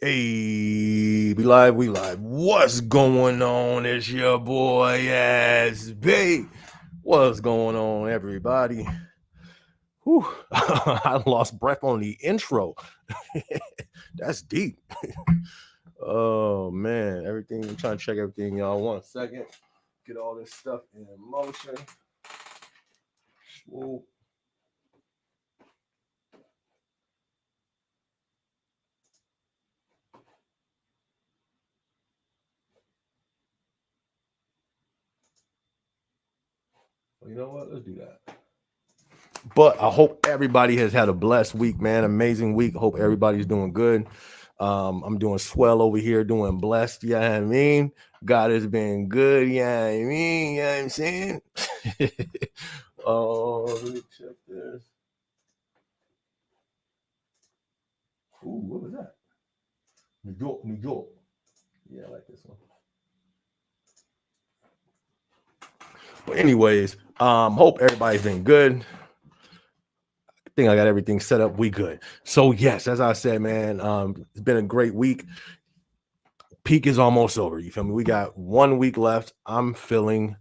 Hey, we live. What's going on? It's your boy SB. What's going on, everybody? Whew. I lost breath on the intro. That's deep. Oh man, everything. I'm trying to check everything, y'all. 1 second. Get all this stuff in motion. Whoa. You know what? Let's do that. But I hope everybody has had a blessed week, man. Amazing week. Hope everybody's doing good. I'm doing swell over here, doing blessed. You know what I mean? God has been good. You know what I mean? You know what I'm saying? Oh, let me check this. Ooh, what was that? New York, New York. Yeah, I like this one. But anyways, hope everybody's been good. I think I got everything set up. We good. So yes, as I said, man, it's been a great week. Peak is almost over. You feel me? We got 1 week left. I'm feeling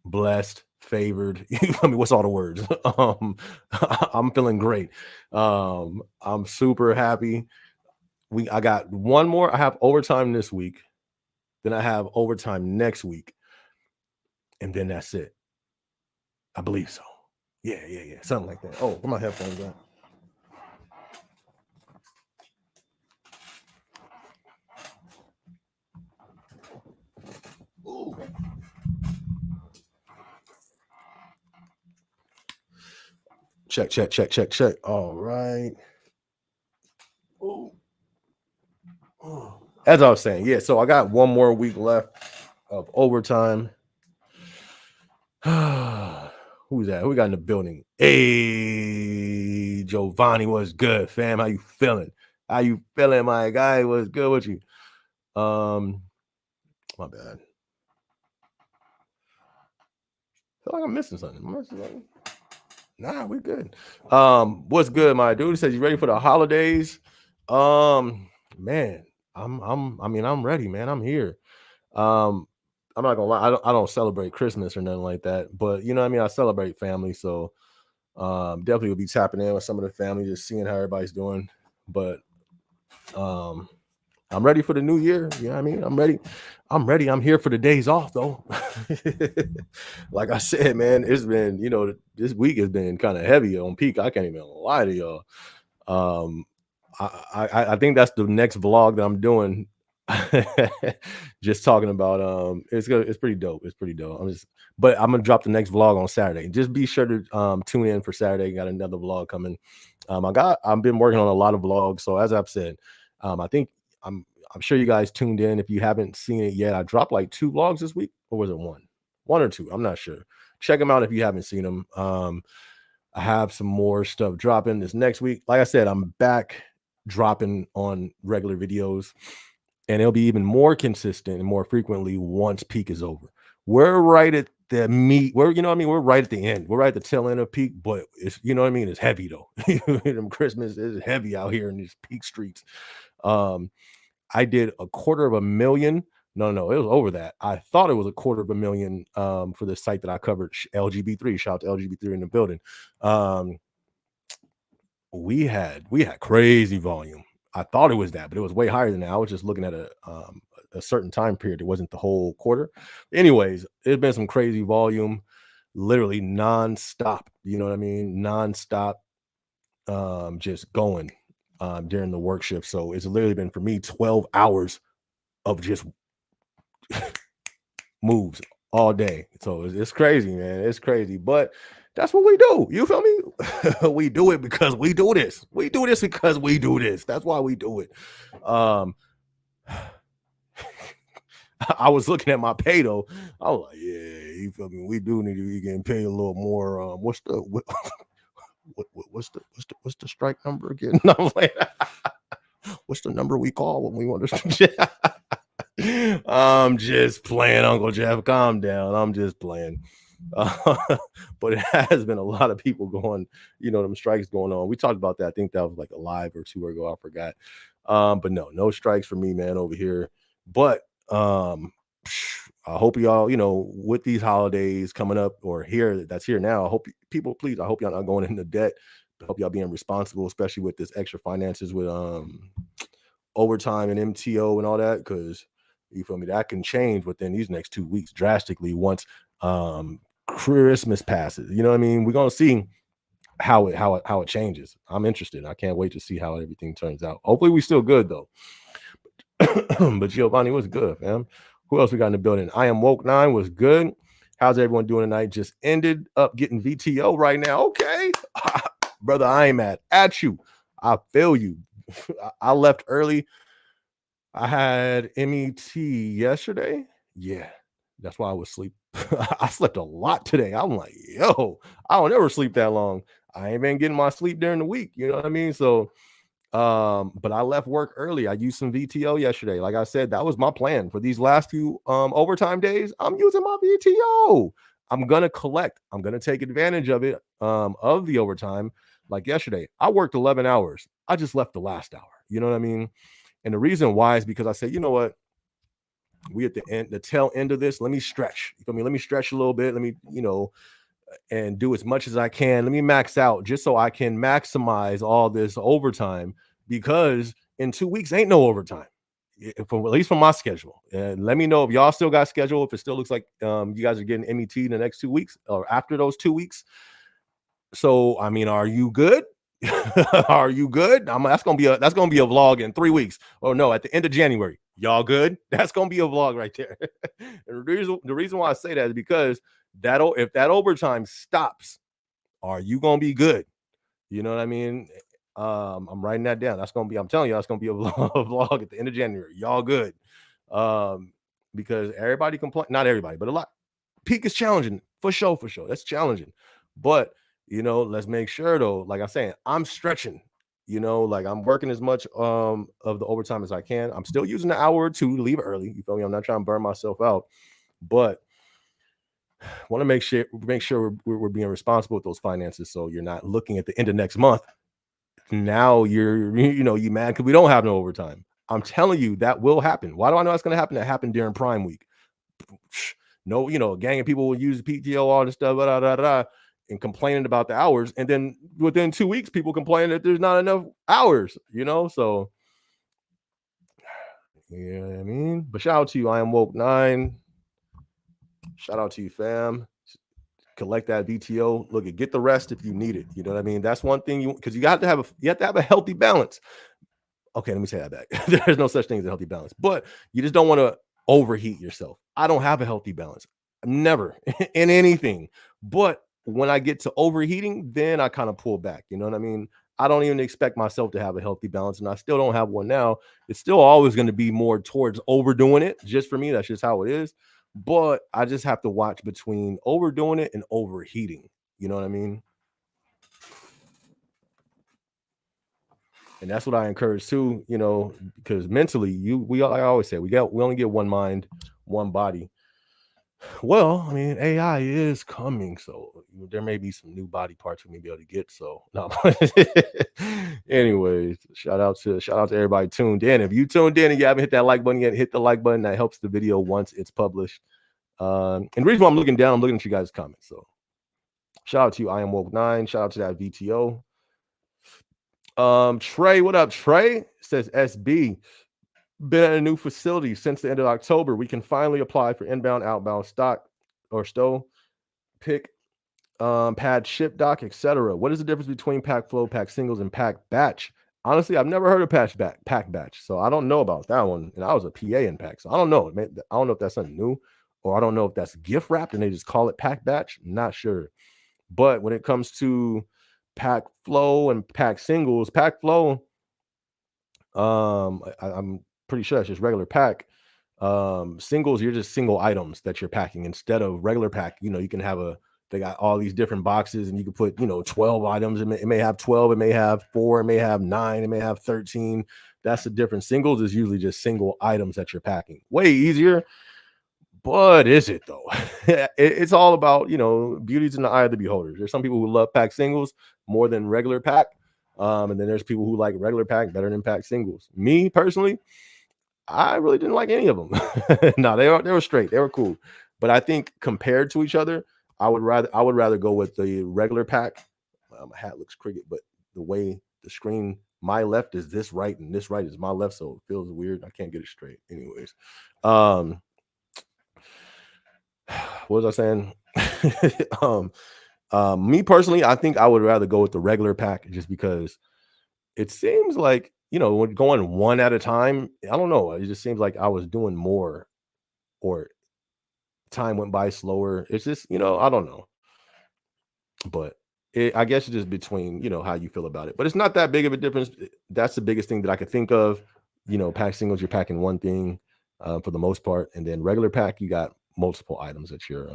blessed, favored. You feel me? What's all the words? I'm feeling great. I'm super happy. I got one more. I have overtime this week. Then I have overtime next week. And then that's it. I believe so. Yeah. Something like that. Oh, where my headphones at? Ooh. Check. All right. Ooh. As I was saying, yeah. So I got 1 more week left of overtime. Who's that? Who we got in the building? Hey, Giovanni, what's good, fam? How you feeling? How you feeling, my guy? What's good with you? My bad. I feel like I'm missing something. Nah, we good. What's good, my dude? He says you ready for the holidays? Man, I'm ready, man. I'm here. I'm not gonna lie, I don't celebrate Christmas or nothing like that, but you know what I mean, I celebrate family, so definitely will be tapping in with some of the family, just seeing how everybody's doing. But I'm ready for the new year. You know what I mean? I'm ready. I'm here for the days off though. Like I said, man, it's been, this week has been kind of heavy on peak. I can't even lie to y'all. I think that's the next vlog that I'm doing. Just talking about it's pretty dope. It's pretty dope. But I'm gonna drop the next vlog on Saturday. Just be sure to tune in for Saturday. Got another vlog coming. I've been working on a lot of vlogs. So as I've said, I think I'm sure you guys tuned in. If you haven't seen it yet, I dropped like 2 vlogs this week, or was it 1? 1 or 2. I'm not sure. Check them out if you haven't seen them. I have some more stuff dropping this next week. Like I said, I'm back dropping on regular videos, and it'll be even more consistent and more frequently once peak is over. We're right at the meat. We're right at the end. We're right at the tail end of peak, but it's it's heavy though. Christmas is heavy out here in these peak streets. I did $250,000. No, it was over that. I thought it was $250,000 for the site that I covered, LGB3. Shout out to LGB3 in the building. We had crazy volume. I thought it was that, but it was way higher than that. I was just looking at a certain time period. It wasn't the whole quarter. Anyways, it's been some crazy volume, literally nonstop. You know what I mean? Nonstop, just going during the work shift. So it's literally been for me 12 hours of just moves all day. So it's crazy, man. It's crazy, but that's what we do. You feel me? We do it because we do this. We do this because we do this. That's why we do it. I was looking at my pay though. I was like, yeah, you feel me? We do need to be getting paid a little more. What's the strike number again? I was like, what's the number we call when we want to? I'm just playing, Uncle Jeff. Calm down. I'm just playing. but it has been a lot of people going, them strikes going on. We talked about that. I think that was like a live or two ago. I forgot. But no strikes for me, man, over here. But I hope y'all, with these holidays coming up or here that's here now, I hope people, please, I hope y'all not going into debt. I hope y'all being responsible, especially with this extra finances with overtime and MTO and all that, because you feel me, that can change within these next 2 weeks drastically once Christmas passes. You know what I mean? We're gonna see how it changes. I'm interested. I can't wait to see how everything turns out. Hopefully we still good though. But Giovanni was good, man. Who else we got in the building? I am woke 9 was good. How's everyone doing tonight? Just ended up getting VTO right now. Okay. Brother, I ain't mad at you. I feel you. I left early. I had MET yesterday. Yeah, that's why I was asleep. I slept a lot today. I'm like, yo, I don't ever sleep that long. I ain't been getting my sleep during the week. You know what I mean? So, but I left work early. I used some VTO yesterday. Like I said, that was my plan for these last few overtime days. I'm using my VTO. I'm gonna collect. I'm gonna take advantage of it, of the overtime. Like yesterday, I worked 11 hours. I just left the last hour. You know what I mean? And the reason why is because I said, you know what? We at the tail end of this. Let me stretch. You feel me? Let me stretch a little bit. Let me, and do as much as I can. Let me max out just so I can maximize all this overtime, because in 2 weeks ain't no overtime, at least from my schedule. And let me know if y'all still got schedule, if it still looks like you guys are getting MET in the next 2 weeks or after those 2 weeks. So, I mean, are you good? Are you good? That's gonna be a vlog in 3 weeks. Oh no, at the end of January. Y'all good? That's gonna be a vlog right there. And the reason why I say that is because if that overtime stops, are you gonna be good? You know what I mean? I'm writing that down. I'm telling you, that's gonna be a vlog at the end of January. Y'all good? Because everybody complain, not everybody, but a lot. Peak is challenging for sure. That's challenging, but let's make sure though. Like I'm saying, I'm stretching. Like I'm working as much of the overtime as I can. I'm still using an hour or two to leave early. You feel me? I'm not trying to burn myself out, but want to make sure we're being responsible with those finances. So you're not looking at the end of next month. Now you mad because we don't have no overtime. I'm telling you that will happen. Why do I know that's going to happen? That happened during Prime Week. No, a gang of people will use PTO, all this stuff, and complaining about the hours. And then within 2 weeks, people complain that there's not enough hours, so you know what I mean? But shout out to you. I am woke 9. Shout out to you, fam. Collect that VTO. Look, get the rest if you need it. You know what I mean? That's one thing because you have to have a healthy balance. Okay, let me say that back. There's no such thing as a healthy balance, but you just don't want to overheat yourself. I don't have a healthy balance. Never in anything. But when I get to overheating, then I kind of pull back. You know what I mean? I don't even expect myself to have a healthy balance, and I still don't have one now. It's still always going to be more towards overdoing it. Just for me, that's just how it is. But I just have to watch between overdoing it and overheating. You know what I mean? And that's what I encourage too, because mentally, like I always say, we only get one mind, one body. Well, I mean, AI is coming, so there may be some new body parts we may be able to get. So, no. Anyways, shout out to everybody tuned in. If you tuned in and you haven't hit that like button yet, hit the like button. That helps the video once it's published. And the reason why I'm looking down, I'm looking at you guys' comments. So, shout out to you. I am woke 9. Shout out to that VTO. Trey, what up? Trey says SB. Been at a new facility since the end of October. We can finally apply for inbound, outbound stock or stow, pick, pad, ship, doc, etc. What is the difference between pack flow, pack singles, and pack batch? Honestly, I've never heard of pack batch, so I don't know about that one. And I was a PA in pack, so I don't know. I don't know if that's something new, or I don't know if that's gift wrapped and they just call it pack batch. Not sure. But when it comes to pack flow and pack singles, pack flow, I'm pretty sure it's just regular pack. Singles, you're just single items that you're packing instead of regular pack. You can have they got all these different boxes and you can put 12 items. It may have 12, it may have 4, it may have 9, it may have 13. That's the difference. Singles is usually just single items that you're packing. Way easier, But is it though? It's all about, beauty's in the eye of the beholder. There's some people who love pack singles more than regular pack. And then there's people who like regular pack better than pack singles. Me personally, I really didn't like any of them. No, they were straight. They were cool. But I think compared to each other, I would rather go with the regular pack. My hat looks crooked, but the way the screen, my left is this right and this right is my left, so it feels weird. I can't get it straight. Anyways, um, what was I saying? um, me personally, I think I would rather go with the regular pack just because it seems like when going one at a time. I don't know. It just seems like I was doing more, or time went by slower. It's just I don't know, but I guess it's just between how you feel about it. But it's not that big of a difference. That's the biggest thing that I could think of. Pack singles, you're packing one thing for the most part, and then regular pack, you got multiple items that you're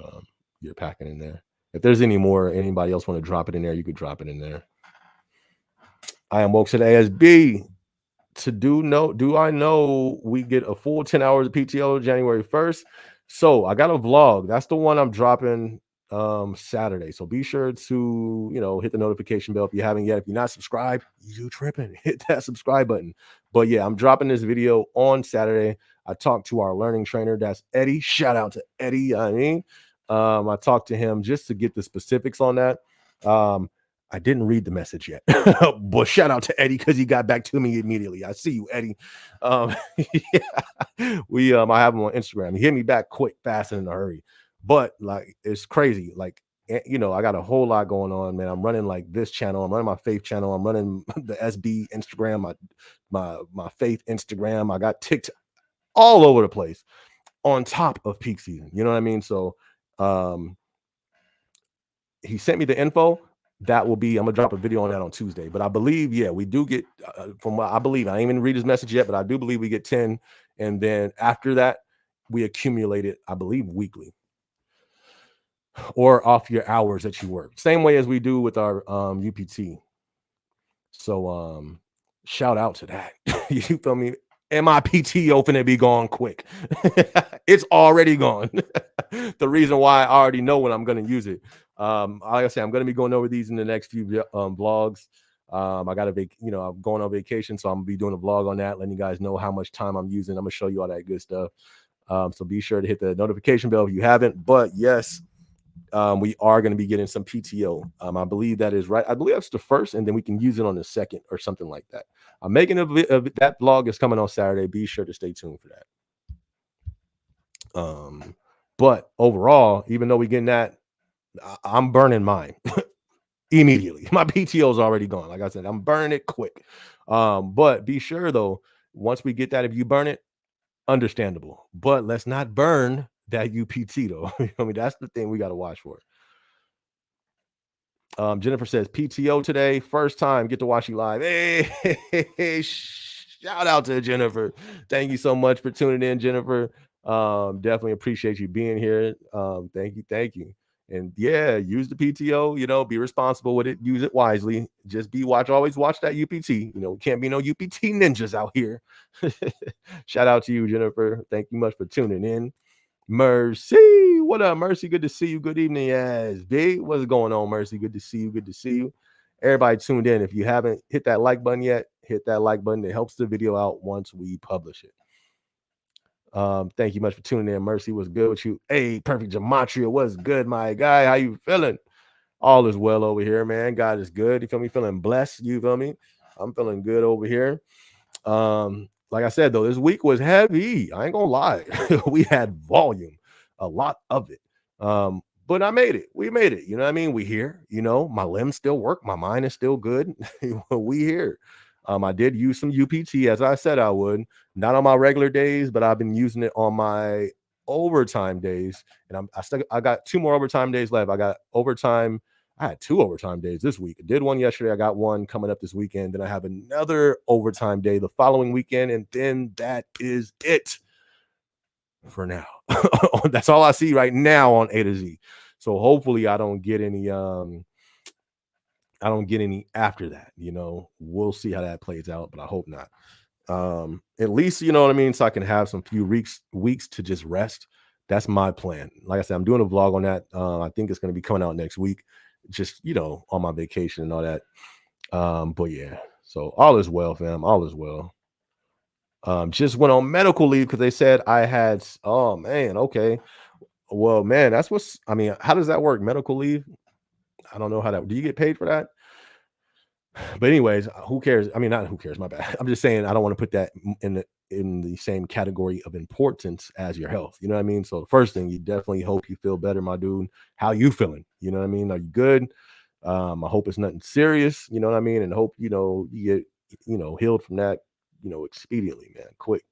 packing in there. If there's anybody else want to drop it in there, you could drop it in there. I am woke to the ASB. Do I know we get a full 10 hours of PTO January 1st? So I got a vlog. That's the one I'm dropping Saturday. So be sure to, hit the notification bell if you haven't yet. If you're not subscribed, you tripping. Hit that subscribe button. But yeah, I'm dropping this video on Saturday. I talked to our learning trainer. That's Eddie. Shout out to Eddie. I talked to him just to get the specifics on that. I didn't read the message yet, but shout out to Eddie because he got back to me immediately. I see you, Eddie. Yeah, I have him on Instagram. He hit me back quick, fast, and in a hurry. But like, it's crazy. Like, I got a whole lot going on, man. I'm running like this channel. I'm running my faith channel. I'm running the SB Instagram, my faith Instagram. I got TikTok all over the place on top of peak season. You know what I mean? So, he sent me the info. I'm gonna drop a video on that on Tuesday. But I believe, yeah, we do get from what I believe. I ain't even read his message yet, but I do believe we get 10, and then after that, we accumulate it, I believe, weekly or off your hours that you work. Same way as we do with our UPT. So shout out to that. You feel me? And my PTO finna be gone quick. It's already gone. The reason why I already know when I'm gonna use it. Like I say, I'm gonna be going over these in the next few vlogs. I got I'm going on vacation, so I'm gonna be doing a vlog on that, letting you guys know how much time I'm using. I'm gonna show you all that good stuff. So be sure to hit the notification bell if you haven't. But yes, we are going to be getting some PTO. I believe that is right. I believe that's the first, and then we can use it on the second or something like that. I'm making that vlog is coming on Saturday. Be sure to stay tuned for that. But overall, even though we're getting that, I'm burning mine immediately. My PTO is already gone. Like I said, I'm burning it quick. But be sure though, once we get that, if you burn it, understandable. But let's not burn that UPT though. I mean, that's the thing we got to watch for. Jennifer says PTO today, first time get to watch you live. Hey, shout out to Jennifer. Thank you so much for tuning in, Jennifer. Definitely appreciate you being here. Thank you. And yeah, use the PTO, be responsible with it, use it wisely. Just always watch that UPT. Can't be no UPT ninjas out here. Shout out to you, Jennifer. Thank you much for tuning in. Mercy, what up, Mercy? Good to see you. Good evening, yes, B. What's going on, Mercy? Good to see you. Good to see you. Everybody tuned in. If you haven't hit that like button yet, hit that like button. It helps the video out once we publish it. Thank you much for tuning in. Mercy, what's good with you? Hey, Perfect Gematria, what's good, my guy? How you feeling? All is well over here, man. God is good. You feel me? Feeling blessed. You feel me? I'm feeling good over here. Like I said, though, this week was heavy. I ain't gonna lie. We had volume, a lot of it. But I made it. We made it. You know what I mean? We here. My limbs still work. My mind is still good. We here. I did use some UPT as I said I would. Not on my regular days, but I've been using it on my overtime days. And I got 2 more overtime days left. I got overtime. I had 2 overtime days this week. I did one yesterday. I got one coming up this weekend. Then I have another overtime day the following weekend. And then that is it for now. That's all I see right now on A to Z. So hopefully I don't get any after that. We'll see how that plays out, but I hope not. At least, you know what I mean? So I can have some few weeks to just rest, That's my plan. Like I said, I'm doing a vlog on that. I think it's going to be coming out next week, just, on my vacation and all that. But yeah, so all is well, fam. All is well. Just went on medical leave because they said I had, oh man, okay. Well, man, how does that work? Medical leave? I don't know how that, do you get paid for that? But anyways, who cares? I mean, not who cares, my bad. I'm just saying I don't want to put that in the same category of importance as your health. You know what I mean? So the first thing, you definitely hope you feel better, my dude. How you feeling? You know what I mean? Are you good? I hope it's nothing serious, you know what I mean? And hope, you get, healed from that, expediently, man. Quick.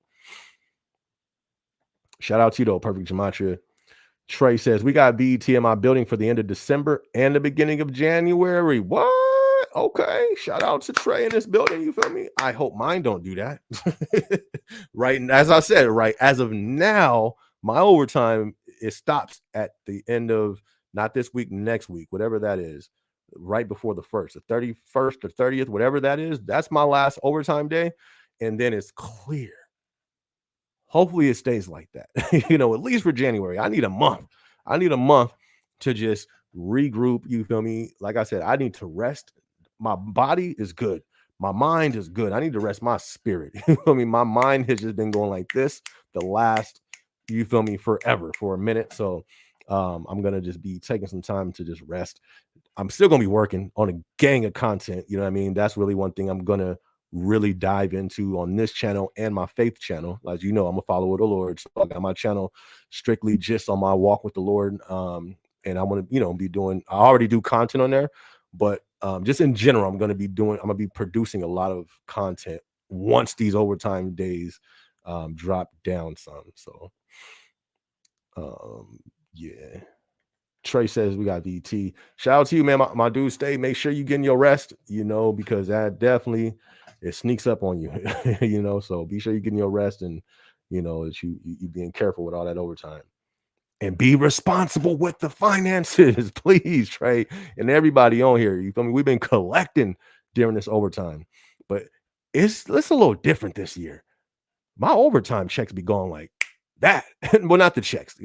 Shout out to you though, Perfect Gematria. Trey says, we got BET in my building for the end of December and the beginning of January. What? Okay. Shout out to Trey in this building. You feel me? I hope mine don't do that. Right. And as I said, right, as of now, my overtime, it stops at the end of not this week, next week, whatever that is, right before the 1st, the 31st or 30th, whatever that is. That's my last overtime day. And then it's clear. Hopefully it stays like that, at least for January. I need a month. I need a month to just regroup. You feel me? Like I said, I need to rest. My body is good. My mind is good. I need to rest my spirit. You feel me? My mind has just been going like this the last, you feel me, forever, for a minute. So I'm going to just be taking some time to just rest. I'm still going to be working on a gang of content. You know what I mean? That's really one thing I'm going to really dive into on this channel and my faith channel. As you know, I'm a follower of the Lord. So I got my channel strictly just on my walk with the Lord. And I want to, I already do content on there, but just in general, I'm going to be producing a lot of content once these overtime days drop down some. So yeah. Trey says we got VT. Shout out to you, man. My dude, make sure you getting your rest, because that definitely, it sneaks up on you, so be sure you're getting your rest, and that you being careful with all that overtime, and be responsible with the finances, please, Trey, and everybody on here. You feel me? We've been collecting during this overtime, but it's a little different this year. My overtime checks be going like that. Well, not the checks,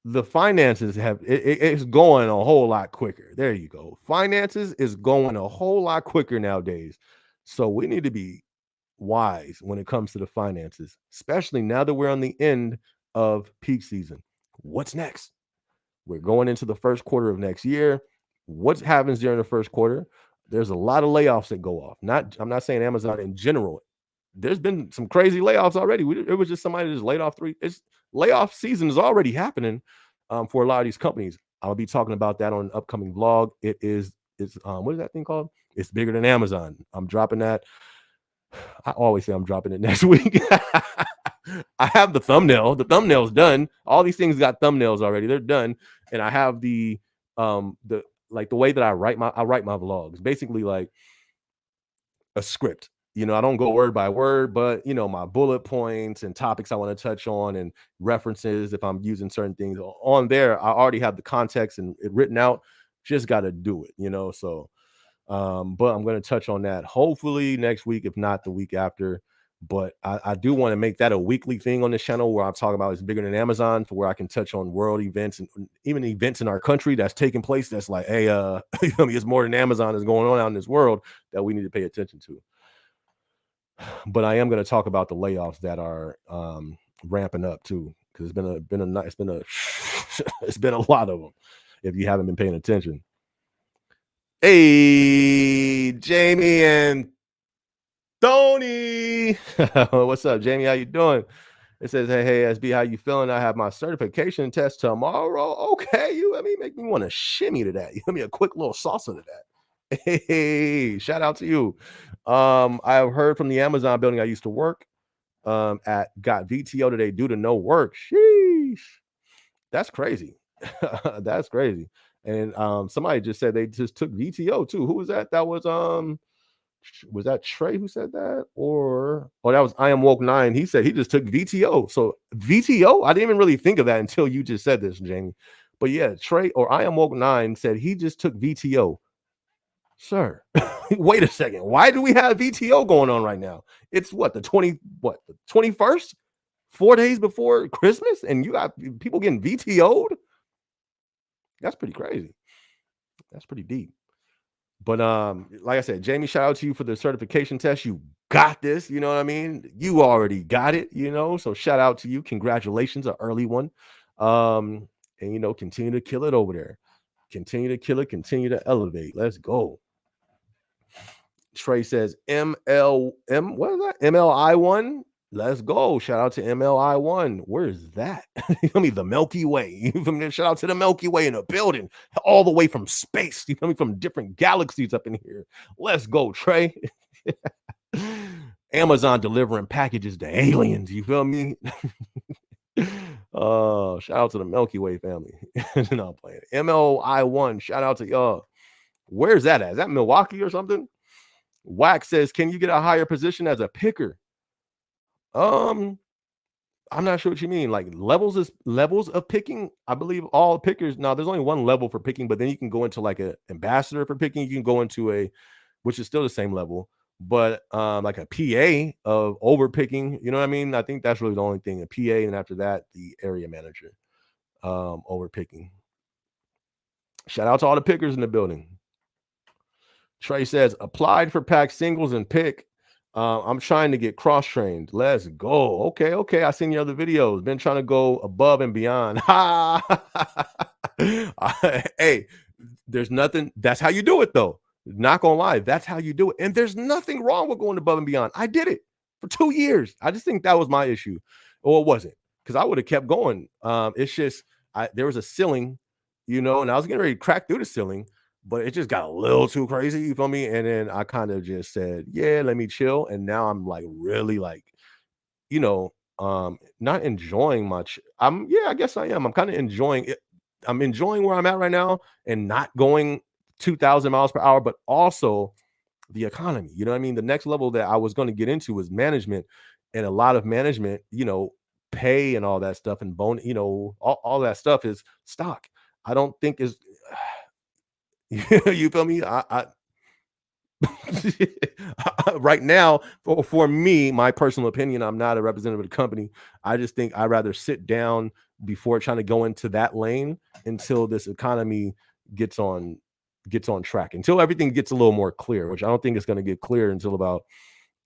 the finances it's going a whole lot quicker. There you go. Finances is going a whole lot quicker nowadays. So we need to be wise when it comes to the finances, especially now that we're on the end of peak season. What's next? We're going into the first quarter of next year. What happens during the first quarter? There's a lot of layoffs that go off. I'm not saying Amazon in general. There's been some crazy layoffs already. It was just somebody just laid off layoff season is already happening for a lot of these companies. I'll be talking about that on an upcoming vlog. It's what is that thing called? It's bigger than Amazon. I'm dropping that. I always say I'm dropping it next week. I have the thumbnail. The thumbnail's done. All these things got thumbnails already. They're done. And I have the way that I write my vlogs. Basically like a script. I don't go word by word, but my bullet points and topics I want to touch on and references if I'm using certain things on there. I already have the context and it written out. Just got to do it, So, but I'm going to touch on that hopefully next week, if not the week after. But I do want to make that a weekly thing on this channel where I'm talking about it's bigger than Amazon, to where I can touch on world events and even events in our country that's taking place. That's like, hey, it's more than Amazon is going on out in this world that we need to pay attention to. But I am going to talk about the layoffs that are ramping up too, because it's been a lot of them. If you haven't been paying attention. Hey, Jamie and Tony. What's up, Jamie? How you doing? It says, hey, SB, how you feeling? I have my certification test tomorrow. Okay, you let me make me want to shimmy to that. You give me a quick little salsa to that. Hey, shout out to you. I've heard from the Amazon building I used to work at got VTO today due to no work. Sheesh. That's crazy. That's crazy. And somebody just said they just took VTO too. Who was that? That was that Trey who said that? Or that was I Am Woke 9. He said he just took VTO. So VTO, I didn't even really think of that until you just said this, Jamie. But yeah, Trey or I Am Woke 9 said he just took VTO. Sir, wait a second. Why do we have VTO going on right now? It's the 21st? 4 days before Christmas, and you got people getting VTO'd. That's pretty crazy. That's pretty deep. But like I said, Jamie, shout out to you for the certification test. You got this. You know what I mean? You already got it. So shout out to you. Congratulations, an early one. And continue to kill it over there. Continue to kill it. Continue to elevate. Let's go. Trey says MLM. What is that? MLI1. Let's go. Shout out to MLI1. Where is that? You feel me? The Milky Way. You feel me? Shout out to the Milky Way in a building, all the way from space. You feel me? From different galaxies up in here. Let's go, Trey. Amazon delivering packages to aliens. You feel me? Shout out to the Milky Way family. No, I'm playing. MLI1. Shout out to y'all. Where's that at? Is that Milwaukee or something? Wax says, can you get a higher position as a picker? I'm not sure what you mean. Like levels of picking. I believe all pickers. Now, there's only one level for picking, but then you can go into like an ambassador for picking. You can go into which is still the same level, but like a PA of over picking. You know what I mean? I think that's really the only thing. A PA, and after that, the area manager over picking. Shout out to all the pickers in the building. Trey says, applied for pack singles and pick. I'm trying to get cross-trained. Let's go. Okay. I seen your other videos. Been trying to go above and beyond. Hey, there's nothing. That's how you do it, though. Not gonna lie. That's how you do it. And there's nothing wrong with going above and beyond. I did it for 2 years. I just think that was my issue. Or it wasn't. Because I would have kept going. It's just, there was a ceiling, and I was getting ready to crack through the ceiling. But it just got a little too crazy, you feel me? And then I kind of just said, yeah, let me chill. And now I'm like really like, not enjoying much. I guess I am. I'm kind of enjoying it. I'm enjoying where I'm at right now and not going 2,000 miles per hour, but also the economy. You know what I mean? The next level that I was going to get into was management, and a lot of management, pay and all that stuff and bone, all that stuff is stock. I don't think is you feel me? I right now, for me, my personal opinion, I'm not a representative of the company. I just think I'd rather sit down before trying to go into that lane until this economy gets on track, until everything gets a little more clear, which I don't think it's going to get clear until about,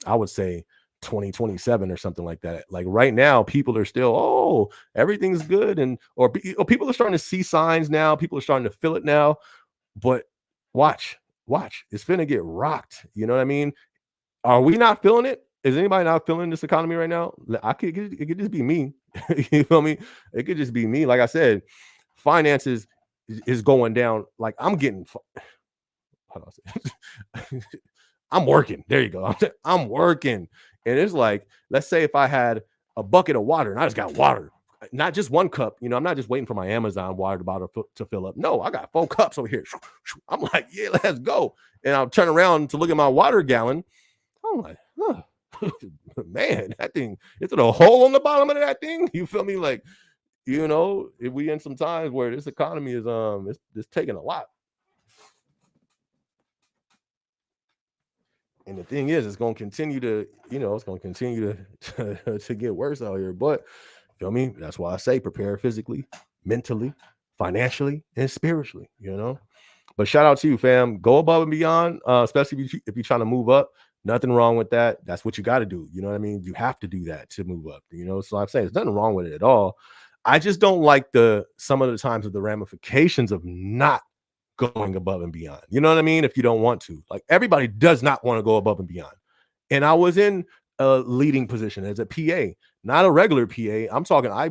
I would say, 2027 or something like that. Like right now, people are still, everything's good, or people are starting to see signs now. People are starting to feel it now. But watch, it's finna get rocked. You know what I mean? Are we not feeling it? Is anybody not feeling this economy right now? It could just be me. You feel me? It could just be me. Like I said, finances is going down. Like I'm getting, how do I say? I'm working. There you go. I'm working. And it's like, let's say if I had a bucket of water and I just got water, not just one cup, I'm not just waiting for my Amazon water bottle to fill up. No, I got 4 cups over here. I'm like, yeah, let's go. And I'll turn around to look at my water gallon. I'm like, man, that thing, is it a hole on the bottom of that thing? You feel me? Like, if we in some times where this economy is, it's taking a lot. And the thing is, it's going to continue to, to get worse out here. But feel me? That's why I say prepare physically, mentally, financially, and spiritually, But shout out to you, fam. Go above and beyond, especially if you're trying to move up. Nothing wrong with that. That's what you got to do. You know what I mean? You have to do that to move up. So I'm saying there's nothing wrong with it at all. I just don't like some of the times of the ramifications of not going above and beyond. You know what I mean? If you don't want to, like everybody does not want to go above and beyond. And I was in a leading position as a PA, not a regular PA. I'm talking, I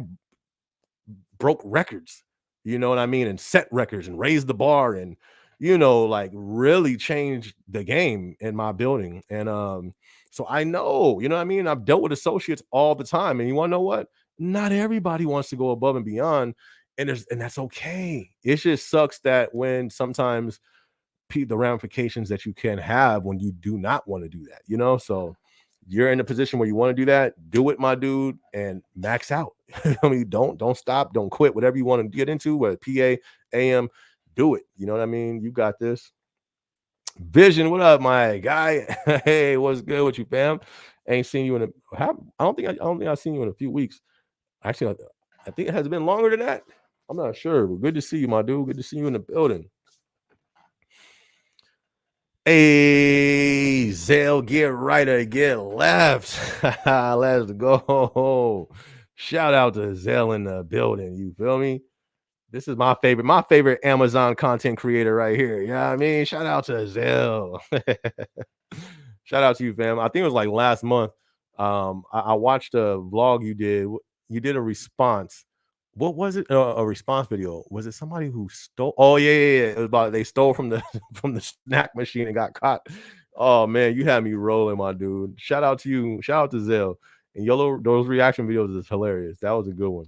broke records, you know what I mean? And set records and raised the bar and, like really changed the game in my building. And so I know, you know what I mean? I've dealt with associates all the time. And you want to know what? Not everybody wants to go above and beyond. And that's okay. It just sucks that when sometimes the ramifications that you can have when you do not want to do that, so you're in a position where you want to do that, do it, my dude, and max out. I mean, don't stop, don't quit, whatever you want to get into, whether PA, AM, do it. You know what I mean? You got this. Vision, what up, my guy? Hey, what's good with you, fam? Ain't seen you in a I don't think I've seen you in a few weeks. Actually, I think it has been longer than that. I'm not sure, but good to see you, my dude. Good to see you in the building. Hey, Zell, get right or get left. Let's go. Shout out to Zell in the building. You feel me? This is my favorite Amazon content creator right here. You know what I mean? Shout out to Zell. Shout out to you, fam. I think it was like last month. I watched a vlog you did. You did a response. What was it? A response video. Was it somebody who stole? Oh yeah. It was about they stole from the from the snack machine and got caught. Oh man, you had me rolling, my dude. Shout out to you. Shout out to Zell. And Yellow, those reaction videos is hilarious. That was a good one.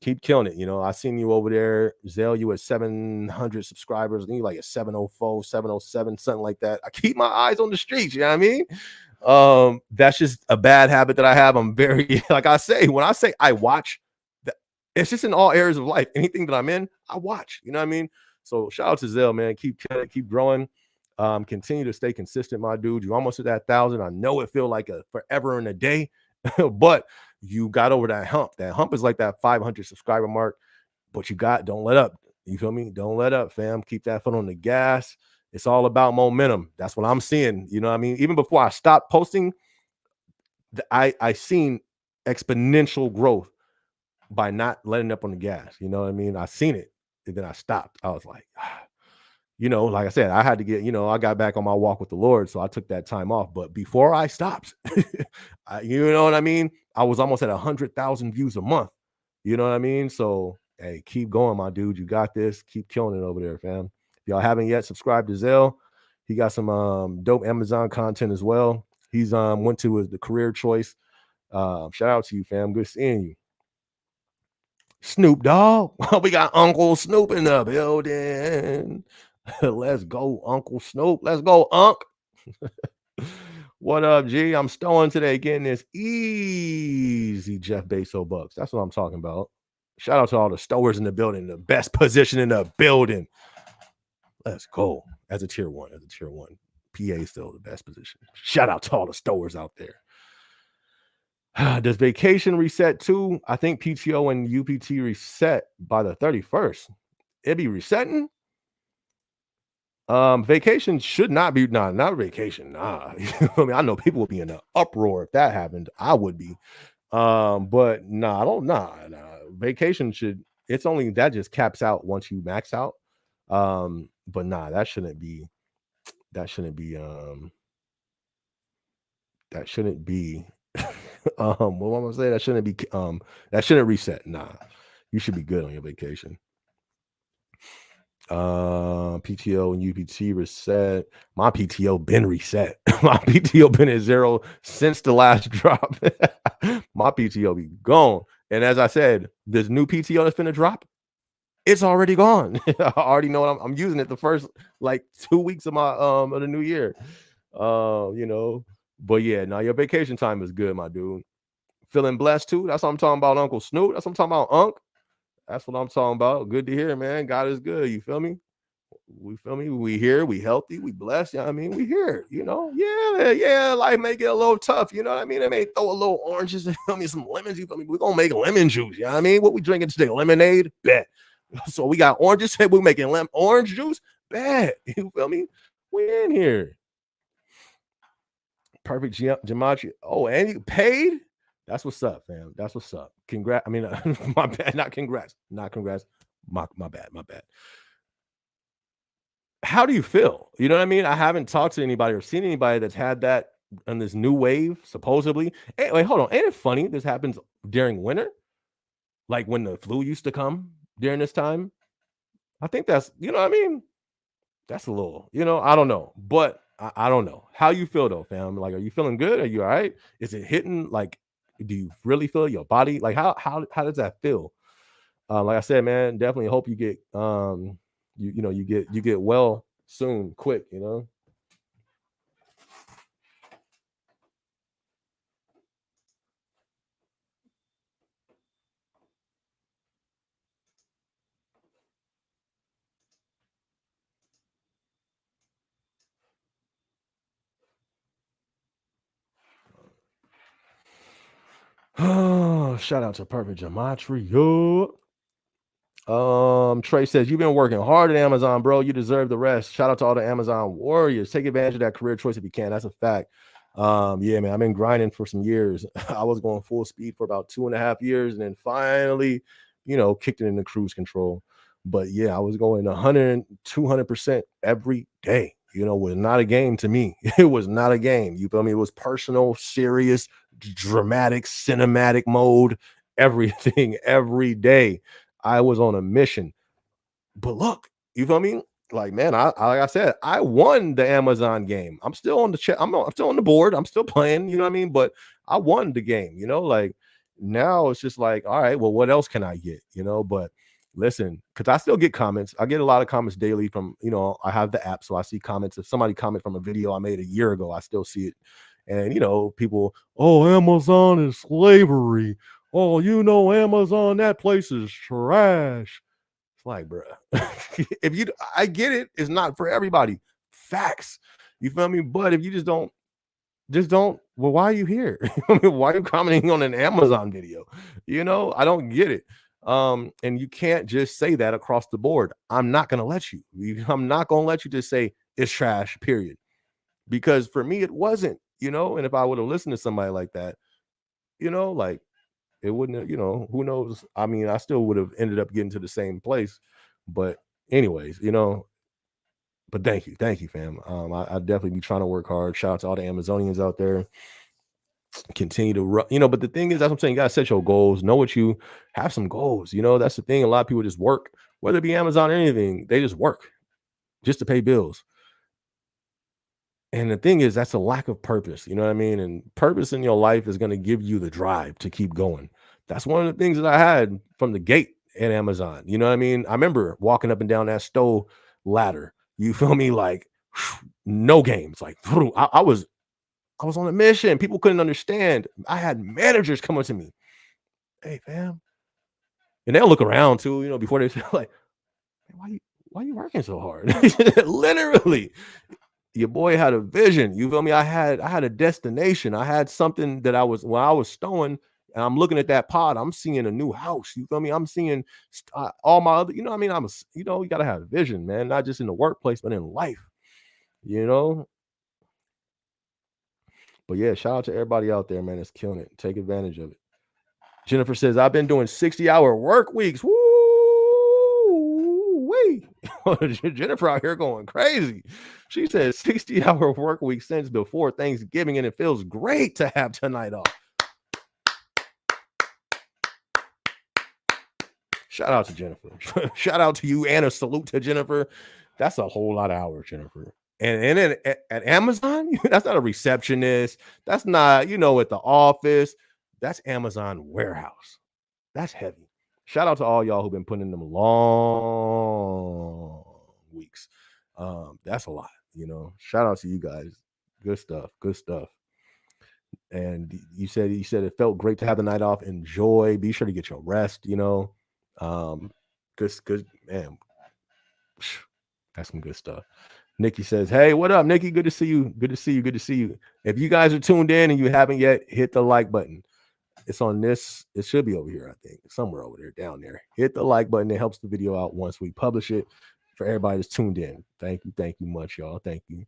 Keep killing it. You know, I seen you over there, Zell. You at 700 subscribers. I think you like at 704, 707, something like that. I keep my eyes on the streets. You know what I mean? That's just a bad habit that I have. I'm very like I say, when I say I watch, it's just in all areas of life. Anything that I'm in, I watch. You know what I mean? So shout out to Zell, man. Keep killing it, keep growing. Continue to stay consistent, my dude. You almost at that 1,000. I know it feel like a forever in a day, but you got over that hump. That hump is like that 500 subscriber mark, but don't let up. You feel me? Don't let up, fam. Keep that foot on the gas. It's all about momentum. That's what I'm seeing. You know what I mean? Even before I stopped posting, I seen exponential growth by not letting up on the gas. You know what I mean? I seen it. And then I stopped. I was like, like I said, I had to get, I got back on my walk with the Lord. So I took that time off. But before I stopped, you know what I mean? I was almost at 100,000 views a month. You know what I mean? So, hey, keep going, my dude. You got this. Keep killing it over there, fam. If y'all haven't yet, subscribe to Zell. He got some dope Amazon content as well. He's went to the career choice. Shout out to you, fam. Good seeing you. Snoop Dogg. We got Uncle Snoop in the building. Let's go, Uncle Snoop. Let's go, Unc. What up, G? I'm stowing today, getting this easy Jeff Bezos bucks. That's what I'm talking about. Shout out to all the stowers in the building, the best position in the building. Let's go. As a tier one, PA is still the best position. Shout out to all the stowers out there. Does vacation reset too? I think PTO and UPT reset by the 31st. It be resetting. Vacation should not be not vacation. Nah. I mean, I know people would be in an uproar if that happened. I would be. But nah, I don't nah. Vacation it's only that just caps out once you max out. But nah, that shouldn't be that shouldn't be what am I saying? That shouldn't reset. Nah, you should be good on your vacation. PTO and UPT reset. My PTO been reset. My PTO been at 0 since the last drop. My PTO be gone. And as I said, this new PTO that's finna drop, it's already gone. I already know I'm using it the first like 2 weeks of my of the new year. But yeah, now your vacation time is good, my dude. Feeling blessed too. That's what I'm talking about, Uncle Snoop. That's what I'm talking about, Unc. That's what I'm talking about. Good to hear, man. God is good. You feel me? We feel me? We here, we healthy, we blessed. You know what I mean? We here, Yeah, life may get a little tough, you know what I mean? They may throw a little oranges, you feel me, some lemons, you feel me? We're gonna make lemon juice, you know what I mean? What we drinking today? Lemonade? Bet. So we got oranges, we're making orange juice, bet. You feel me? We in here. Perfect gematria. Oh, and you paid? That's what's up, fam. That's what's up. Congrats. I mean, my bad, not congrats. Not congrats. My bad. How do you feel? You know what I mean? I haven't talked to anybody or seen anybody that's had that on this new wave, supposedly. Hey, wait, hold on. Ain't it funny this happens during winter? Like when the flu used to come during this time? I think that's, you know what I mean? That's a little, I don't know. But I don't know. How you feel though, fam? Like, are you feeling good? Are you all right? Is it hitting? Like, do you really feel your body? Like, how does that feel? Like I said, man, definitely hope you get you get well soon, quick, Oh, shout out to Perfect Gematria. Trey says, you've been working hard at Amazon, bro. You deserve the rest. Shout out to all the Amazon warriors. Take advantage of that career choice if you can. That's a fact. Yeah, man, I've been grinding for some years. I was going full speed for about 2.5 years, and then finally, kicked it into cruise control. But yeah, I was going 100, 200% every day. It was not a game to me. It was not a game. You feel me? It was personal, serious, dramatic, cinematic mode, everything every day. I was on a mission. But look, you feel me? Like, man, like I said, I won the Amazon game. I'm still on the I'm still on the board. I'm still playing, you know what I mean? But I won the game, like now it's just like, all right, well, what else can I get? But listen, because I still get comments. I get a lot of comments daily from, I have the app, so I see comments. If somebody comment from a video I made a year ago, I still see it. And people, oh, Amazon is slavery. Oh, Amazon, that place is trash. It's like, bro, I get it. It's not for everybody. Facts. You feel me? But if you just don't, well, why are you here? Why are you commenting on an Amazon video? I don't get it. And you can't just say that across the board. I'm not gonna let you. I'm not gonna let you just say it's trash, period. Because for me, it wasn't, and if I would have listened to somebody like that, like it wouldn't have, who knows? I mean, I still would have ended up getting to the same place. But anyways, but thank you, fam. I definitely be trying to work hard. Shout out to all the Amazonians out there. Continue to but the thing is, that's what I'm saying. You gotta set your goals, know what you have some goals. That's the thing. A lot of people just work, whether it be Amazon or anything, they just work just to pay bills. And the thing is, that's a lack of purpose. You know what I mean? And purpose in your life is going to give you the drive to keep going. That's one of the things that I had from the gate at Amazon. You know what I mean? I remember walking up and down that stove ladder. You feel me? Like no games. Like I was on a mission. People couldn't understand. I had managers coming to me. Hey, fam. And they'll look around too, before they say like, why you working so hard? Literally. Your boy had a vision. You feel me? I had a destination. I had something that when I was stowing, and I'm looking at that pod, I'm seeing a new house. You feel me? I'm seeing all my other, what I mean? You gotta have a vision, man, not just in the workplace, but in life, you know. But yeah, shout out to everybody out there, man. That's killing it. Take advantage of it. Jennifer says, I've been doing 60-hour work weeks. Woo! Wee. Jennifer out here going crazy. She says 60-hour work week since before Thanksgiving, and it feels great to have tonight off. Shout out to Jennifer. Shout out to you, and a salute to Jennifer. That's a whole lot of hours, Jennifer. And then at Amazon, that's not a receptionist. That's not, at the office. That's Amazon warehouse. That's heavy. Shout out to all y'all who've been putting in them long weeks. That's a lot, Shout out to you guys. Good stuff. Good stuff. And you said it felt great to have the night off. Enjoy. Be sure to get your rest, Good man. That's some good stuff. Nikki says, hey, what up, Nikki? Good to see you. Good to see you. Good to see you. If you guys are tuned in and you haven't yet, hit the like button. It's on this. It should be over here, I think. Somewhere over there, down there. Hit the like button. It helps the video out once we publish it for everybody that's tuned in. Thank you. Thank you much, y'all. Thank you.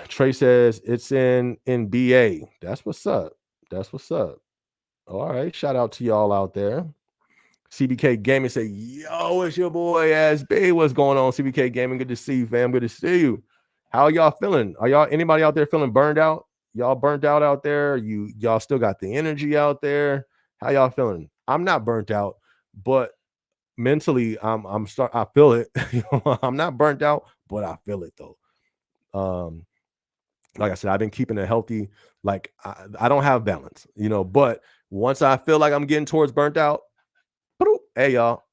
Trey says it's in BA. That's what's up. That's what's up. All right. Shout out to y'all out there. CBK Gaming say, yo, it's your boy SB. What's going on, CBK Gaming? Good to see you, fam. Good to see you. How y'all feeling? Are anybody out there feeling burned out? Y'all burnt out there? Y'all still got the energy out there? How y'all feeling? I'm not burnt out, but mentally, I feel it. I'm not burnt out, but I feel it though. Like I said, I've been keeping it healthy. Like I don't have balance, but once I feel like I'm getting towards burnt out, hey y'all,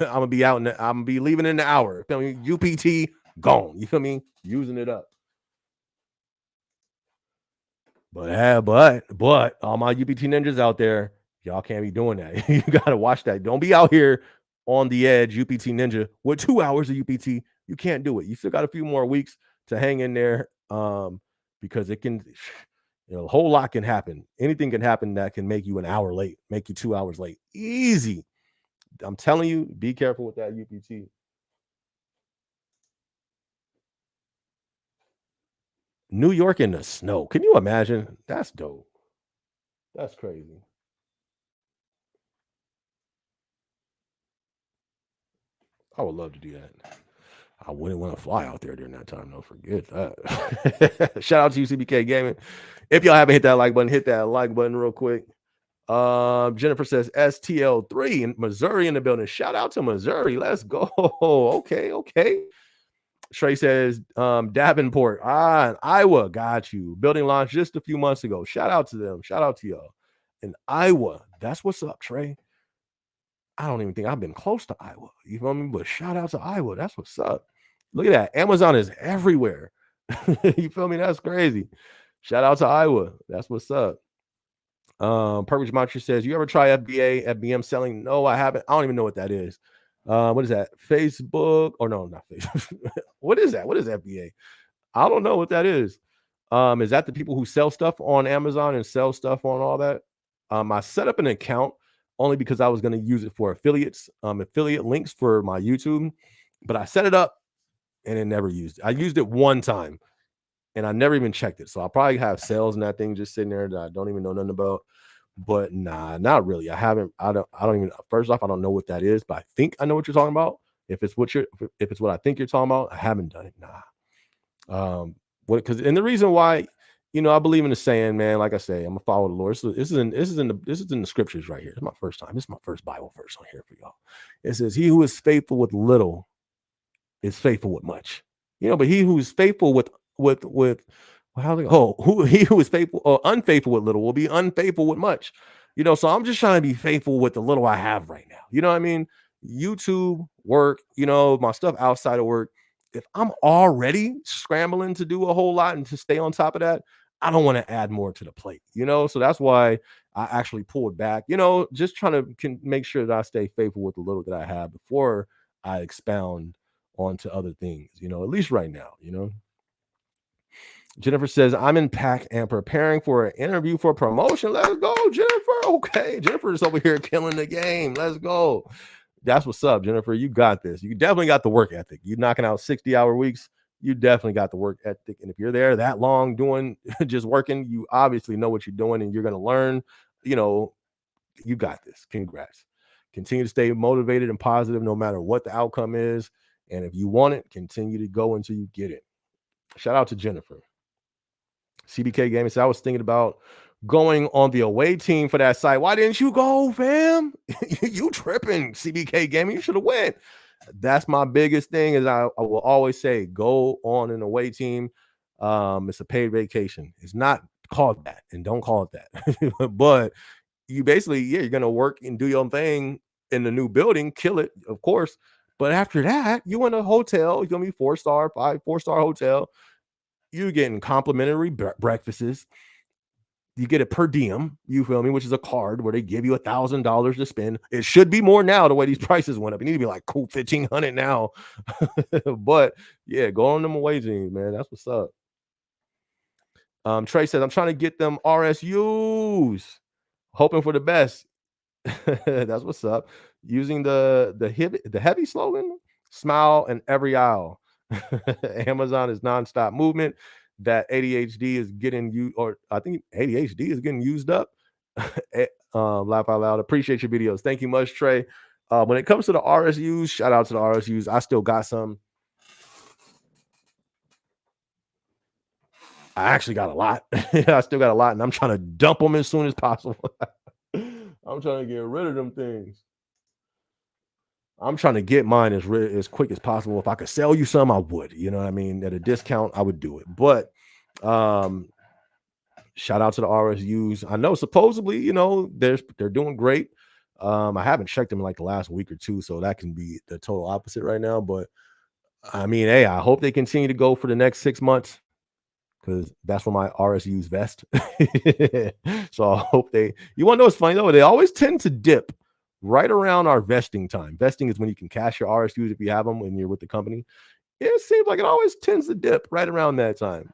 I'm gonna be leaving in an hour. Feel me? UPT gone. You feel me? Using it up. But all my UPT ninjas out there, y'all can't be doing that. You gotta watch that. Don't be out here on the edge, UPT ninja, with 2 hours of UPT. You can't do it. You still got a few more weeks to hang in there. Because it can, A whole lot can happen. Anything can happen that can make you an hour late, make you 2 hours late. Easy. I'm telling you, be careful with that UPT. New York in the snow. Can you imagine? That's dope. That's crazy. I would love to do that. I wouldn't want to fly out there during that time. No, forget that. Shout out to you, CBK Gaming. If y'all haven't hit that like button, hit that like button real quick. Jennifer says STL3 in Missouri in the building. Shout out to Missouri. Let's go. Okay, okay. Trey says Davenport. In Iowa. Got you. Building launched just a few months ago. Shout out to them. Shout out to y'all. In Iowa. That's what's up, Trey. I don't even think I've been close to Iowa. You feel me? But shout out to Iowa. That's what's up. Look at that. Amazon is everywhere. You feel me? That's crazy. Shout out to Iowa. That's what's up. Purple Gematria says, you ever try FBA, FBM selling? No, I haven't. I don't even know what that is. What is that? Facebook? Or no, not Facebook. What is that? What is FBA? I don't know what that is. Is that the people who sell stuff on Amazon and sell stuff on all that? I set up an account only because I was going to use it for affiliates, affiliate links for my YouTube, but I set it up and it never used it. I used it one time and I never even checked it. So I'll probably have sales in that thing just sitting there that I don't even know nothing about. But nah, not really. I don't even, first off, I don't know what that is, but I think I know what you're talking about. If it's what I think you're talking about, I haven't done it. Nah. Because and the reason why, I believe in the saying, man, like I say, I'm gonna follow the Lord. This is in the scriptures right here. It's my first time. This is my first Bible verse on here for y'all. It says, he who is faithful with little is faithful with much. But he who is faithful with he who is faithful or unfaithful with little will be unfaithful with much. So I'm just trying to be faithful with the little I have right now. You know what I mean? YouTube, work, my stuff outside of work. If I'm already scrambling to do a whole lot and to stay on top of that, I don't want to add more to the plate, so that's why I actually pulled back, just trying to make sure that I stay faithful with the little that I have before I expound onto other things, at least right now. Jennifer says, I'm in PAC and preparing for an interview for promotion. Let's go, Jennifer. Okay. Jennifer is over here killing the game. Let's go. That's what's up, Jennifer. You got this. You definitely got the work ethic. You knocking out 60-hour weeks. You definitely got the work ethic. And if you're there that long doing just working, you obviously know what you're doing and you're going to learn. You got this. Congrats. Continue to stay motivated and positive no matter what the outcome is. And if you want it, continue to go until you get it. Shout out to Jennifer. CBK Gaming said, I was thinking about going on the away team for that site. Why didn't you go, fam? You tripping, CBK Gaming. You should have went. That's my biggest thing is I will always say, go on an away team. It's a paid vacation. It's not called that, and don't call it that. But you basically, you're going to work and do your own thing in the new building, kill it, of course. But after that, you in a hotel, you're going to be 4-star hotel. You're getting complimentary breakfasts. You get a per diem, you feel me, which is a card where they give you $1,000 to spend. It should be more now the way these prices went up. It need to be like cool $1,500 now. But yeah, go on them away teams, man. That's what's up. Trey says, I'm trying to get them RSUs, hoping for the best. That's what's up. Using the heavy slogan, smile in every aisle. Amazon is nonstop movement. That ADHD is getting you, or I think ADHD is getting used up. Laugh out loud. Appreciate your videos. Thank you much, Trey. When it comes to the RSUs, shout out to the RSUs. I still got some. I actually got a lot. I still got a lot, and I'm trying to dump them as soon as possible. I'm trying to get rid of them things. I'm trying to get mine as quick as possible. If I could sell you some, I would. You know what I mean? At a discount, I would do it. But shout out to the RSUs. I know supposedly, they're doing great. I haven't checked them in like the last week or two, so that can be the total opposite right now. But I mean, hey, I hope they continue to go for the next 6 months because that's when my RSUs vest. So I hope you want to know what's funny though? They always tend to dip right around our vesting time. Vesting is when you can cash your RSUs if you have them when you're with the company. It seems like it always tends to dip right around that time.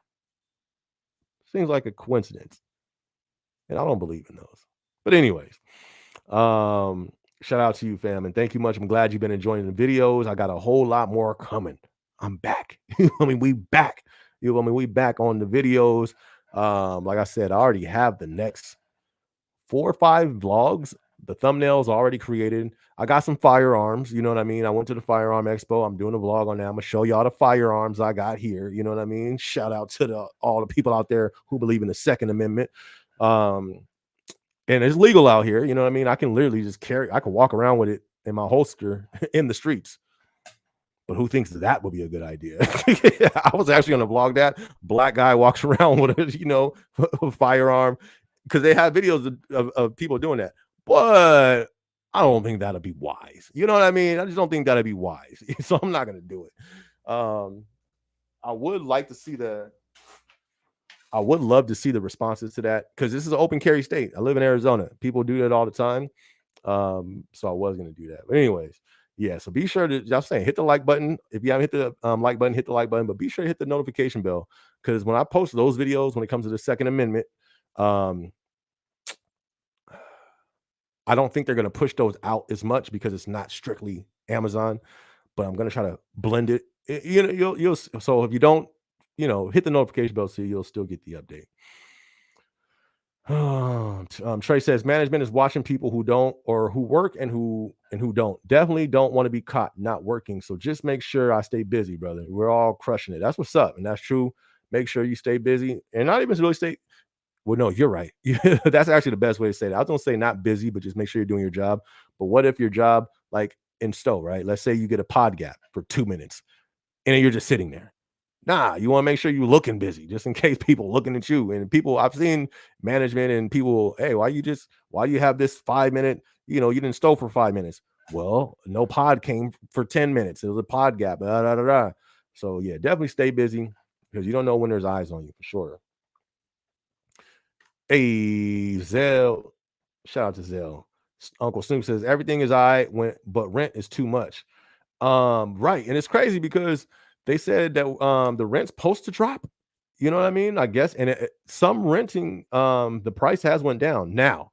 Seems like a coincidence. And I don't believe in those. But anyways, shout out to you, fam, and thank you much. I'm glad you've been enjoying the videos. I got a whole lot more coming. I'm back. I mean, we back. We back on the videos. Like I said, I already have the next 4 or 5 vlogs. The thumbnails already created. I got some firearms, you know what I mean? I went to the firearm expo. I'm doing a vlog on that. I'm gonna show y'all the firearms I got here. You know what I mean? Shout out to all the people out there who believe in the Second Amendment. And it's legal out here. You know what I mean? I can literally just I can walk around with it in my holster in the streets. But who thinks that would be a good idea? I was actually going to vlog that. Black guy walks around with a firearm, because they have videos of people doing that. But I don't think that'll be wise. You know what I mean? I just don't think that'll be wise. So I'm not going to do it. I would love to see the responses to that, because this is an open carry state. I live in Arizona. People do that all the time. So I was going to do that. But anyways, yeah, so be sure to, just saying, hit the like button. If you haven't hit the like button, hit the like button, but be sure to hit the notification bell, because when I post those videos, when it comes to the Second Amendment, I don't think they're going to push those out as much, because it's not strictly Amazon, but I'm going to try to blend it. You'll so if you don't, hit the notification bell, so you'll still get the update. Trey says management is watching people who don't, or who work and who don't. Definitely don't want to be caught not working. So just make sure I stay busy, brother. We're all crushing it. That's what's up, and that's true. Make sure you stay busy, and not even really stay. Well, no, you're right. That's actually the best way to say that. I was gonna say not busy, but just make sure you're doing your job. But what if your job, like in Stowe, right? Let's say you get a pod gap for 2 minutes, and then you're just sitting there. Nah, you want to make sure you're looking busy, just in case people looking at you. And people, I've seen management and people, hey, why you have this 5 minute, you didn't stow for 5 minutes. Well, no pod came for 10 minutes. It was a pod gap. So yeah, definitely stay busy, because you don't know when there's eyes on you, for sure. Hey, Zell, shout out to Zell. Uncle Snoop says everything is but rent is too much. Right. And it's crazy, because they said that the rent's supposed to drop. You know what I mean? I guess. And some renting, the price has went down. Now,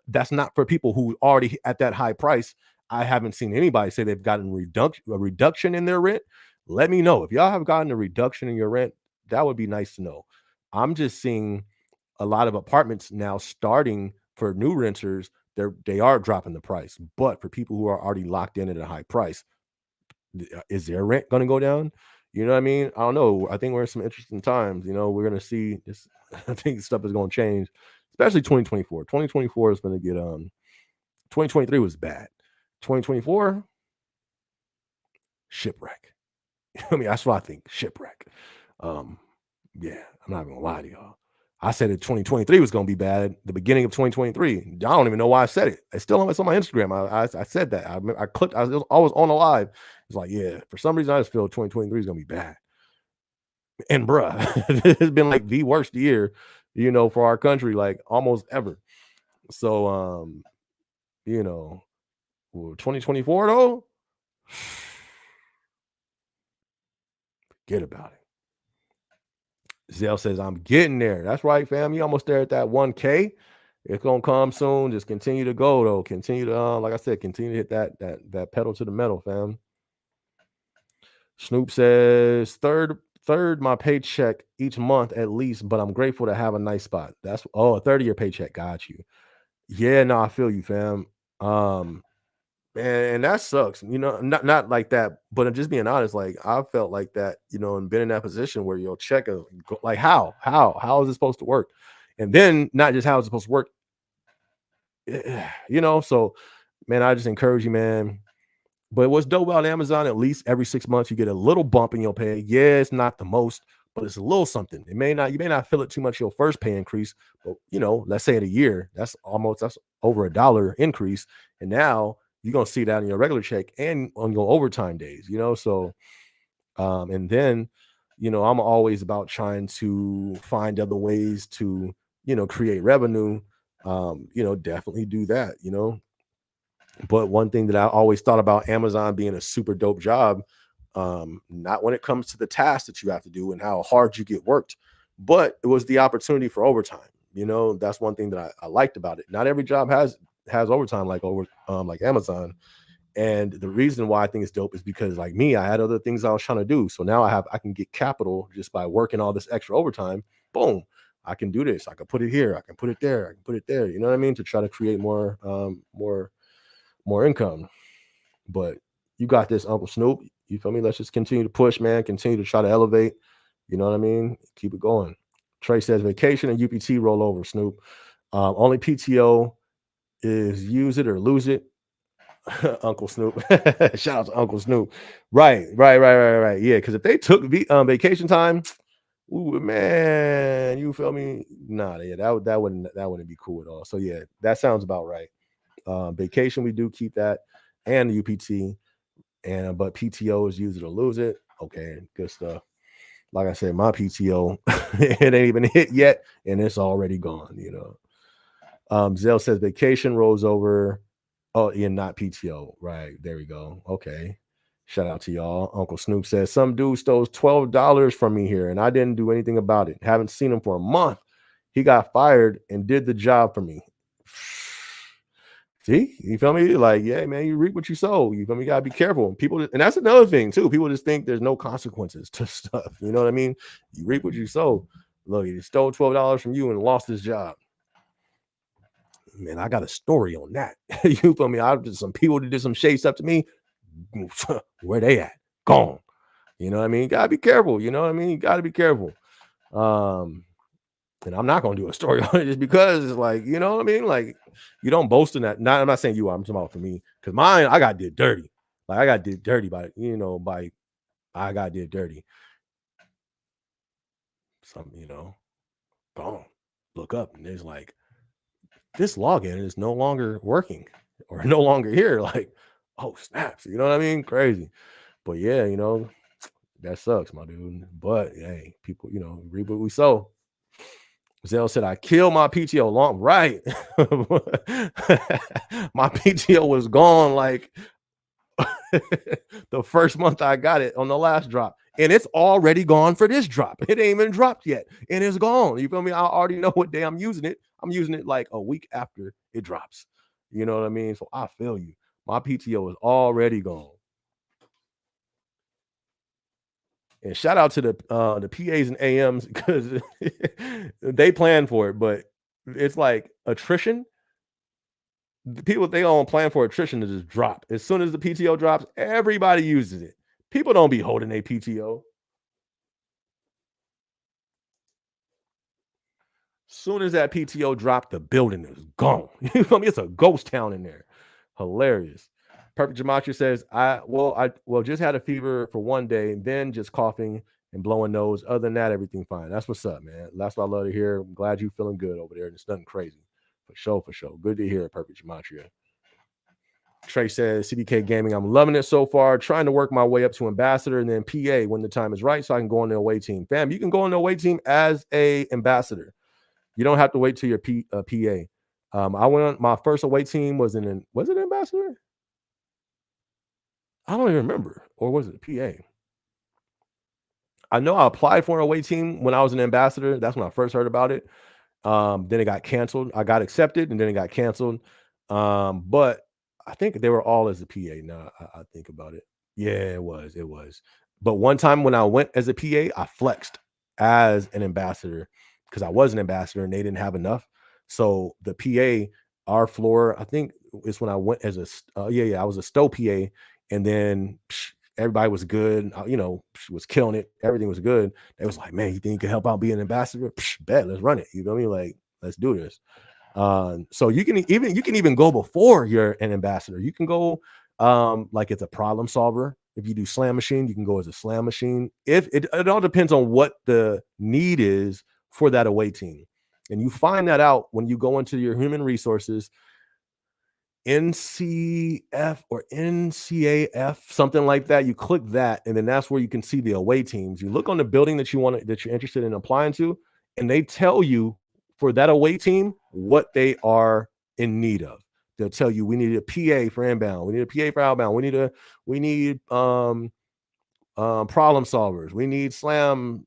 that's not for people who already at that high price. I haven't seen anybody say they've gotten a reduction in their rent. Let me know if y'all have gotten a reduction in your rent. That would be nice to know. I'm just seeing a lot of apartments now starting for new renters. They are dropping the price, but for people who are already locked in at a high price, is their rent going to go down? You know what I mean? I don't know. I think we're in some interesting times. We're going to see this. I think stuff is going to change, especially 2024. 2024 is going to get 2023 was bad. 2024 shipwreck. I mean, that's what I think. Shipwreck. Yeah, I'm not gonna lie to y'all. I said that 2023 was gonna be bad. The beginning of 2023. I don't even know why I said it. It's on my Instagram. I said that. I clicked. I was on a live. It's like, yeah, for some reason I just feel 2023 is gonna be bad. And bruh, it's been like the worst year, for our country, like almost ever. So 2024 though, forget about it. Zell says, I'm getting there. That's right, fam. You almost there at that 1K. It's gonna come soon. Just continue to go, though. Continue to, like I said, continue to hit that pedal to the metal, fam. Snoop says, third my paycheck each month at least, but I'm grateful to have a nice spot. That's a third of your paycheck. Got you. Yeah, no, I feel you, fam. And that sucks, not like that, but I'm just being honest. Like, I felt like that, and been in that position where you'll check like, how is it supposed to work? And then not just how is it supposed to work, so man, I just encourage you, man. But what's dope about Amazon, at least every 6 months, you get a little bump in your pay. Yeah, it's not the most, but it's a little something. You may not feel it too much your first pay increase, but let's say in a year, that's over $1 increase. And now you're gonna see that in your regular check and on your overtime days, so and then I'm always about trying to find other ways to create revenue. Definitely do that. But one thing that I always thought about Amazon being a super dope job, not when it comes to the tasks that you have to do and how hard you get worked, but it was the opportunity for overtime. That's one thing that I liked about it. Not every job has overtime like Amazon. And the reason why I think it's dope is because, like me, I had other things I was trying to do. So now I can get capital just by working all this extra overtime. Boom. I can do this. I can put it here. I can put it there. I can put it there. You know what I mean? To try to create more income. But you got this, Uncle Snoop. You feel me? Let's just continue to push, man. Continue to try to elevate. You know what I mean? Keep it going. Trey says vacation and UPT rollover, Snoop. Only PTO is use it or lose it. Uncle Snoop. Shout out to Uncle Snoop. Right. Yeah, because if they took vacation time, ooh, man, you feel me? Nah, yeah, that wouldn't be cool at all. So yeah, that sounds about right. Vacation, we do keep that, and the UPT, and but PTO is use it or lose it. Okay, good stuff. Like I said, my PTO it ain't even hit yet, and it's already gone. Zell says vacation rolls over. Oh, yeah, not PTO. Right. There we go. Okay. Shout out to y'all. Uncle Snoop says some dude stole $12 from me here and I didn't do anything about it. Haven't seen him for a month. He got fired and did the job for me. See, you feel me? Like, yeah, man, you reap what you sow. You feel me? You gotta be careful. People, and that's another thing too. People just think there's no consequences to stuff. You know what I mean? You reap what you sow. Look, he stole $12 from you and lost his job. Man, I got a story on that. You feel me? I did some people that did some shady stuff to me. Where they at? Gone. You know what I mean? You gotta be careful. You know what I mean? You gotta be careful. And I'm not gonna do a story on it just because it's like, you know what I mean? Like, you don't boast in that. I'm not saying you are, I'm talking about for me. Because mine, I got did dirty. Like I got did dirty by I got did dirty. Some, gone. Look up and there's like this login is no longer working or no longer here. Like, oh snaps, you know what I mean? Crazy. But yeah, that sucks, my dude. But hey, people, reap what we sow. Zell said, I killed my PTO long. Right. My PTO was gone like the first month I got it on the last drop. And it's already gone for this drop. It ain't even dropped yet. And it's gone. You feel me? I already know what day I'm using it. I'm using it like a week after it drops. You know what I mean? So I feel you. My PTO is already gone. And shout out to the PAs and AMs because they plan for it, but it's like attrition. The people they don't plan for attrition to just drop. As soon as the PTO drops, everybody uses it. People don't be holding a PTO. Soon as that PTO dropped, the building is gone. You feel me? It's a ghost town in there. Hilarious. Perfect Gematria says, I just had a fever for one day, and then just coughing and blowing nose. Other than that, everything fine. That's what's up, man. That's what I love to hear. I'm glad you feeling good over there. It's nothing crazy. For sure, for sure. Good to hear, Perfect Gematria. Trey says, CBK Gaming, I'm loving it so far. Trying to work my way up to ambassador and then PA when the time is right so I can go on the away team. Fam, you can go on the away team as a ambassador. You don't have to wait till your PA. I went on my first away team was it ambassador? I don't even remember. Or was it PA? I know I applied for an away team when I was an ambassador. That's when I first heard about it. Then it got canceled. I got accepted and then it got canceled. But I think they were all as a PA. Now I think about it. Yeah, it was. It was. But one time when I went as a PA, I flexed as an ambassador because I was an ambassador and they didn't have enough. So the PA, our floor, I think is when I went as I was a stow PA, and then everybody was good. Was killing it. Everything was good. They was like, man, you think you can help out being an ambassador? Bet, let's run it. You know what I mean? Like, let's do this. So you can even go before you're an ambassador. You can go like it's a problem solver. If you do slam machine, you can go as a slam machine. If it all depends on what the need is for that away team. And you find that out when you go into your human resources, NCF or NCAF, something like that. You click that, and then that's where you can see the away teams. You look on the building that you're interested in applying to, and they tell you for that away team what they are in need of. They'll tell you we need a PA for inbound, we need a PA for outbound, we need problem solvers, we need slam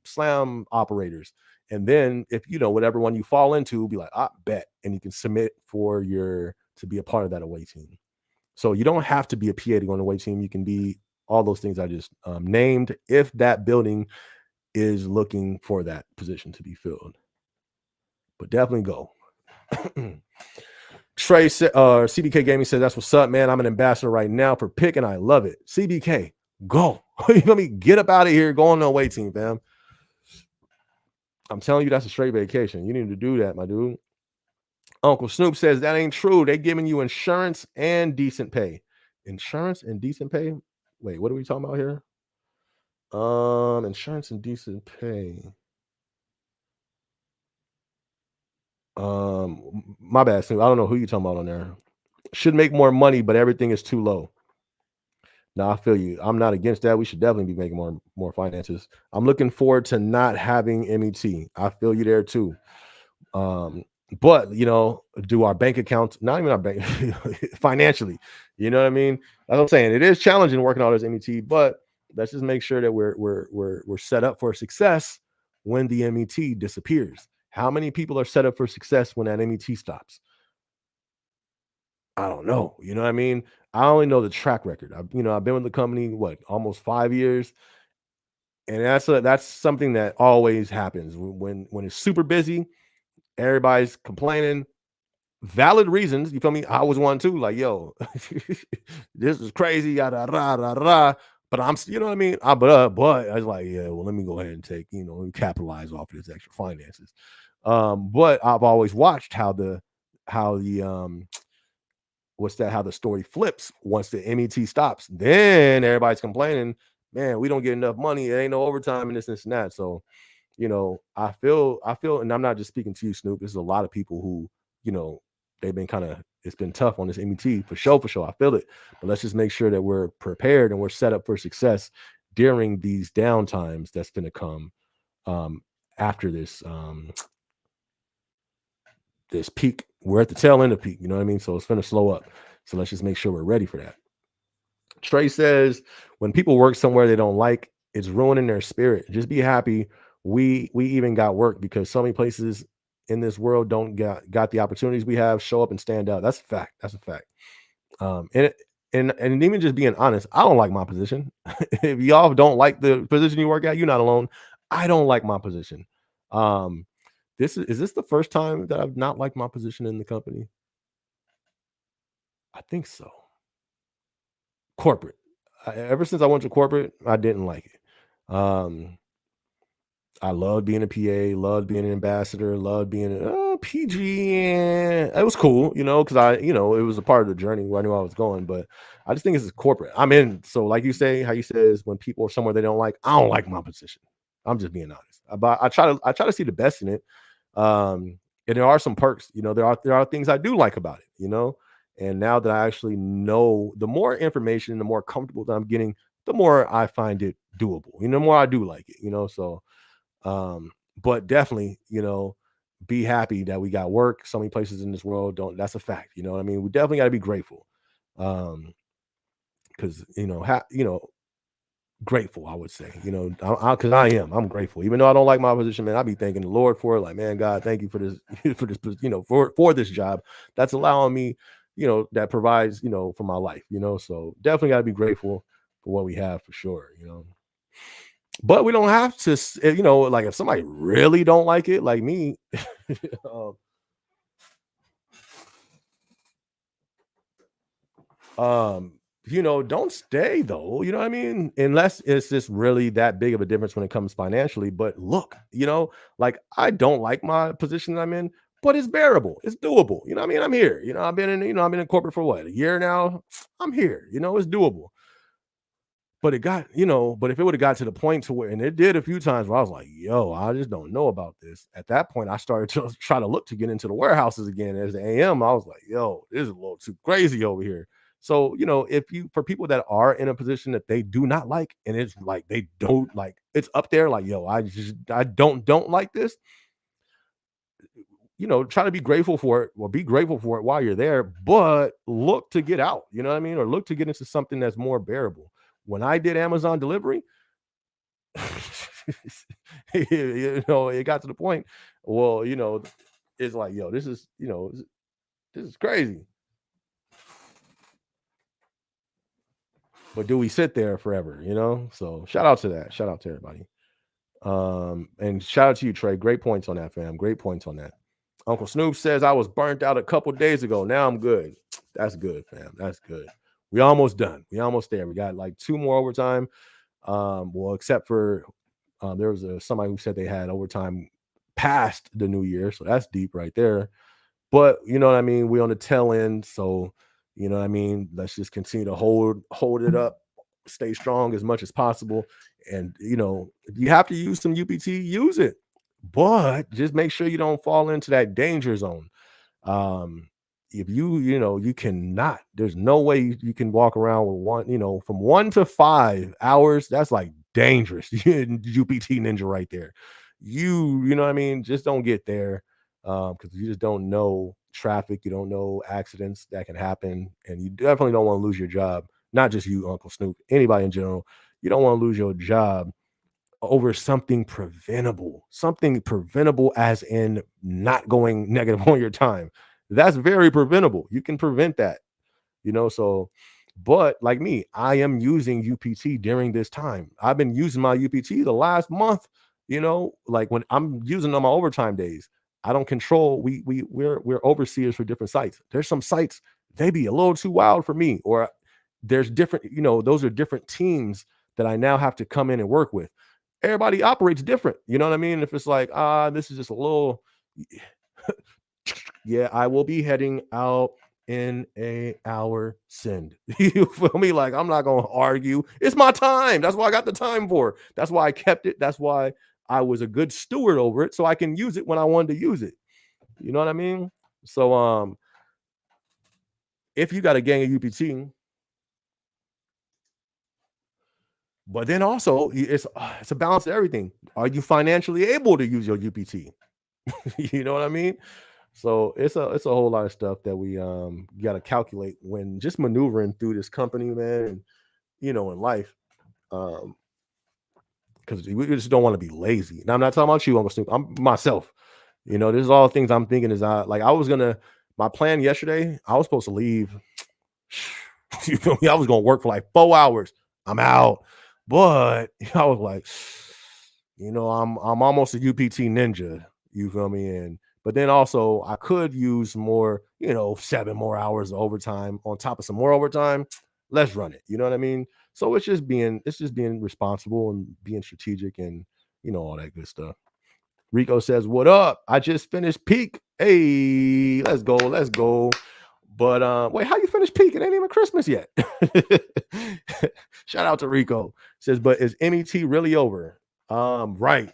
operators, And then if whatever one you fall into, be like, bet, and you can submit for your to be a part of that away team. So you don't have to be a PA to go on the away team. You can be all those things I just named if that building is looking for that position to be filled. But definitely go. Trey CBK Gaming says, that's what's up, man. I'm an ambassador right now for pick, and I love it. CBK, go. You feel me? Get up out of here. Go on the away team, fam. I'm telling you, that's a straight vacation. You need to do that, my dude. Uncle Snoop says, that ain't true. They giving you insurance and decent pay. Insurance and decent pay? Wait, what are we talking about here? Insurance and decent pay. My bad, Snoop. I don't know who you're talking about on there. Should make more money, but everything is too low. No, I feel you. I'm not against that. We should definitely be making more finances. I'm looking forward to not having MET. I feel you there too. But do our bank accounts, not even our bank financially, you know what I mean? That's what I'm saying. It is challenging working all this MET, but let's just make sure that we're set up for success when the MET disappears. How many people are set up for success when that MET stops? I don't know. You know what I mean? I only know the track record. I've been with the company, almost 5 years. And that's something that always happens when it's super busy, everybody's complaining, valid reasons. You feel me? I was one too, like, yo, this is crazy, yada, rah, rah, rah. But you know what I mean? But I was like, yeah, well, let me go ahead and take, and capitalize off of this extra finances. But I've always watched how the how the story flips once the MET stops. Then everybody's complaining, man, we don't get enough money. It ain't no overtime and this and that. So, I feel, and I'm not just speaking to you, Snoop. There's a lot of people who, they've been it's been tough on this MET for sure. I feel it. But let's just make sure that we're prepared and we're set up for success during these downtimes that's going to come after this this peak. We're at the tail end of peak, you know what I mean? So it's going to slow up. So let's just make sure we're ready for that. Trey says, when people work somewhere they don't like, it's ruining their spirit. Just be happy we even got work, because so many places in this world don't got the opportunities we have. Show up and stand out. That's a fact. That's a fact. And even just being honest, I don't like my position. If y'all don't like the position you work at, you're not alone. I don't like my position. Is this the first time that I've not liked my position in the company? I think so. Corporate. Ever since I went to corporate, I didn't like it. I loved being a PA, loved being an ambassador, loved being a PG. It was cool, because it was a part of the journey where I knew I was going. But I just think it's corporate. I'm in. So, like you say, how you say is when people are somewhere they don't like, I don't like my position. I'm just being honest. But I try to see the best in it. And there are some perks. There are things I do like about it. And now that I actually know, the more information, the more comfortable that I'm getting, the more I find it doable. The more I do like it. So. But definitely, be happy that we got work. So many places in this world don't. That's a fact. You know what I mean? We definitely got to be grateful. Because grateful, I would say. Because I'm grateful. Even though I don't like my position, man, I be thanking the Lord for it. Like, man, God, thank you for this, for this, for this job that's allowing me, that provides, for my life. So definitely got to be grateful for what we have for sure. But we don't have to, like if somebody really don't like it, like me, don't stay though. You know what I mean? Unless it's just really that big of a difference when it comes financially. But look, like I don't like my position that I'm in, but it's bearable. It's doable. You know what I mean? I'm here. I've been in corporate for what, a year now. I'm here. It's doable. But but if it would have got to the point to where, and it did a few times where I was like, yo, I just don't know about this. At that point, I started to try to look to get into the warehouses again as the AM. I was like, yo, this is a little too crazy over here. So, for people that are in a position that they do not like, and it's like, they don't like, it's up there, like, yo, I don't like this, try to be grateful for it, or be grateful for it while you're there, but look to get out, you know what I mean? Or look to get into something that's more bearable. When I did Amazon delivery, It got to the point. Well, it's like, yo, this is, this is crazy. But do we sit there forever? So shout out to that. Shout out to everybody. And shout out to you, Trey. Great points on that, fam. Great points on that. Uncle Snoop says I was burnt out a couple days ago. Now I'm good. That's good, fam. That's good. We almost done. We almost there. We got like 2 more overtime. Well, except for there was somebody who said they had overtime past the new year, so that's deep right there. But you know what I mean? We on the tail end, so you know what I mean. Let's just continue to hold it up, stay strong as much as possible, and if you have to use some UPT, use it, but just make sure you don't fall into that danger zone. Um, if you cannot, there's no way you can walk around with from 1 to 5 hours. That's like dangerous. UPT ninja right there. You know what I mean? Just don't get there because you just don't know traffic. You don't know accidents that can happen, and you definitely don't want to lose your job. Not just you, Uncle Snoop, anybody in general. You don't want to lose your job over something preventable, as in not going negative on your time. That's very preventable. You can prevent that, so but like me, I am using UPT during this time. I've been using my UPT the last month, like when I'm using on my overtime days. I don't control. We're overseers for different sites. There's some sites they be a little too wild for me, or there's different, those are different teams that I now have to come in and work with. Everybody operates different. You know what I mean? If it's like, this is just a little, yeah, I will be heading out in a hour. Send. You feel me? Like, I'm not gonna argue. It's my time. That's why I got the time for. That's why I kept it. That's why I was a good steward over it, so I can use it when I wanted to use it. You know what I mean? So if you got a gang of UPT, but then also it's a balance of everything. Are you financially able to use your UPT? You know what I mean? So it's a whole lot of stuff that we got to calculate when just maneuvering through this company, man, and in life. Um, because we just don't want to be lazy. Now I'm not talking about you, Uncle Snoop. I'm myself. This is all things I'm thinking is I was gonna my plan yesterday, I was supposed to leave. You feel me? I was gonna work for like 4 hours. I'm out. But I was like, I'm almost a UPT ninja. You feel me? And but then also I could use more, 7 more hours of overtime on top of some more overtime. Let's run it. You know what I mean? So it's just being responsible and being strategic and all that good stuff. Rico says, "What up? I just finished peak. Hey, let's go, let's go." But wait, how you finish peak? It ain't even Christmas yet. Shout out to Rico. Says, but is MET really over? Right.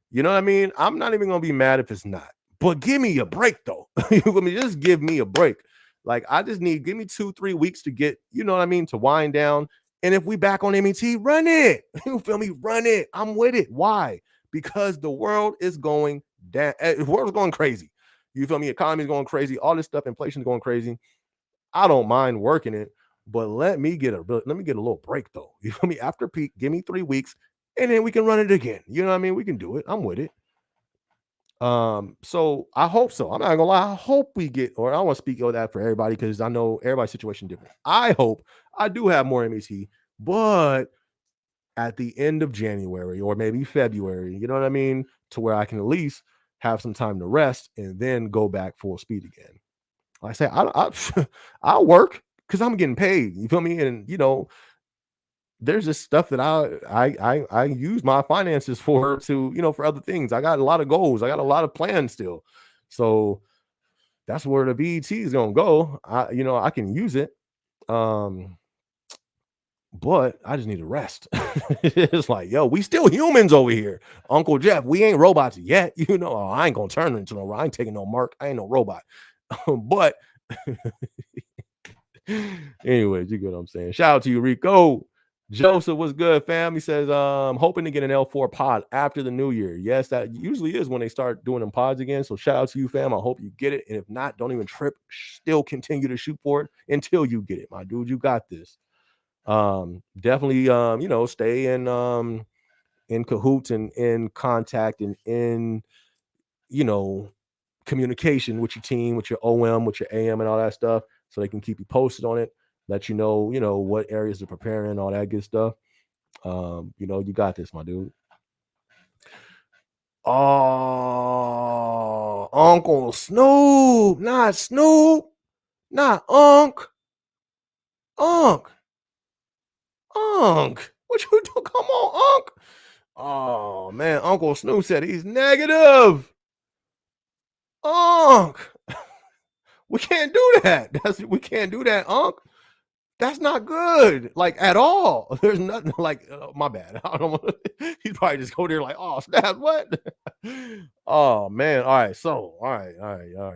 You know what I mean? I'm not even gonna be mad if it's not. But give me a break though. You feel me? Just give me a break. Like I just give me 2-3 weeks to get, you know what I mean, to wind down. And if we back on MET, run it. You feel me? Run it. I'm with it. Why? Because the world is going down. The world is going crazy. You feel me? Economy is going crazy. All this stuff, inflation is going crazy. I don't mind working it, but let me get a little break though. You feel me? After peak, give me 3 weeks, and then we can run it again. You know what I mean? We can do it. I'm with it. So I hope so. I'm not gonna lie. I hope we get, or I want to speak of that for everybody because I know everybody's situation different. I hope I do have more MET, but at the end of January or maybe February, you know what I mean? To where I can at least have some time to rest and then go back full speed again. Like I say, I'll work because I'm getting paid. You feel me? And there's just stuff that I use my finances for to for other things. I got a lot of goals. I got a lot of plans still. So that's where the BET is gonna go. I can use it. Um, but I just need to rest. It's like, yo, we still humans over here. Uncle Jeff, we ain't robots yet. I ain't gonna turn into no, I ain't taking no mark. I ain't no robot. But anyways, you get what I'm saying. Shout out to you, Rico. Joseph, what's good, fam? He says, hoping to get an L4 pod after the new year. Yes, that usually is when they start doing them pods again. So shout out to you, fam. I hope you get it. And if not, don't even trip. Still continue to shoot for it until you get it. My dude, you got this. Definitely stay in in cahoots and in contact and in, you know, communication with your team, with your OM, with your AM and all that stuff, so they can keep you posted on it, let you know, what areas they're preparing, all that good stuff. You got this, my dude. Oh, Uncle Snoop, not Snoop, not Unc, Unc, Unc. What you do? Come on, Unc. Oh man, Uncle Snoop said he's negative. Unc, we can't do that. We can't do that, Unc. That's not good, like at all. There's nothing like my bad. I don't want. He'd probably just go there like, oh snap, what? Oh man. All right. So all right.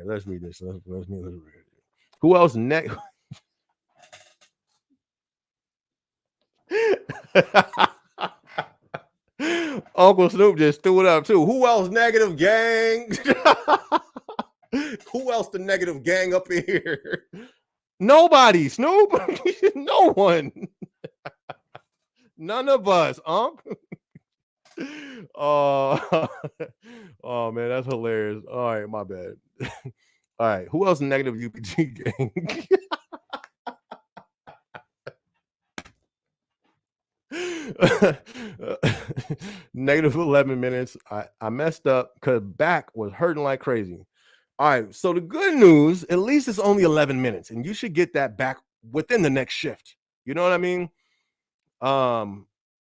Let's read this. Let's read it. Who else next? Uncle Snoop just threw it up too. Who else negative, gang? Who else the negative gang up in here? Nobody, Snoop. No one. None of us, Oh, oh man, that's hilarious. All right, my bad. All right, who else negative UPT gang? Negative 11 minutes. I messed up because back was hurting like crazy. All right, so the good news, at least it's only 11 minutes, and you should get that back within the next shift. You know what I mean?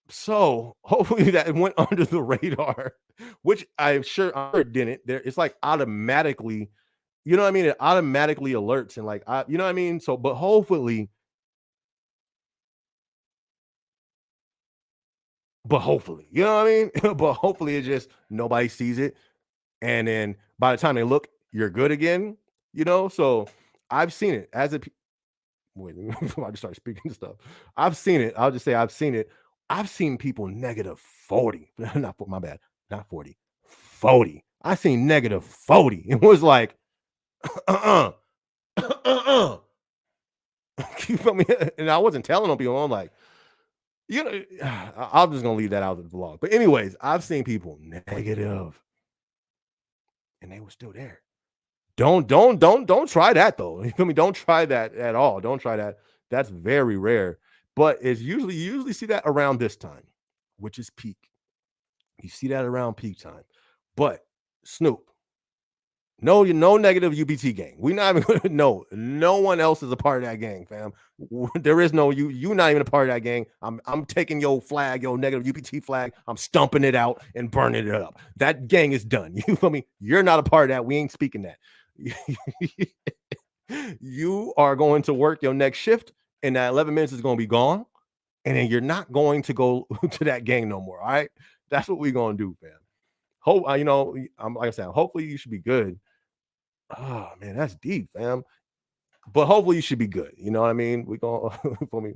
So hopefully that went under the radar, which I'm sure it didn't. There, it's like automatically, you know what I mean? It automatically alerts and like you know what I mean? So, but hopefully, you know what I mean? But hopefully it just nobody sees it. And then by the time they look, you're good again, So I've seen it as a wait, before I just start speaking stuff. I've seen it. I'll just say I've seen it. I've seen people negative 40. Not my bad, not 40. 40. I seen negative 40. It was like, uh-uh. Uh-uh. You feel me? And I wasn't telling on people. I'm like, I'm just gonna leave that out of the vlog. But anyways, I've seen people negative, and they were still there. Don't try that though. You feel me? Don't try that at all. Don't try that. That's very rare. But it's you usually see that around this time, which is peak. You see that around peak time. But Snoop, no negative UBT gang. We not even gonna no one else is a part of that gang, fam. There is no you not even a part of that gang. I'm taking your flag, your negative UBT flag, I'm stumping it out and burning it up. That gang is done. You feel me? You're not a part of that. We ain't speaking that. You are going to work your next shift, and that 11 minutes is going to be gone, and then you're not going to go to that gang no more. All right, that's what we're going to do, fam. Hope I'm like I said, hopefully you should be good. Oh man, that's deep, fam. But hopefully you should be good. You know what I mean? We're gonna for me.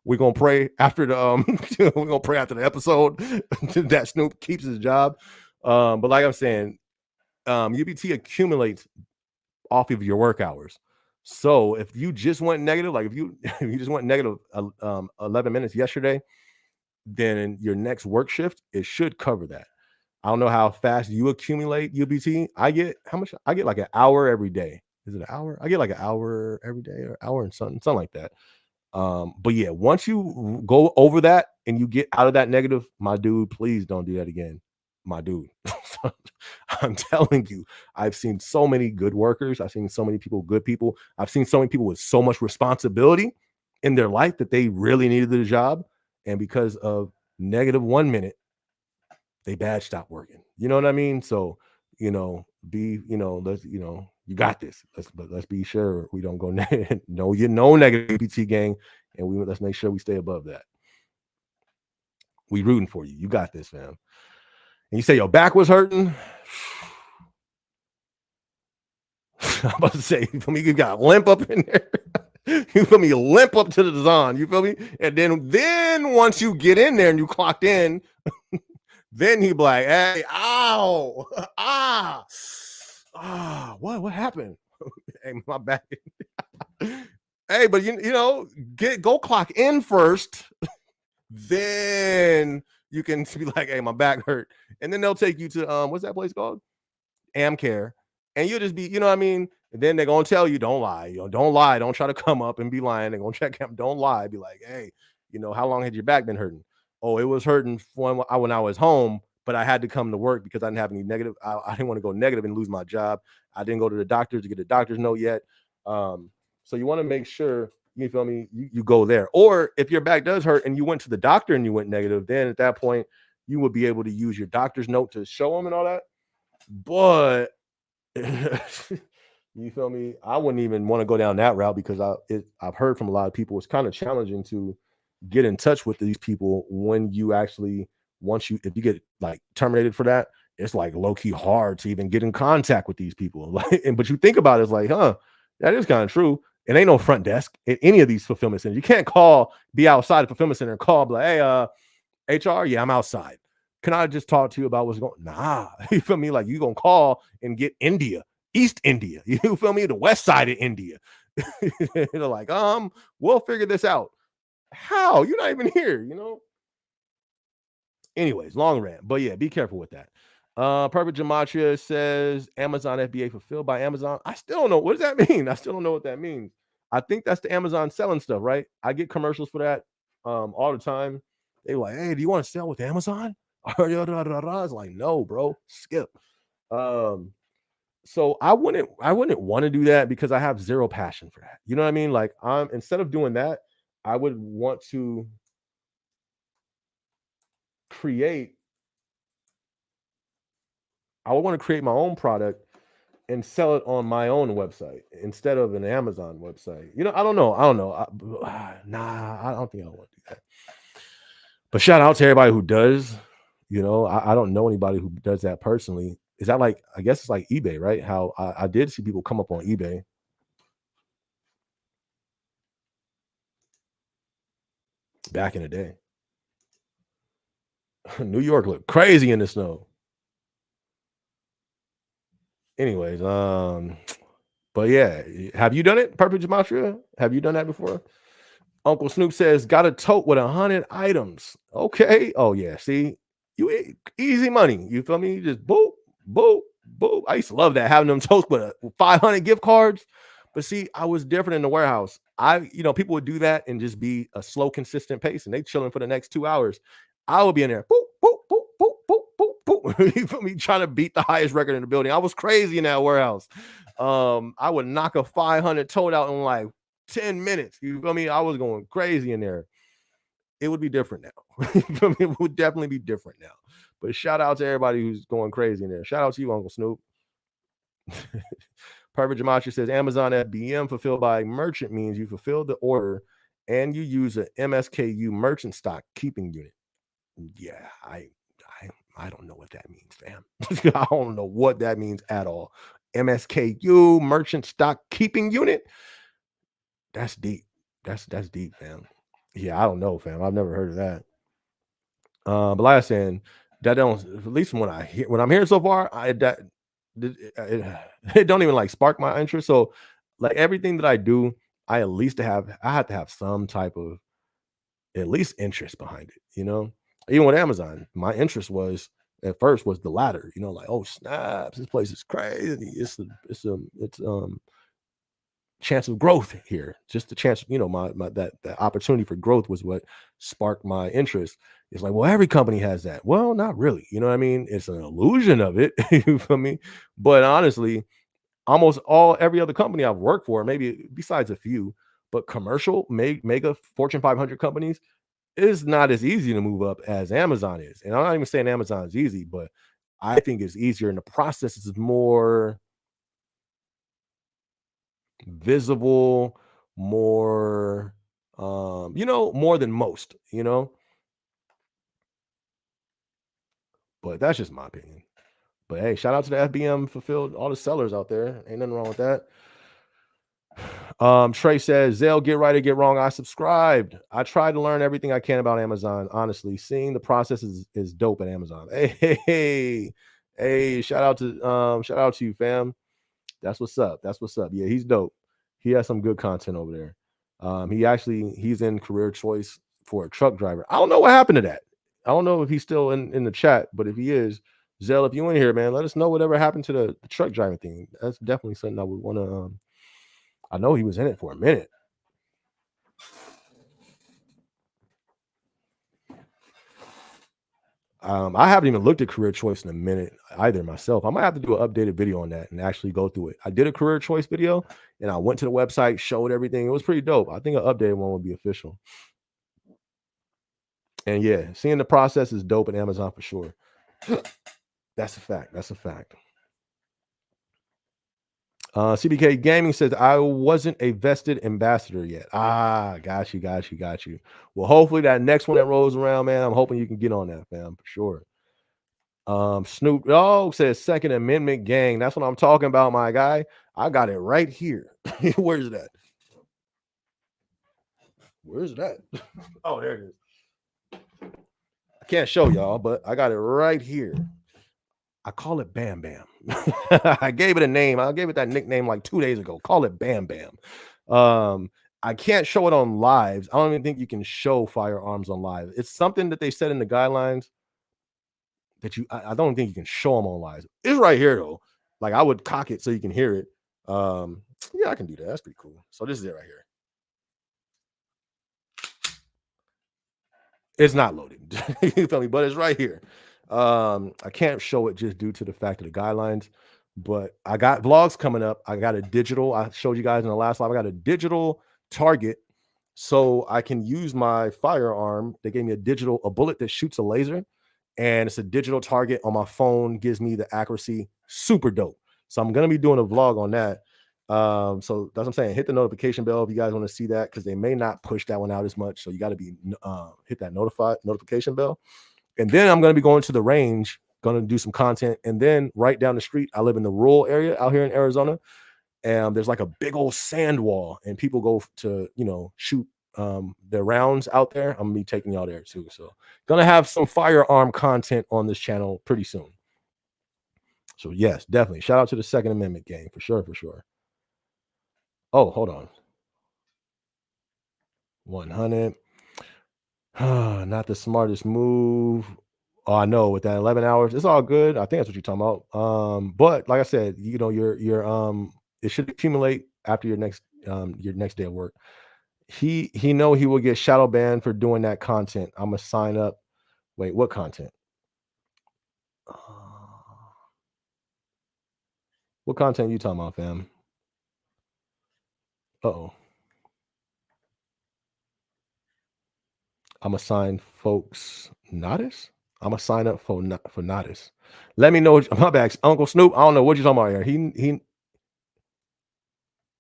We're gonna pray after the we're gonna pray after the episode that Snoop keeps his job. But like I'm saying, UBT accumulates off of your work hours. So if you just went negative, like if you just went negative 11 minutes yesterday, then your next work shift, it should cover that. I don't know how fast you accumulate UBT. I get how much? I get like an hour every day. Is it an hour? I get like an hour every day or hour and something like that. But yeah, once you go over that and you get out of that negative, my dude, please don't do that again. My dude. I'm telling you, I've seen so many good workers. I've seen so many people, good people. I've seen so many people with so much responsibility in their life that they really needed the job. And because of negative 1 minute, they badge stop working. You know what I mean? So, let's, you got this. Let's be sure we don't go negative PT gang, and let's make sure we stay above that. We rooting for you. You got this, fam. And you say your back was hurting. I'm about to say, you feel me? You got a limp up in there. You feel me? You limp up to the design. You feel me? And then once you get in there and you clocked in, then he be like, hey, ow, what happened? Hey, my back. Hey, but go clock in first. Then You can be like, hey, my back hurt. And then they'll take you to what's that place called? Amcare. And you'll just be, you know what I mean? And then they're gonna tell you, don't lie, don't lie, don't try to come up and be lying. They're gonna check him, don't lie, be like, hey, how long had your back been hurting? Oh, it was hurting when I was home, but I had to come to work because I didn't have any negative. I didn't want to go negative and lose my job. I didn't go to the doctor to get a doctor's note yet. So you want to make sure, you feel me, you go there. Or if your back does hurt and you went to the doctor and you went negative, then at that point you would be able to use your doctor's note to show them and all that. But you feel me? I wouldn't even want to go down that route because I've heard from a lot of people it's kind of challenging to get in touch with these people when you actually if you get like terminated for that, it's like low key hard to even get in contact with these people. Like, but you think about it, it's like, that is kind of true. It ain't no front desk at any of these fulfillment centers. You can't be outside the fulfillment center and call, like, hey, HR, yeah, I'm outside. Can I just talk to you about what's going on? Nah, you feel me? Like, you gonna call and get India, East India, you feel me? The west side of India. They're like, we'll figure this out. How? You're not even here, Anyways, long rant. But yeah, be careful with that. Perfect Gematria says Amazon FBA fulfilled by Amazon. I still don't know. What does that mean? I still don't know what that means. I think that's the Amazon selling stuff, right? I get commercials for that all the time. They like, hey, do you want to sell with Amazon? I was like, no, bro, skip. So I wouldn't want to do that because I have zero passion for that. You know what I mean? Like, instead of doing that, I would want to create my own product and sell it on my own website instead of an Amazon website. I don't know. Nah, I don't think I want to do that. But shout out to everybody who does. I don't know anybody who does that personally. Is that like, I guess it's like eBay, right? How I did see people come up on eBay. Back in the day. New York looked crazy in the snow. Anyways, but yeah, have you done it, Perfect Gematria? Have you done that before? Uncle Snoop says, got a tote with 100 items. Okay. Oh yeah. See, you easy money. You feel me? You just boop, boop, boop. I used to love that, having them totes with 500 gift cards. But see, I was different in the warehouse. People would do that and just be a slow, consistent pace, and they chilling for the next 2 hours. I would be in there, boop, boop, boop, boop, boop, boop, boop. You feel me? Trying to beat the highest record in the building. I was crazy in that warehouse. I would knock a 500 tote out in like 10 minutes. You feel me? I was going crazy in there. It would be different now. It would definitely be different now. But shout out to everybody who's going crazy in there. Shout out to you, Uncle Snoop. Perfect Gematria says Amazon FBM fulfilled by merchant means you fulfilled the order and you use a MSKU merchant stock keeping unit. Yeah, I don't know what that means, fam. I don't know what that means at all. MSKU merchant stock keeping unit. That's deep. That's deep, fam. Yeah, I don't know, fam. I've never heard of that. But like I was saying, that don't, at least from what I'm hearing so far, it don't even like spark my interest. So like everything that I do, I have to have some type of at least interest behind it. Even with Amazon, my interest was at first was the latter, like, oh snaps, this place is crazy. It's chance of growth here. Just the chance, that opportunity for growth was what sparked my interest. It's like, well, every company has that. Well, not really. You know what I mean? It's an illusion of it. You feel me? But honestly, almost every other company I've worked for, maybe besides a few, but commercial, mega Fortune 500 companies is not as easy to move up as Amazon is. And I'm not even saying Amazon is easy, but I think it's easier and the process is more visible, more more than most, but that's just my opinion. But hey, shout out to the FBM fulfilled, all the sellers out there. Ain't nothing wrong with that. Trey says, Zale, get right or get wrong. I subscribed. I try to learn everything I can about Amazon. Honestly, seeing the process is dope at Amazon. Hey, shout out to you, fam. That's what's up. Yeah, he's dope. He has some good content over there. He's in career choice for a truck driver. I don't know what happened to that. I don't know if he's still in the chat, but if he is, Zell, if you in here, man, let us know whatever happened to the truck driving thing. That's definitely something I would want to. I know he was in it for a minute. I haven't even looked at career choice in a minute either myself. I might have to do an updated video on that and actually go through it. I did a career choice video and I went to the website, showed everything. It was pretty dope. I think an updated one would be official. And yeah, seeing the process is dope at Amazon for sure. That's a fact. That's a fact. CBK Gaming says I wasn't a vested ambassador yet. Got you. Well, hopefully that next one that rolls around, man. I'm hoping you can get on that, fam, for sure. Snoop says Second Amendment gang. That's what I'm talking about, my guy. I got it right here. Where's that? Where's that? Oh, there it is. I can't show y'all, but I got it right here. I call it Bam Bam. I gave it a name. I gave it that nickname like 2 days ago. Call it Bam Bam. I can't show it on lives. I don't even think you can show firearms on live. It's something that they said in the guidelines that I don't think you can show them on live. It's right here though. Like I would cock it so you can hear it. Yeah, I can do that. That's pretty cool. So this is it right here. It's not loaded. You feel me? But it's right here. I can't show it just due to the fact of the guidelines, but I got vlogs coming up. I got a digital. I showed you guys in the last live. I got a digital target so I can use my firearm. They gave me a bullet that shoots a laser, and it's a digital target on my phone, gives me the accuracy. Super dope. So I'm gonna be doing a vlog on that. So that's what I'm saying. Hit the notification bell if you guys want to see that, because they may not push that one out as much. So you got to be hit that notification bell. And then I'm going to be going to the range, going to do some content. And then right down the street, I live in the rural area out here in Arizona, and there's like a big old sand wall, and people go to shoot their rounds out there. I'm gonna be taking y'all there too. So gonna have some firearm content on this channel pretty soon. So yes, definitely. Shout out to the Second Amendment gang for sure, for sure. Oh, hold on. 100. Not the smartest move. Oh, I know with that 11 hours, it's all good. I think that's what you're talking about. But like I said, it should accumulate after your next day of work. He know he will get shadow banned for doing that content. I'm gonna sign up. Wait, what content? Uh, what content you talking about, fam? Uh-oh. I'm assign folks notice. I'm gonna sign up for notice. Let me know. My bad, Uncle Snoop. I don't know what you're talking about here. He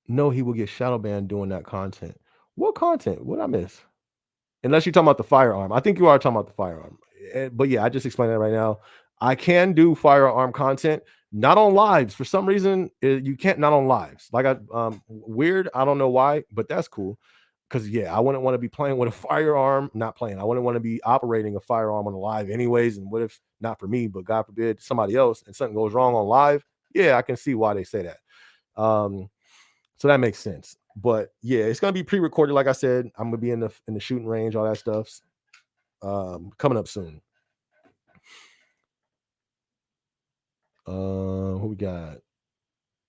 know he will get shadow banned doing that content. What content? What I miss? Unless you're talking about the firearm. I think you are talking about the firearm. But yeah, I just explained that right now. I can do firearm content, not on lives. For some reason, you can't not on lives. Like weird. I don't know why, but that's cool. Because yeah, I wouldn't want to be playing with a firearm, not playing. I wouldn't want to be operating a firearm on a live anyways. And what if not for me, but God forbid somebody else and something goes wrong on live? Yeah, I can see why they say that. So that makes sense. But yeah, it's gonna be pre-recorded. Like I said, I'm gonna be in the shooting range, all that stuff's coming up soon. Who we got?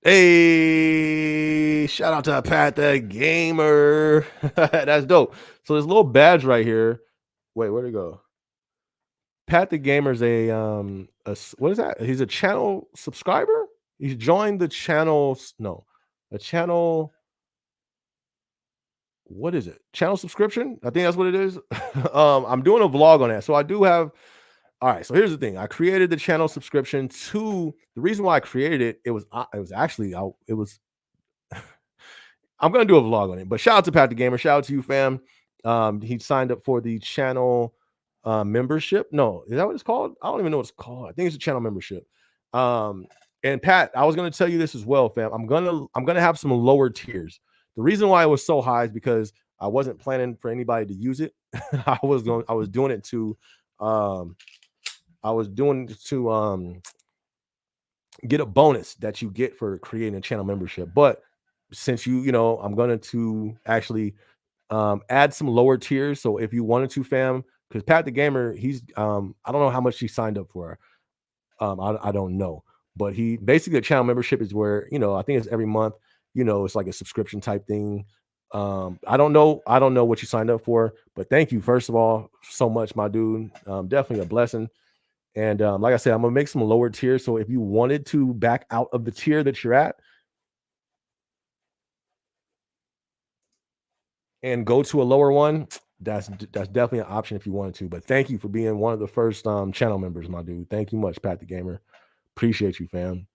Hey, shout out to Pat the Gamer. That's dope. So this little badge right here. Wait, where'd it go? Pat the Gamer's what is that? He's a channel subscriber. He's joined the channel. No, a channel. What is it? Channel subscription? I think that's what it is. I'm doing a vlog on that. So I do have. All right. So here's the thing. I created the channel subscription to the reason why I created it. It was actually it was. I'm gonna do a vlog on it. But shout out to Pat the Gamer. Shout out to you, fam. He signed up for the channel membership. No, is that what it's called? I don't even know what it's called. I think it's a channel membership. And Pat, I was gonna tell you this as well, fam. I'm gonna have some lower tiers. The reason why it was so high is because I wasn't planning for anybody to use it. I was doing it to get a bonus that you get for creating a channel membership. But since I'm going to actually add some lower tiers. So if you wanted to, fam, because Pat the Gamer, he's I don't know how much he signed up for. I don't know, but he basically, a channel membership is where, I think it's every month. It's like a subscription type thing. I don't know what you signed up for, but thank you first of all so much, my dude. Definitely a blessing. And like I said, I'm gonna make some lower tiers. So if you wanted to back out of the tier that you're at and go to a lower one, that's definitely an option if you wanted to. But thank you for being one of the first channel members, my dude. Thank you much, Pat the Gamer. Appreciate you, fam.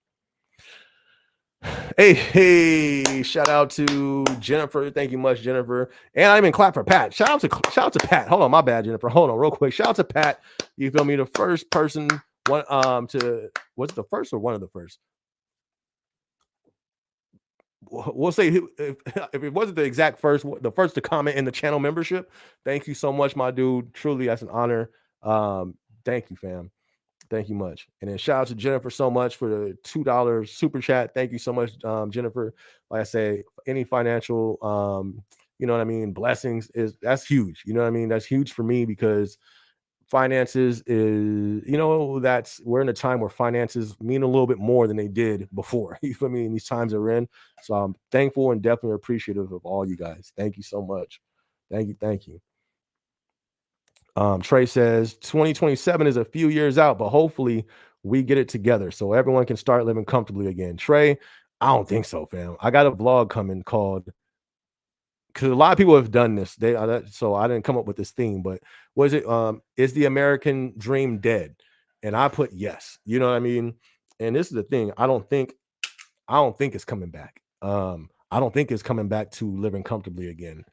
Hey, shout out to Jennifer. Thank you much, Jennifer. And I even clap for Pat. Shout out to Pat. Hold on, my bad, Jennifer. Hold on, real quick. Shout out to Pat. You feel me? The first person, was it the first or one of the first? We'll say if it wasn't the exact first, the first to comment in the channel membership. Thank you so much, my dude. Truly, that's an honor. Thank you, fam. Thank you much. And then shout out to Jennifer so much for the $2 super chat. Thank you so much, Jennifer. Like I say, any financial, blessings that's huge. You know what I mean? That's huge for me because finances is, that's we're in a time where finances mean a little bit more than they did before. You feel me? In these times that we're in. So I'm thankful and definitely appreciative of all you guys. Thank you so much. Thank you. Thank you. Trey says 2027 is a few years out, but hopefully we get it together so everyone can start living comfortably again. Trey, I don't think so, fam. I got a vlog coming called, because a lot of people have done this. So I didn't come up with this theme, but was it is the American dream dead? And I put yes. You know what I mean? And this is the thing. I don't think it's coming back. I don't think it's coming back to living comfortably again.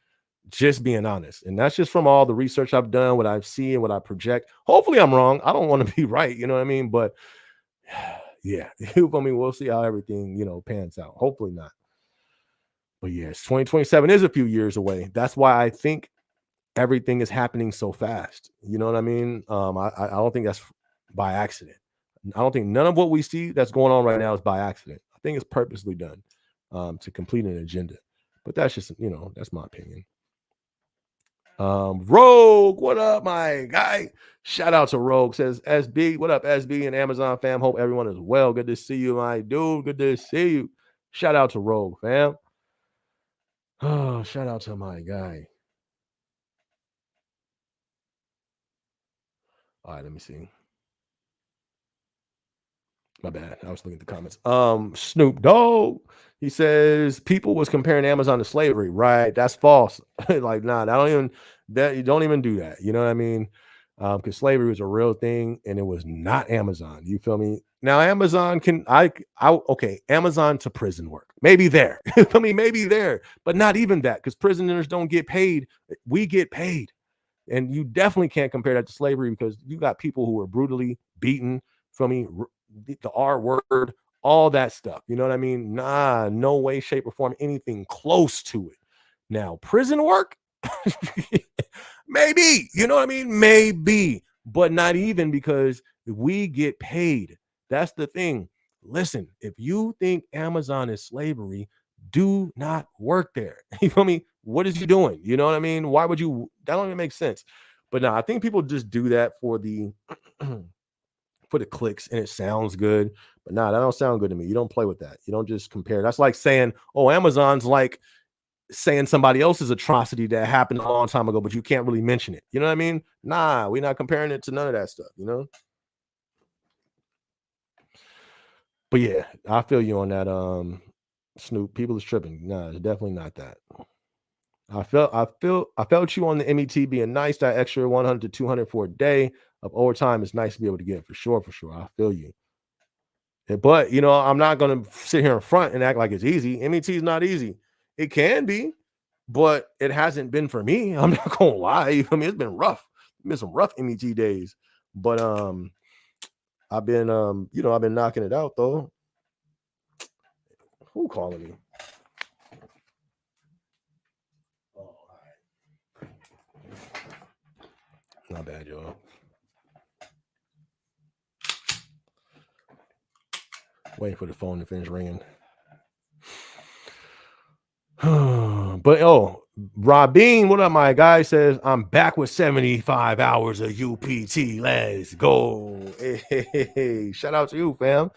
Just being honest. And that's just from all the research I've done, what I've seen, what I project. Hopefully I'm wrong. I don't want to be right, you know what I mean? But yeah, we'll see how everything, pans out. Hopefully not. But yes, 2027 is a few years away. That's why I think everything is happening so fast. You know what I mean? I don't think that's by accident. I don't think none of what we see that's going on right now is by accident. I think it's purposely done to complete an agenda. But that's just, that's my opinion. Rogue, what up, my guy? Shout out to Rogue. Says SB, what up, SB and Amazon fam? Hope everyone is well. Good to see you, my dude. Good to see you. Shout out to Rogue, fam. Oh, shout out to my guy. All right, let me see. My bad. I was looking at the comments. Snoop Dogg. He says people was comparing Amazon to slavery. Right. That's false. Like, nah, you don't even do that. You know what I mean? Because slavery was a real thing and it was not Amazon. You feel me? Now, Amazon okay, Amazon to prison work. Maybe there. I mean, maybe there, but not even that, because prisoners don't get paid. We get paid. And you definitely can't compare that to slavery because you got people who were brutally beaten, from me, the R word, all that stuff. You know what I mean? Nah, no way, shape, or form, anything close to it. Now, prison work, maybe, you know what I mean? Maybe, but not even, because we get paid. That's the thing. Listen, if you think Amazon is slavery, do not work there. You feel me? What is you doing? You know what I mean? Why would you? That don't even make sense. But no, I think people just do that for the for the clicks, and it sounds good. But nah, that don't sound good to me. You don't play with that. You don't just compare. That's like saying, oh, Amazon's like saying somebody else's atrocity that happened a long time ago, but you can't really mention it. You know what I mean? Nah, we're not comparing it to none of that stuff, you know? But yeah, I feel you on that. Snoop, people is tripping. Nah, it's definitely not that. I felt you on the MET being nice. That extra 100 to 200 for a day of overtime is nice to be able to get, for sure, for sure. I feel you. But I'm not gonna sit here in front and act like it's easy. MET is not easy. It can be, but it hasn't been for me. I'm not gonna lie. I mean, it's been rough. It's been some rough MET days. But I've been knocking it out though. Who calling me? Oh, not bad, y'all. Waiting for the phone to finish ringing. But Robin, what up, my guy? Says, I'm back with 75 hours of UPT. Let's go. Hey, shout out to you, fam.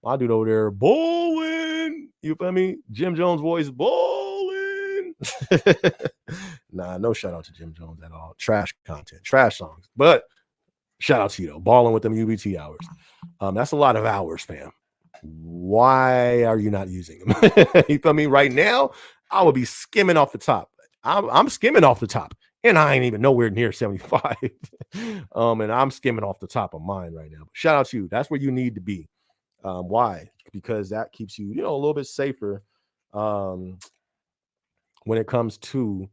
My dude over there, bowling. You feel me? Jim Jones voice, bowling. Nah, no shout out to Jim Jones at all. Trash content, trash songs. But shout out to you, though. Balling with them UPT hours. That's a lot of hours, fam. Why are you not using them? You feel me? Right now, I would be skimming off the top. I'm skimming off the top, and I ain't even nowhere near 75. And I'm skimming off the top of mine right now. But shout out to you. That's where you need to be. Why? Because that keeps you, a little bit safer when it comes to,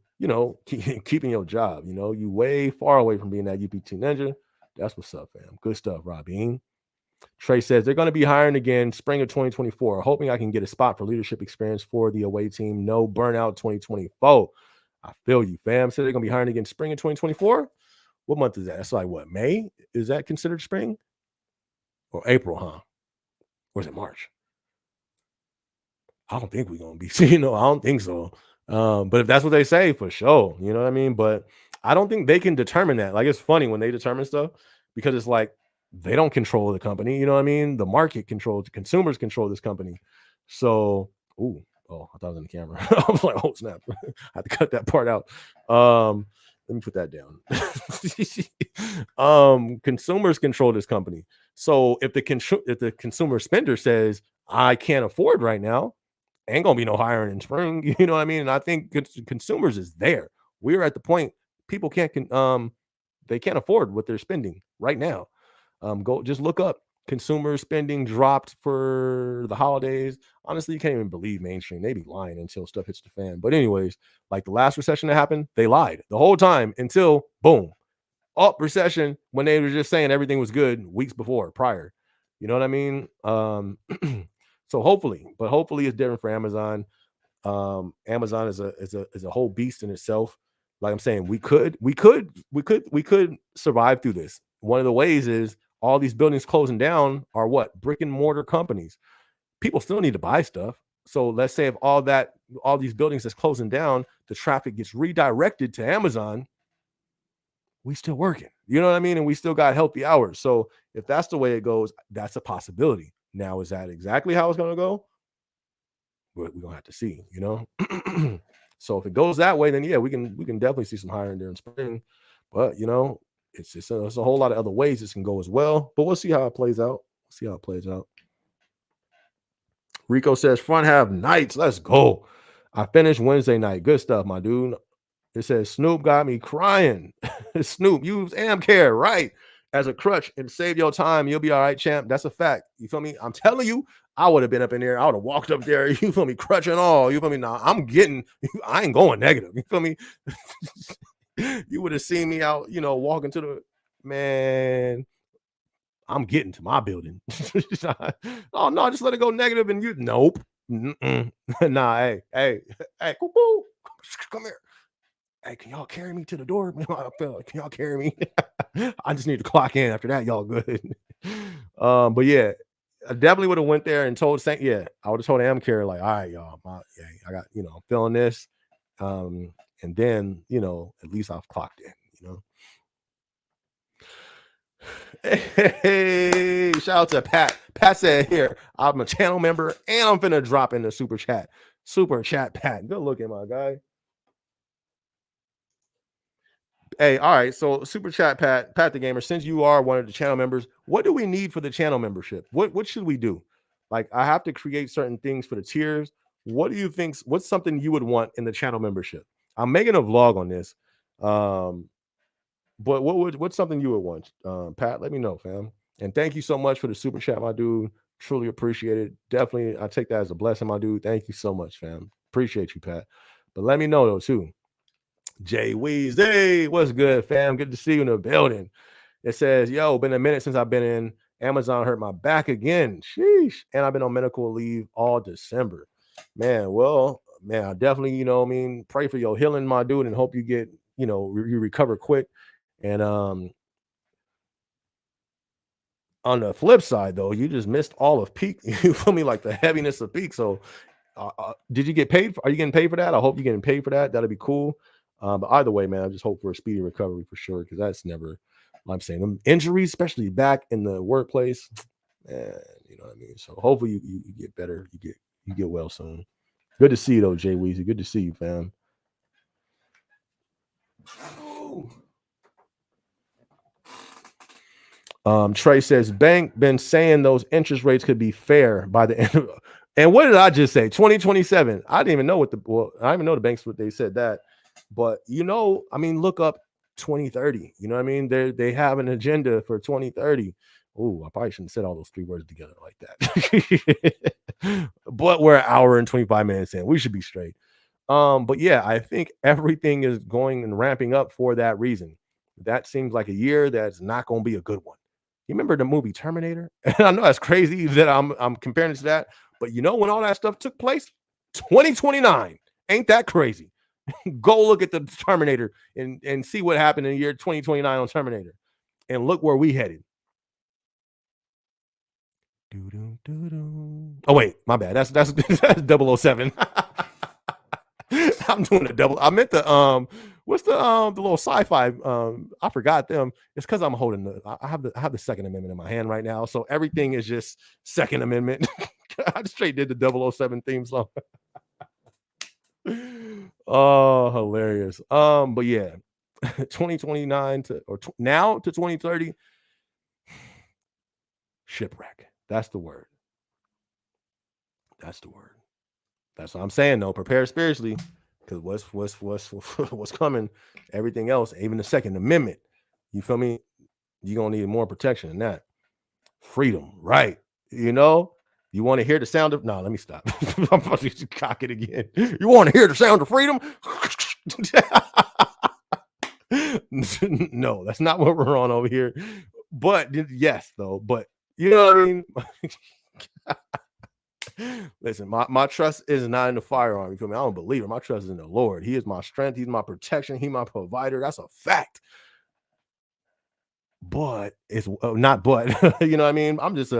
keeping your job. You way far away from being that UPT ninja. That's what's up, fam. Good stuff, Robin. Trey says they're going to be hiring again spring of 2024, hoping I can get a spot for leadership experience for the away team. No burnout 2024. I feel you, fam. So they're going to be hiring again spring of 2024. What month is that? That's like what, May? Is that considered spring? Or April, huh? Or is it March? I don't think we're going to be, I don't think so. But if that's what they say, for sure, you know what I mean? But I don't think they can determine that. Like, it's funny when they determine stuff because it's like they don't control the company. You know what I mean? The market controls, the consumers control this company. So, I thought it was in the camera. I was like, oh snap! I had to cut that part out. Let me put that down. Consumers control this company. So if the consumer spender says I can't afford right now, ain't gonna be no hiring in spring. You know what I mean? And I think consumers is there. We're at the point people they can't afford what they're spending right now. Go just look up consumer spending dropped for the holidays. Honestly, you can't even believe mainstream. They be lying until stuff hits the fan. But anyways, like the last recession that happened, they lied the whole time until boom, up recession when they were just saying everything was good weeks prior. You know what I mean? So hopefully it's different for Amazon. Amazon is a whole beast in itself. Like I'm saying, we could survive through this. One of the ways is all these buildings closing down are what? Brick and mortar companies. People still need to buy stuff. So let's say if all these buildings that's closing down, the traffic gets redirected to Amazon, we still working. You know what I mean? And we still got healthy hours. So if that's the way it goes, that's a possibility. Now, is that exactly how it's going to go? We're gonna have to see, So if it goes that way, then yeah, we can definitely see some hiring during spring. But it's a whole lot of other ways this can go as well. But we'll see how it plays out. Rico says front half nights. Let's go. I finished Wednesday night. Good stuff, my dude. It says Snoop got me crying. Snoop, use AmCare, right? As a crutch and save your time. You'll be all right, champ. That's a fact. You feel me? I'm telling you, I would have been up in there. I would have walked up there. You feel me? Crutch and all. You feel me? Nah, I ain't going negative. You feel me? You would have seen me out, walking to the man. I'm getting to my building. Oh no, just let it go negative and nope. Nah, hey, cuckoo. Come here. Hey, can y'all carry me to the door? I feel like, can y'all carry me? I just need to clock in. After that, y'all good. But yeah, I definitely would have went there and told Saint. Yeah, I would have told AmCare like, all right, y'all, I got I'm feeling this, and then at least I've clocked in. Hey, shout out to Pat. Pat said here, I'm a channel member and I'm finna drop in the super chat. Super chat, Pat. Good looking, my guy. Hey, all right. So super chat, Pat the gamer. Since you are one of the channel members, what do we need for the channel membership? What should we do? Like, I have to create certain things for the tiers. What do you think? What's something you would want in the channel membership? I'm making a vlog on this. But what's something you would want? Pat, let me know, fam. And thank you so much for the super chat, my dude. Truly appreciate it. Definitely, I take that as a blessing, my dude. Thank you so much, fam. Appreciate you, Pat. But let me know though too. Jay Weezy, what's good, fam? Good to see you in the building. It says, yo, been a minute since I've been in. Amazon hurt my back again. Sheesh. And I've been on medical leave all December. Man, I definitely, pray for your healing, my dude, and hope you get, you recover quick. And on the flip side, though, you just missed all of peak. You feel me? Like the heaviness of peak. So Did you get paid? Are you getting paid for that? I hope you're getting paid for that. That'd be cool. But either way, man, I just hope for a speedy recovery for sure, because that's never. I'm saying them injuries, especially back in the workplace, man. You know what I mean. So hopefully you get better. You get well soon. Good to see you though, Jay Weezy. Good to see you, fam. Trey says bank been saying those interest rates could be fair by the end of, and what did I just say? 2027. I didn't even know I didn't even know the banks what they said that. But I mean, look up 2030. You know what I mean? They have an agenda for 2030. Oh, I probably shouldn't have said all those three words together like that. But we're an hour and 25 minutes in. We should be straight. But yeah, I think everything is going and ramping up for that reason. That seems like a year that's not going to be a good one. You remember the movie Terminator? And I know that's crazy that I'm comparing it to that, but when all that stuff took place, 2029. Ain't that crazy? Go look at the Terminator and see what happened in the year 2029 on Terminator, and look where we headed. Oh wait, my bad. That's 007. I'm doing a double. I meant the what's the little sci-fi I forgot them. It's because I'm holding I have the Second Amendment in my hand right now, so everything is just Second Amendment. I straight did the 007 theme song. Oh, hilarious. But yeah, 2029 now to 2030, shipwreck. That's the word. That's what I'm saying though. Prepare spiritually, because what's coming, everything else, even the Second Amendment, you feel me? You're gonna need more protection than that. Freedom, right? You want to hear the sound of let me stop. I'm about to cock it again. You want to hear the sound of freedom? No, that's not what we're on over here. But yes, though. But you know what I mean? Listen, my trust is not in the firearm. You feel me? I don't believe it. My trust is in the Lord. He is my strength. He's my protection. He's my provider. That's a fact. But it's not. But you know what I mean? I'm just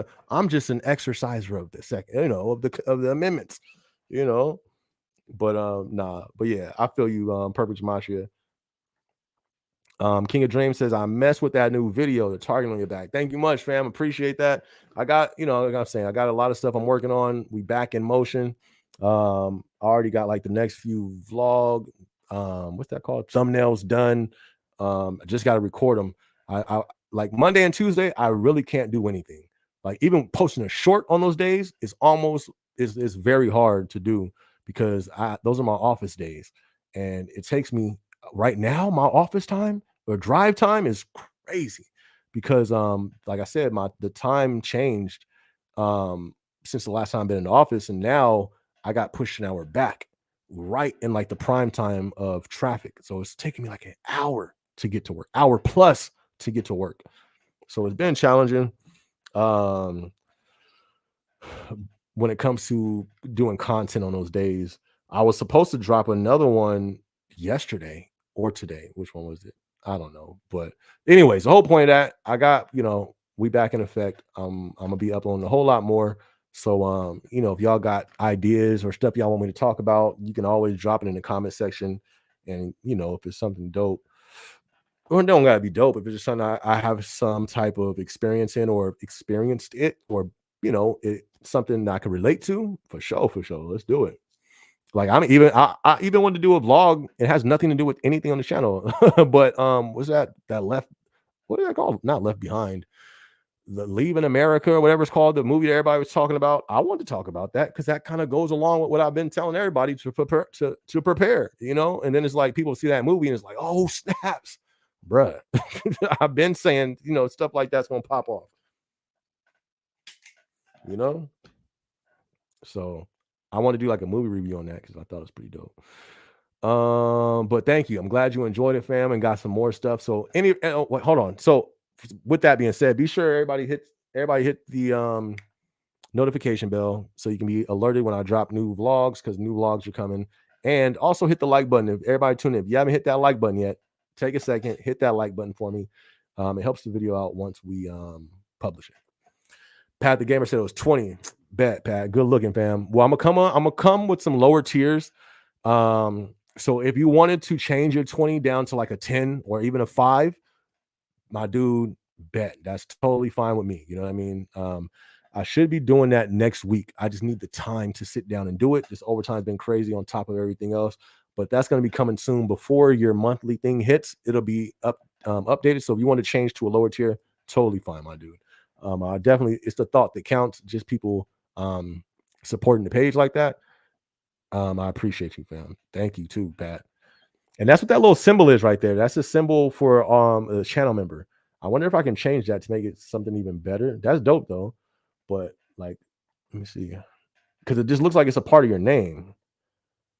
an exerciser of the second. Of the amendments. But nah. But yeah, I feel you. Perfect Gematria. King of Dreams says, I messed with that new video, the target on your back. Thank you much, fam. Appreciate that. I got, like I'm saying, I got a lot of stuff I'm working on. We back in motion. I already got like the next few vlog, what's that called? Thumbnails done. I just got to record them. I like Monday and Tuesday, I really can't do anything. Like even posting a short on those days is is very hard to do, because those are my office days. And it takes me right now, my office time or drive time is crazy, because like I said, the time changed since the last time I've been in the office, and now I got pushed an hour back, right in like the prime time of traffic. So it's taking me like an hour to get to work, hour plus to get to work. So it's been challenging when it comes to doing content on those days. I was supposed to drop another one yesterday or today. Which one was it? I don't know. But anyways, the whole point of that, I got, we back in effect. I'm gonna be uploading a whole lot more. So if y'all got ideas or stuff y'all want me to talk about, you can always drop it in the comment section. And if it's something dope, or it don't gotta be dope, if it's just something I have some type of experience in, or experienced it, or it something that I can relate to, for sure. Let's do it. Like I even wanted to do a vlog. It has nothing to do with anything on the channel. But what's that left? What is that called? Not Left Behind. The Leaving America, or whatever it's called, the movie that everybody was talking about. I wanted to talk about that because that kind of goes along with what I've been telling everybody to prepare, And then it's like people see that movie and it's like, oh snaps, bruh. I've been saying, stuff like that's gonna pop off. So I want to do like a movie review on that because I thought it was pretty dope. But thank you. I'm glad you enjoyed it, fam, and got some more stuff. So hold on. So with that being said, be sure everybody hit the notification bell so you can be alerted when I drop new vlogs, because new vlogs are coming. And also hit the like button. If everybody tune in, if you haven't hit that like button yet, take a second, hit that like button for me. It helps the video out once we publish it. Pat the Gamer said it was 20. Bet, Pat. Good looking, fam. Well, I'm gonna come with some lower tiers. So if you wanted to change your 20 down to like a 10 or even a 5, my dude, bet. That's totally fine with me. You know what I mean? I should be doing that next week. I just need the time to sit down and do it. This overtime's been crazy on top of everything else, but that's going to be coming soon before your monthly thing hits. It'll be updated. So if you want to change to a lower tier, totally fine, my dude. I definitely, it's the thought that counts. Just people supporting the page like that. I appreciate you, fam. Thank you too, Pat. And that's what that little symbol is right there. That's a symbol for a channel member. I wonder if I can change that to make it something even better. That's dope though. But like, let me see. Because it just looks like it's a part of your name.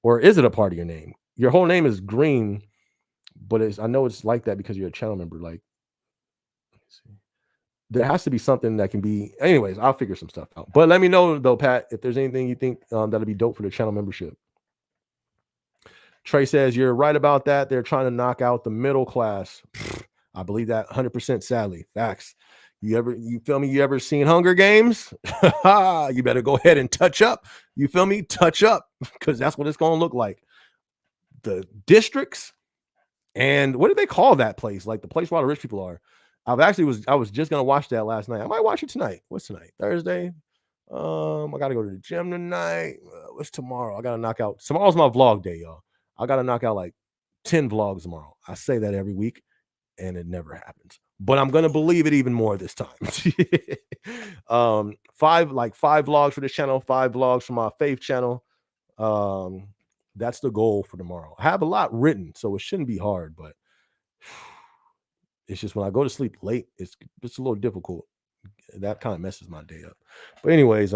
Or is it a part of your name? Your whole name is green, but I know it's like that because you're a channel member. Like, let me see. There has to be something that can be. Anyways, I'll figure some stuff out. But let me know though, Pat, if there's anything you think that'll be dope for the channel membership. Trey says you're right about that. They're trying to knock out the middle class. I believe that 100%. Sadly, facts. You feel me? You ever seen Hunger Games? You better go ahead and touch up. You feel me? Touch up, because that's what it's gonna look like. The districts, and what do they call that place? Like the place where all the rich people are. I was just gonna watch that last night. I might watch it tonight. What's tonight? Thursday. I gotta go to the gym tonight. What's tomorrow? I gotta knock out. Tomorrow's my vlog day, y'all. I gotta knock out like 10 vlogs tomorrow. I say that every week, and it never happens. But I'm gonna believe it even more this time. Five vlogs for this channel, 5 vlogs for my faith channel. That's the goal for tomorrow. I have a lot written, so it shouldn't be hard, but it's just when I go to sleep late, it's a little difficult. That kind of messes my day up. But anyways,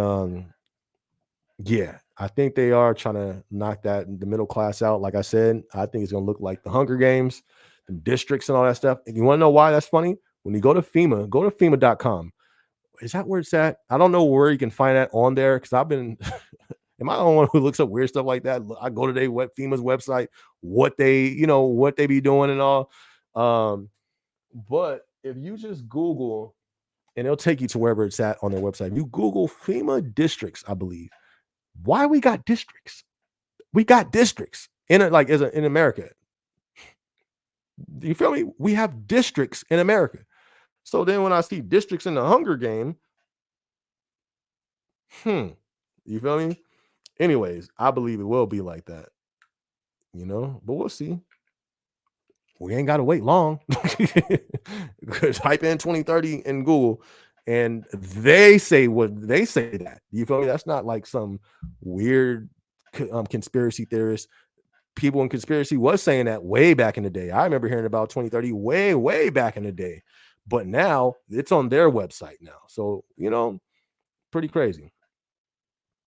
yeah, I think they are trying to knock the middle class out. Like I said, I think it's gonna look like the Hunger Games, the districts, and all that stuff. And you want to know why that's funny? When you go to FEMA.com. Is that where it's at? I don't know where you can find that on there, because I've been. Am I the only one who looks up weird stuff like that? I go to FEMA's website, what they be doing and all. But if you just Google, and it'll take you to wherever it's at on their website. If you Google FEMA districts, I believe. Why we got districts? We got districts in America. You feel me? We have districts in America. So then when I see districts in the Hunger Game, you feel me? Anyways, I believe it will be like that, but we'll see. We ain't got to wait long. Because type in 2030 in Google, and they say that. You feel me? That's not like some weird conspiracy theorist. People in conspiracy was saying that way back in the day. I remember hearing about 2030 way, way back in the day. But now it's on their website now. So, pretty crazy.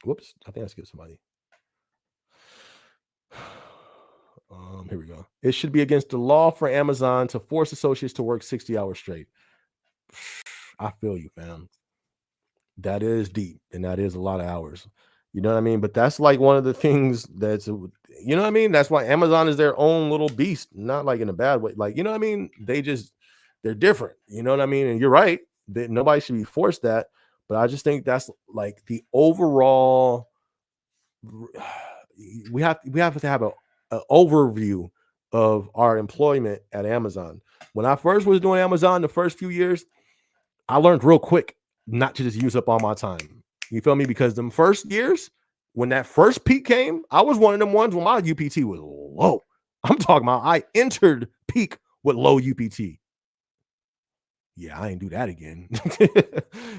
Whoops, I think I skipped somebody. Here we go. It should be against the law for Amazon to force associates to work 60 hours straight. I feel you, fam. That is deep, and that is a lot of hours. You know what I mean? But that's like one of the things that's, what I mean? That's why Amazon is their own little beast, not like in a bad way. Like, you know what I mean? They're different. You know what I mean? And you're right that nobody should be forced that. But I just think that's like the overall. We have to have an overview of our employment at Amazon. When I first was doing Amazon the first few years, I learned real quick not to just use up all my time. You feel me? Because them first years, when that first peak came, I was one of them ones when my UPT was low. I'm talking about I entered peak with low UPT. Yeah, I ain't do that again.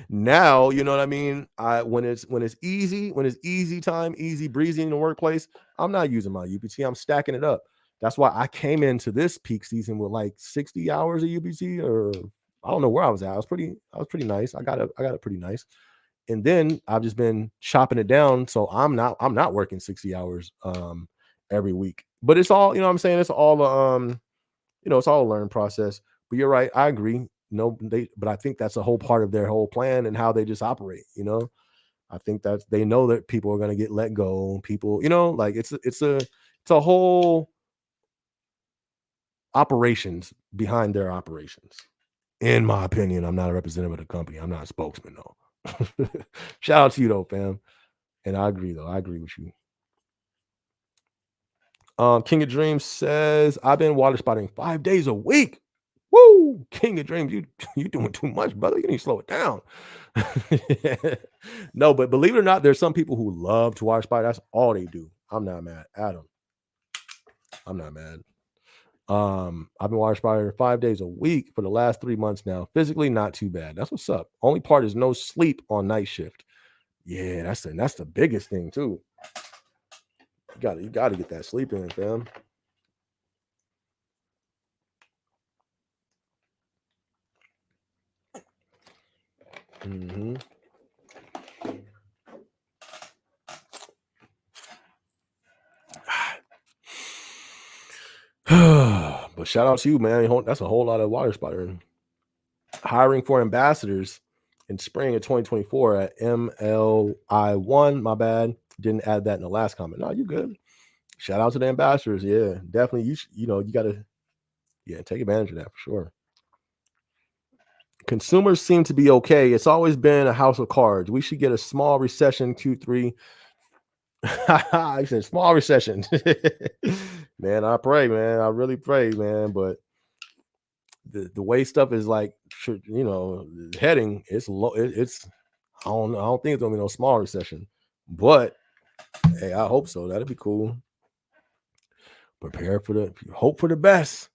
Now, you know what I mean? When it's easy time, easy breezy in the workplace, I'm not using my UPT. I'm stacking it up. That's why I came into this peak season with like 60 hours of UPT, or I don't know where I was at. I was pretty nice. I got it pretty nice. And then I've just been chopping it down. So I'm not working 60 hours every week. But it's all, you know what I'm saying? It's all it's all a learning process. But you're right, I agree. No, but I think that's a whole part of their whole plan and how they just operate. I think that they know that people are going to get let go. People, like it's a whole operations behind their operations. In my opinion, I'm not a representative of the company. I'm not a spokesman though. Shout out to you though, fam. And I agree though. I agree with you. King of Dreams says, I've been water spotting 5 days a week. Woo! King of Dreams, you doing too much, brother. You need to slow it down. No, but believe it or not, there's some people who love to water spot. That's all they do. I'm not mad at them. I'm not mad. I've been water spotting 5 days a week for the last 3 months now. Physically, not too bad. That's what's up. Only part is no sleep on night shift. Yeah, that's the biggest thing too. You gotta get that sleep in, fam. Hmm. But shout out to you, man. That's a whole lot of water spottering. Hiring for ambassadors in spring of 2024 at MLI1. My bad. Didn't add that in the last comment. No, you good. Shout out to the ambassadors. Yeah, definitely. You gotta take advantage of that for sure. Consumers seem to be okay. It's always been a house of cards. We should get a small recession Q3. I said small recession. Man, I pray, man. I really pray, man. But the way stuff is like, heading, it's low. It's I don't think it's gonna be no small recession. But hey, I hope so. That'd be cool. Hope for the best.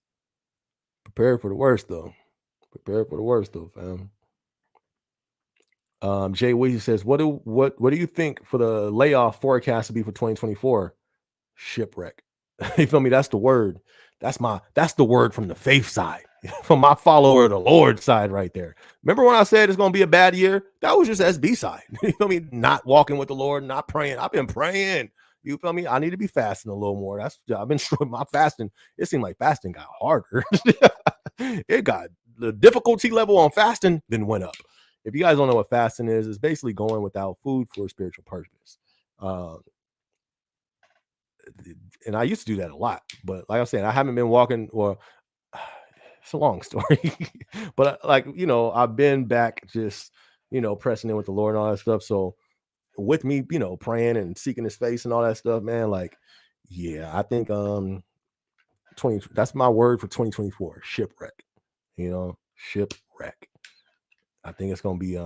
Prepare for the worst though. Prepare for the worst though, fam. Jay Weezy says, what do you think for the layoff forecast to be for 2024? Shipwreck. You feel me? That's the word. That's the word from the faith side, from my follower, the Lord side, right there. Remember when I said it's gonna be a bad year? That was just SB side. You feel me? Not walking with the Lord, not praying. I've been praying. You feel me? I need to be fasting a little more. I've been my fasting. It seemed like fasting got harder. It got the difficulty level on fasting then went up. If you guys don't know what fasting is, it's basically going without food for a spiritual purpose. And I used to do that a lot, but like I said, I haven't been walking. Or it's a long story, but I've been back just pressing in with the Lord and all that stuff. So with me, praying and seeking His face and all that stuff, man. Like, yeah, I think 20. That's my word for 2024. Shipwreck. Shipwreck. I think it's gonna be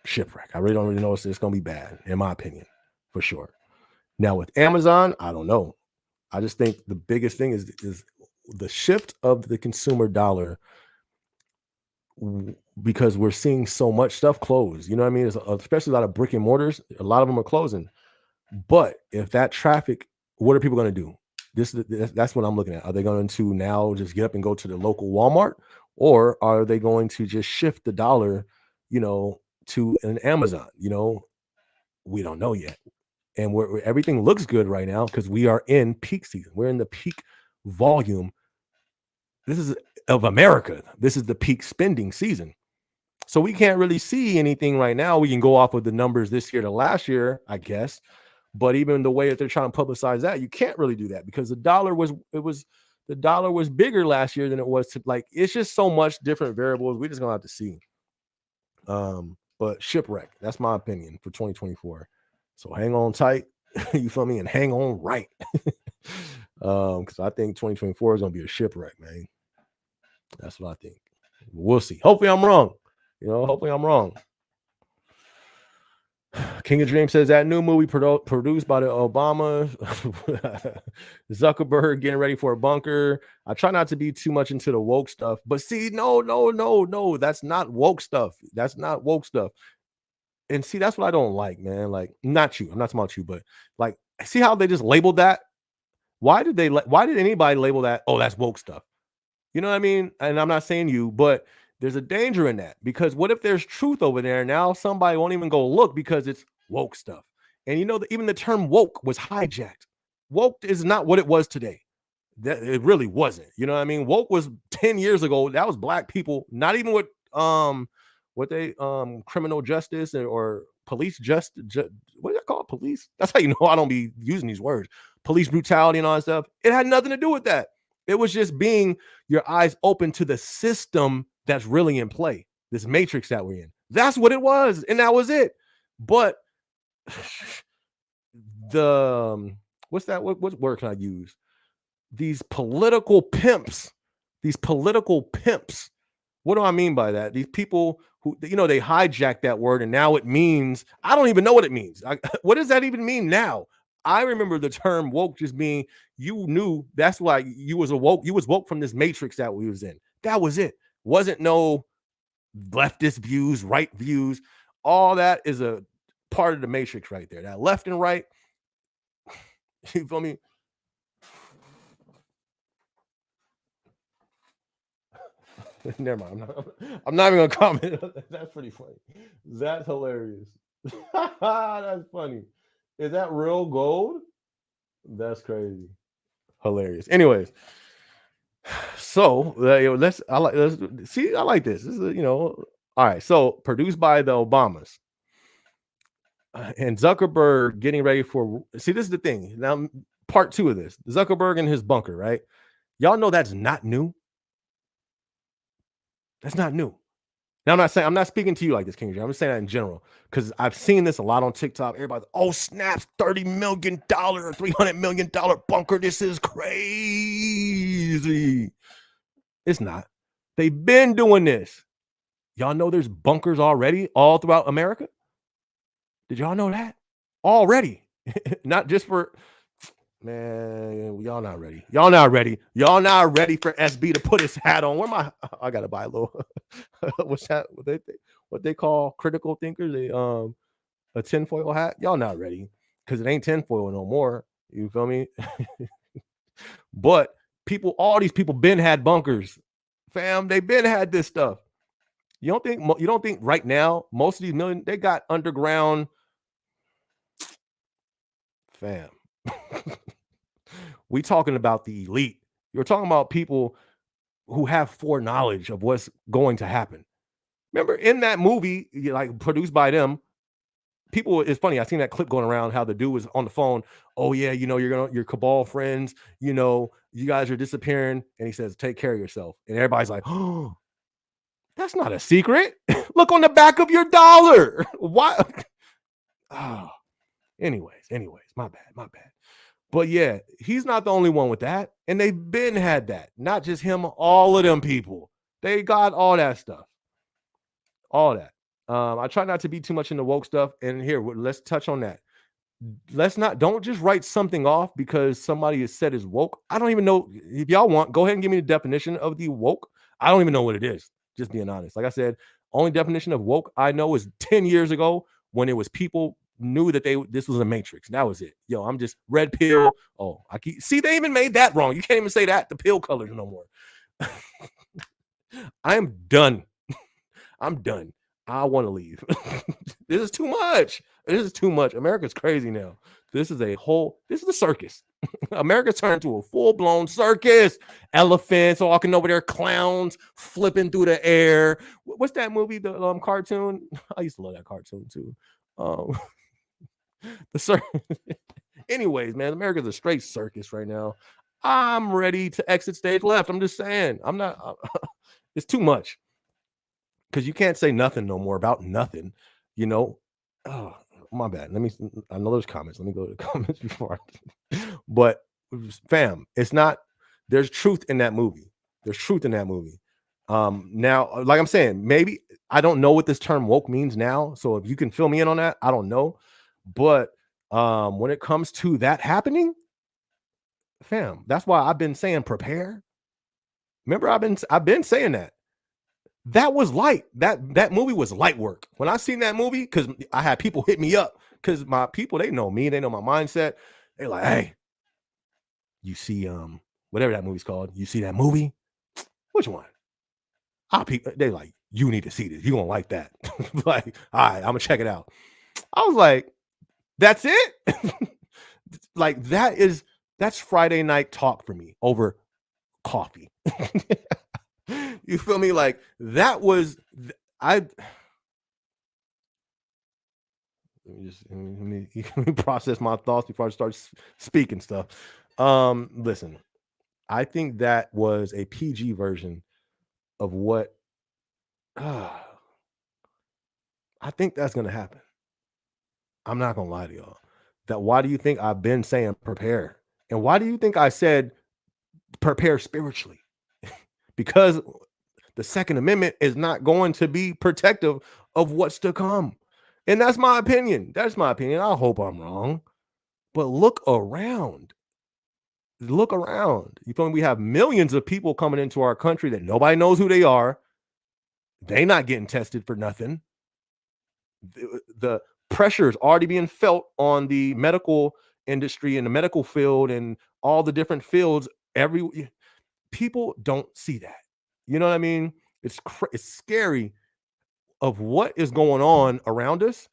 shipwreck. I really don't know if it's gonna be bad, in my opinion, for sure. Now with Amazon, I don't know. I just think the biggest thing is the shift of the consumer dollar, because we're seeing so much stuff close. You know what I mean? Especially a lot of brick and mortars. A lot of them are closing. But if that traffic, what are people going to do? That's what I'm looking at. Are they going to now just get up and go to the local Walmart, or are they going to just shift the dollar, to an Amazon? We don't know yet. And everything looks good right now because we are in peak season. We're in the peak volume. This is of America. This is the peak spending season. So we can't really see anything right now. We can go off of the numbers this year to last year, I guess. But even the way that they're trying to publicize that, you can't really do that because the dollar was bigger last year than it was it's just so much different variables. We're just gonna have to see. But shipwreck, that's my opinion for 2024. So hang on tight, you feel me, and hang on right. Because I think 2024 is gonna be a shipwreck, man. That's what I think. We'll see. Hopefully I'm wrong. Hopefully I'm wrong. King of Dreams says that new movie produced by the Obama Zuckerberg getting ready for a bunker. I try not to be too much into the woke stuff, but see, no, that's not woke stuff. That's not woke stuff. And see, that's what I don't like, man. Like, not you. I'm not talking about you, but like, see how they just labeled that? Why did anybody label that? Oh, that's woke stuff. You know what I mean? And I'm not saying you, but there's a danger in that, because what if there's truth over there? Now somebody won't even go look because it's woke stuff. And even the term woke was hijacked. Woke is not what it was today. That it really wasn't. You know what I mean? Woke was 10 years ago. That was black people, not even with what they criminal justice or police what is that called? Police. That's how you know I don't be using these words. Police brutality and all that stuff. It had nothing to do with that. It was just being your eyes open to the system that's really in play, this matrix that we're in. That's what it was, and that was it. But the what's that? What word can I use? These political pimps. These political pimps. What do I mean by that? These people who they hijack that word, and now it means I don't even know what it means. What does that even mean now? I remember the term woke just being you knew that's why you was awoke. You was woke from this matrix that we was in. That was it. Wasn't no leftist views, right views. All that is a part of the matrix right there. That left and right. You feel me? Never mind. I'm not even gonna comment. That's pretty funny. That's hilarious. That's funny. Is that real gold? That's crazy. Hilarious. Anyways, so let's. I like. Let's see. I like this. This is All right. So produced by the Obamas and Zuckerberg getting ready for. See, this is the thing. Now, part two of this. Zuckerberg in his bunker. Right. Y'all know that's not new. That's not new. Now I'm not speaking to you like this, King J. I'm just saying that in general because I've seen this a lot on TikTok. Everybody's, oh snaps, $30 million or $300 million bunker. This is crazy. It's not. They've been doing this. Y'all know there's bunkers already all throughout America. Did y'all know that already? Not just for man. Y'all not ready. Y'all not ready. Y'all not ready for SB to put his hat on. Where my? I gotta buy a little. What's that? What they call critical thinkers? A tinfoil hat. Y'all not ready because it ain't tinfoil no more. You feel me? But all these people been had bunkers, fam. They been had this stuff. You don't think right now most of these million they got underground, fam. We talking about the elite. You're talking about people who have foreknowledge of what's going to happen. Remember in that movie, like produced by them, people. It's funny. I seen that clip going around how the dude was on the phone. Oh yeah, your cabal friends. You guys are disappearing, and he says, "Take care of yourself." And everybody's like, "Oh, that's not a secret. Look on the back of your dollar." Why? Oh, anyways, my bad. But yeah, he's not the only one with that, and they've been had that. Not just him. All of them people, they got all that stuff. All that. I try not to be too much into woke stuff. And here, let's touch on that. Don't just write something off because somebody has said is woke. I don't even know if y'all want, go ahead and give me the definition of the woke. I don't even know what it is. Just being honest. Like I said, only definition of woke I know is 10 years ago when it was people knew that this was a matrix. That was it. Yo, I'm just red pill. Oh, see, they even made that wrong. You can't even say that the pill colors no more. I am done. I'm done. I want to leave. This is too much. This is too much. America's crazy now. This is a circus. America's turned into a full-blown circus. Elephants walking over there, clowns flipping through the air. What's that movie, the cartoon? I used to love that cartoon too. The circus. Anyways, man, America's a straight circus right now. I'm ready to exit stage left. I'm just saying. I'm not. It's too much. Because you can't say nothing no more about nothing, Oh, my bad. I know there's comments. Let me go to the comments before but fam, it's not, there's truth in that movie. There's truth in that movie. Now, like I'm saying, maybe I don't know what this term woke means now. So if you can fill me in on that, I don't know. But when it comes to that happening, fam, that's why I've been saying prepare. Remember, I've been saying that. That was light. That movie was light work. When I seen that movie, because I had people hit me up, because my people, they know me, they know my mindset. They're like, hey, you see, whatever that movie's called, you see that movie? Which one? They're like, you need to see this. You're gonna like that. Like, all right, I'm gonna check it out. I was like, that's it? Like, that's Friday night talk for me over coffee. You feel me? Like that was let me process my thoughts before I start speaking stuff. Listen, I think that was a PG version of what I think that's gonna happen. I'm not gonna lie to y'all. That why do you think I've been saying prepare? And why do you think I said prepare spiritually? Because the Second Amendment is not going to be protective of what's to come. And that's my opinion. That's my opinion. I hope I'm wrong. But look around. Look around. You feel me? We have millions of people coming into our country that nobody knows who they are. They not getting tested for nothing. The pressure is already being felt on the medical industry and the medical field and all the different fields. Every people don't see that. You know what I mean? It's scary of what is going on around us,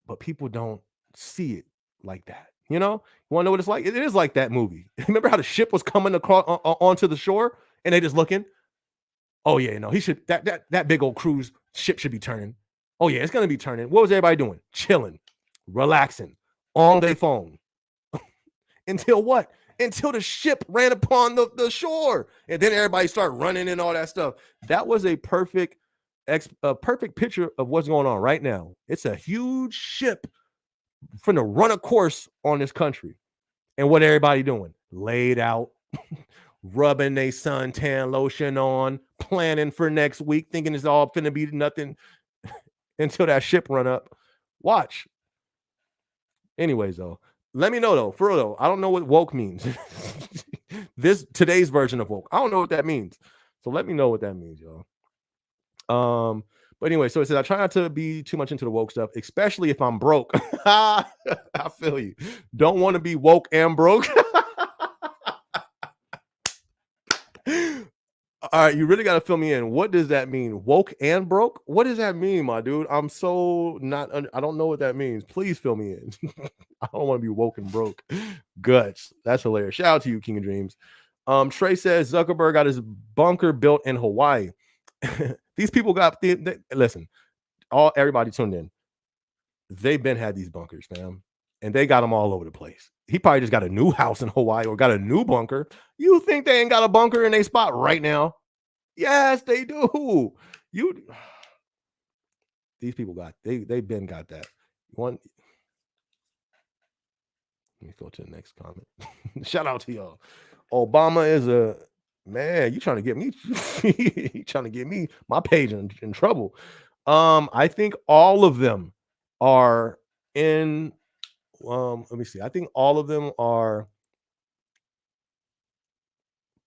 but people don't see it like that. You know, you want to know what it's like? It is like that movie. Remember how the ship was coming across onto the shore, and they just looking. Oh yeah, no, he should that big old cruise ship should be turning. Oh yeah, it's gonna be turning. What was everybody doing? Chilling, relaxing, on their phone. Until what? Until the ship ran upon the shore, and then everybody started running and all that stuff. That was a perfect picture of what's going on right now. It's a huge ship finna run a course on this country, and what everybody doing? Laid out, rubbing their suntan lotion on, planning for next week, thinking it's all finna be nothing until that ship run up. Watch. Anyways, though, let me know though. For real though, I don't know what woke means. This today's version of woke. I don't know what that means. So let me know what that means, y'all. But anyway, so it says I try not to be too much into the woke stuff, especially if I'm broke. I feel you. Don't want to be woke and broke. All right, you really got to fill me in. What does that mean? Woke and broke? What does that mean, my dude? I'm so not, I don't know what that means. Please fill me in. I don't want to be woke and broke. Guts. That's hilarious. Shout out to you, King of Dreams. Trey says Zuckerberg got his bunker built in Hawaii. These people got, listen, everybody tuned in. They've been had these bunkers, fam. And they got them all over the place. He probably just got a new house in Hawaii or got a new bunker. You think they ain't got a bunker in their spot right now? Yes, they do. These people they've been got that. One. Let me go to the next comment. Shout out to y'all. Obama is a man. You trying to get me? You trying to get me my page in trouble? I think all of them are in. Let me see. I think all of them are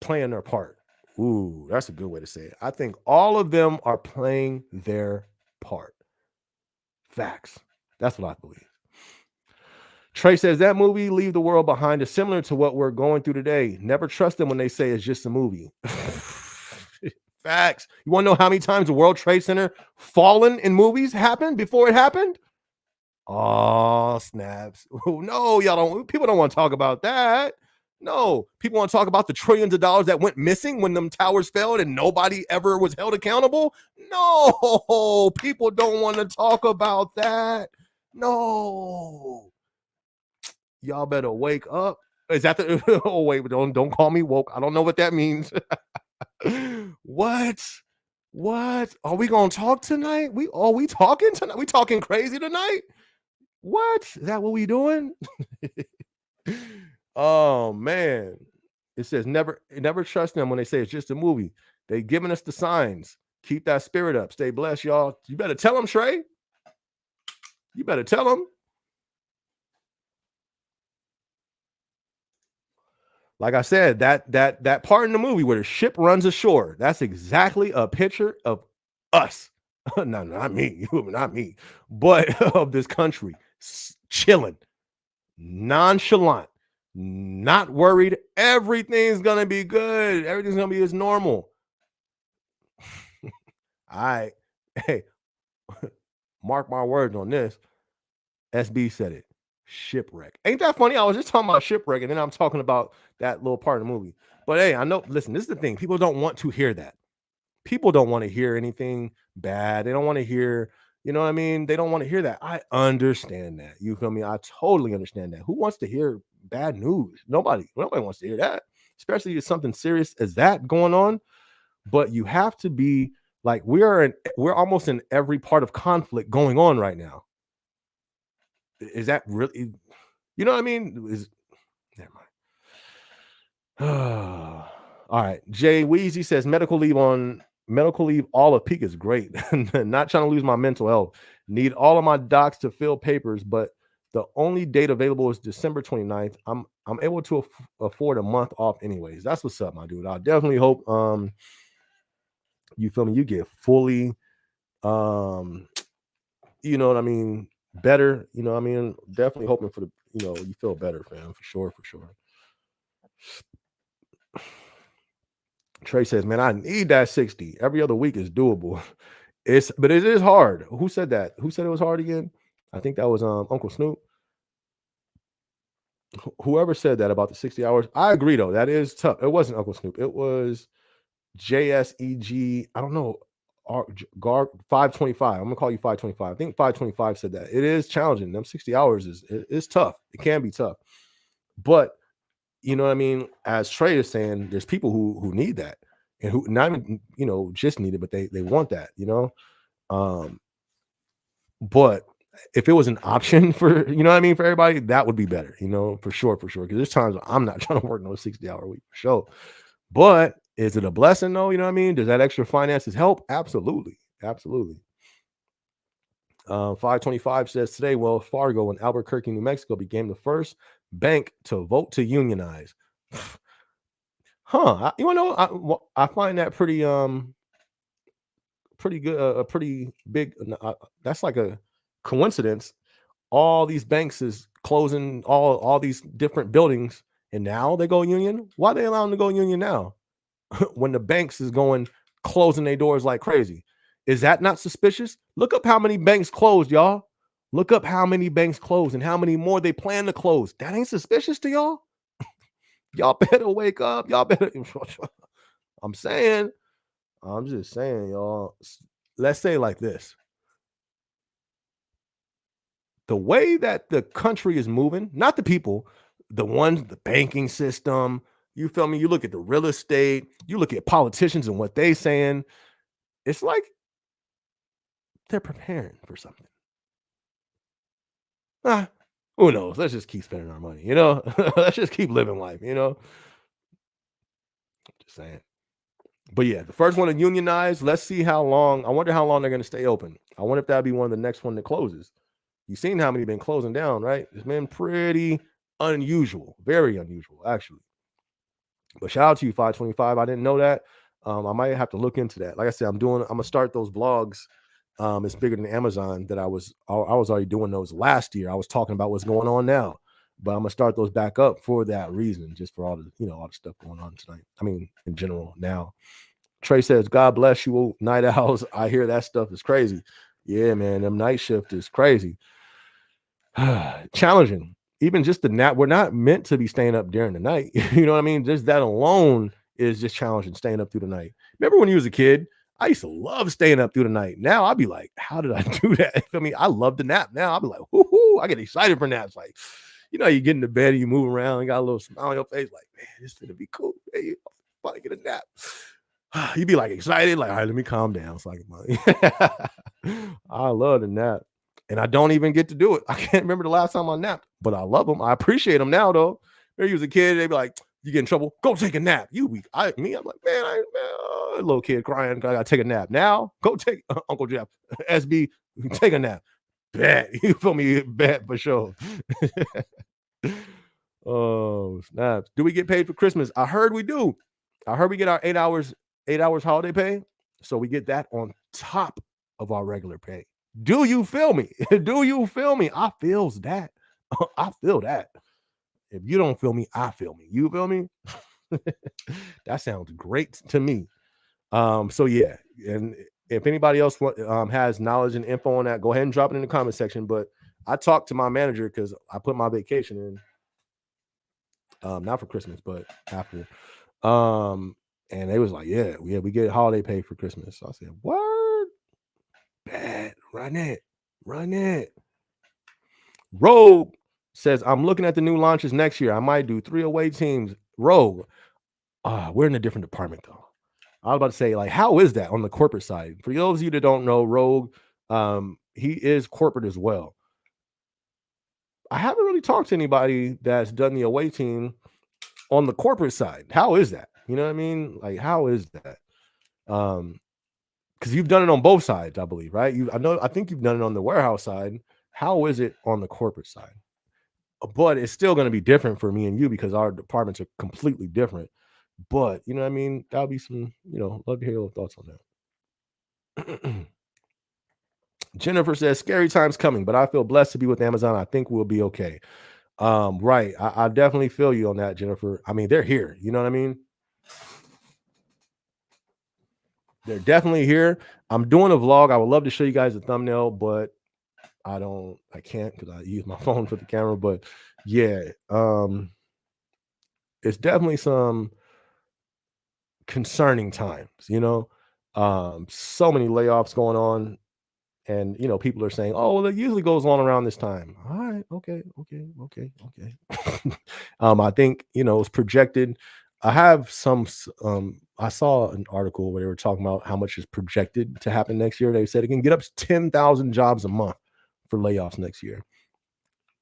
playing their part. Ooh, that's a good way to say it. I think all of them are playing their part. Facts. That's what I believe. Trey says that movie Leave the World Behind is similar to what we're going through today. Never trust them when they say it's just a movie. Facts. You want to know how many times the World Trade Center fallen in movies happened before it happened? Oh, snaps. No, y'all don't. People don't want to talk about that. No, people want to talk about the trillions of dollars that went missing when them towers fell and nobody ever was held accountable. No, people don't want to talk about that. No, y'all better wake up. Is that the? Oh wait, don't call me woke. I don't know what that means. What? What are we gonna talk tonight? We talking tonight? We talking crazy tonight? What? Is that what we doing? Oh man. It says never trust them when they say it's just a movie. They giving us the signs. Keep that spirit up. Stay blessed, y'all. You better tell them, Trey. You better tell them. Like I said, that part in the movie where the ship runs ashore, that's exactly a picture of us. No, not me, not me, but of this country chilling, nonchalant, not worried. Everything's gonna be good. Everything's gonna be as normal. All right, hey, mark my words on this. SB said it. Shipwreck. Ain't that funny? I was just talking about shipwreck, and then I'm talking about that little part of the movie. But hey, I know. Listen, this is the thing. People don't want to hear that. People don't want to hear anything bad. They don't want to hear. You know what I mean? They don't want to hear that. I understand that. You feel me? I totally understand that. Who wants to hear bad news? Nobody. Nobody wants to hear that. Especially if something serious as that going on. But you have to be Like we're almost in every part of conflict going on right now. Is that really, you know what I mean? Never mind. All right. Jay Weezy says medical leave all of peak is great. Not trying to lose my mental health. Need all of my docs to fill papers, but the only date available is December 29th. I'm able to afford a month off anyways. That's what's up, my dude. I definitely hope you feel me, you get fully you know what I mean, better, you know what I mean? Definitely hoping for the, you feel better, fam, for sure, for sure. Trey says, man, I need that 60. Every other week is doable. But it is hard. Who said that? Who said it was hard again? I think that was Uncle Snoop. Whoever said that about the 60 hours. I agree though. That is tough. It wasn't Uncle Snoop. It was JSEG. I don't know. Gar 525. I'm gonna call you 525. I think 525 said that. It is challenging. Them 60 hours is tough. It can be tough. But you know what I mean? As Trey is saying, there's people who need that and who not even, just need it, but they want that, But if it was an option for, you know what I mean, for everybody, that would be better, for sure, for sure. Because there's times I'm not trying to work no 60-hour week for sure. But is it a blessing though? You know what I mean? Does that extra finances help? Absolutely. Absolutely. 525 says today, Wells Fargo in Albuquerque, New Mexico became the first bank to vote to unionize. Huh? I find that pretty good, a pretty big. That's like a coincidence. All these banks is closing all these different buildings, and now they go union. Why are they allowing them to go union now? When the banks is going closing their doors like crazy. Is that not suspicious? Look up how many banks closed, y'all. Look up how many banks closed and how many more they plan to close. That ain't suspicious to y'all? Y'all better wake up. Y'all better. I'm saying, I'm just saying, y'all. Let's say it like this. The way that the country is moving, not the people, the banking system, you feel me? You look at the real estate, you look at politicians and what they saying. It's like they're preparing for something. Who knows? Let's just keep spending our money, Let's just keep living life, Just saying. But yeah, the first one to unionize, let's see how long. I wonder how long they're going to stay open. I wonder if that'll be one of the next one that closes. You've seen how many been closing down, right? It's been pretty unusual, very unusual, actually. But shout out to you, 525. I didn't know that. I might have to look into that. Like I said, I'm gonna start those blogs. It's bigger than Amazon that I was already doing those last year. I was talking about what's going on now, but I'm gonna start those back up for that reason, just for all the all the stuff going on tonight. I mean, in general now. Trey says, God bless you, night owls. I hear that stuff is crazy. Yeah, man, them night shift is crazy. Challenging. Even just the nap, we're not meant to be staying up during the night. You know what I mean? Just that alone is just challenging, staying up through the night. Remember when you was a kid? I used to love staying up through the night. Now I'll be like, how did I do that? You feel me? I love the nap. Now I'll be like, whoo, I get excited for naps. Like, you get into bed and you move around and got a little smile on your face, like, man, this is gonna be cool. Hey, I'm about to get a nap. You be like excited, like, all right, let me calm down. It's like, I love the nap. And I don't even get to do it. I can't remember the last time I napped, but I love them. I appreciate them now, though. When you was a kid, they'd be like, you get in trouble, go take a nap. I'm like, man, a little kid crying, I gotta take a nap. Now, go take Uncle Jeff, SB, take a nap. Bet. You feel me? Bet for sure. Oh, snaps. Do we get paid for Christmas? I heard we do. I heard we get our 8 hours holiday pay. So we get that on top of our regular pay. Do you feel me? Do you feel me? I feels that. I feel that. If you don't feel me, I feel me. You feel me? That sounds great to me. So yeah, and if anybody else has knowledge and info on that, go ahead and drop it in the comment section. But I talked to my manager because I put my vacation in, not for Christmas, but after. And they was like, yeah, we get holiday pay for Christmas. So I said, word, bad, run it. Rogue says, I'm looking at the new launches next year. I might do 3 away teams. Rogue, we're in a different department though. I was about to say, like, how is that on the corporate side? For those of you that don't know, Rogue, he is corporate as well. I haven't really talked to anybody that's done the away team on the corporate side. How is that? You know what I mean? Like, how is that? Because you've done it on both sides, I believe, right? I think you've done it on the warehouse side. How is it on the corporate side? But it's still going to be different for me and you because our departments are completely different. But you know what I mean? That'll be some, love to hear your thoughts on that. Jennifer says, scary times coming, but I feel blessed to be with Amazon. I think we'll be okay. Right. I definitely feel you on that, Jennifer. I mean, they're here. You know what I mean? They're definitely here. I'm doing a vlog. I would love to show you guys the thumbnail, but I can't because I use my phone for the camera. But yeah, it's definitely some concerning times, so many layoffs going on. And people are saying, "Oh, well, it usually goes on around this time." All right, okay. I think it's projected. I have I saw an article where they were talking about how much is projected to happen next year. They said it can get up to 10,000 jobs a month for layoffs next year.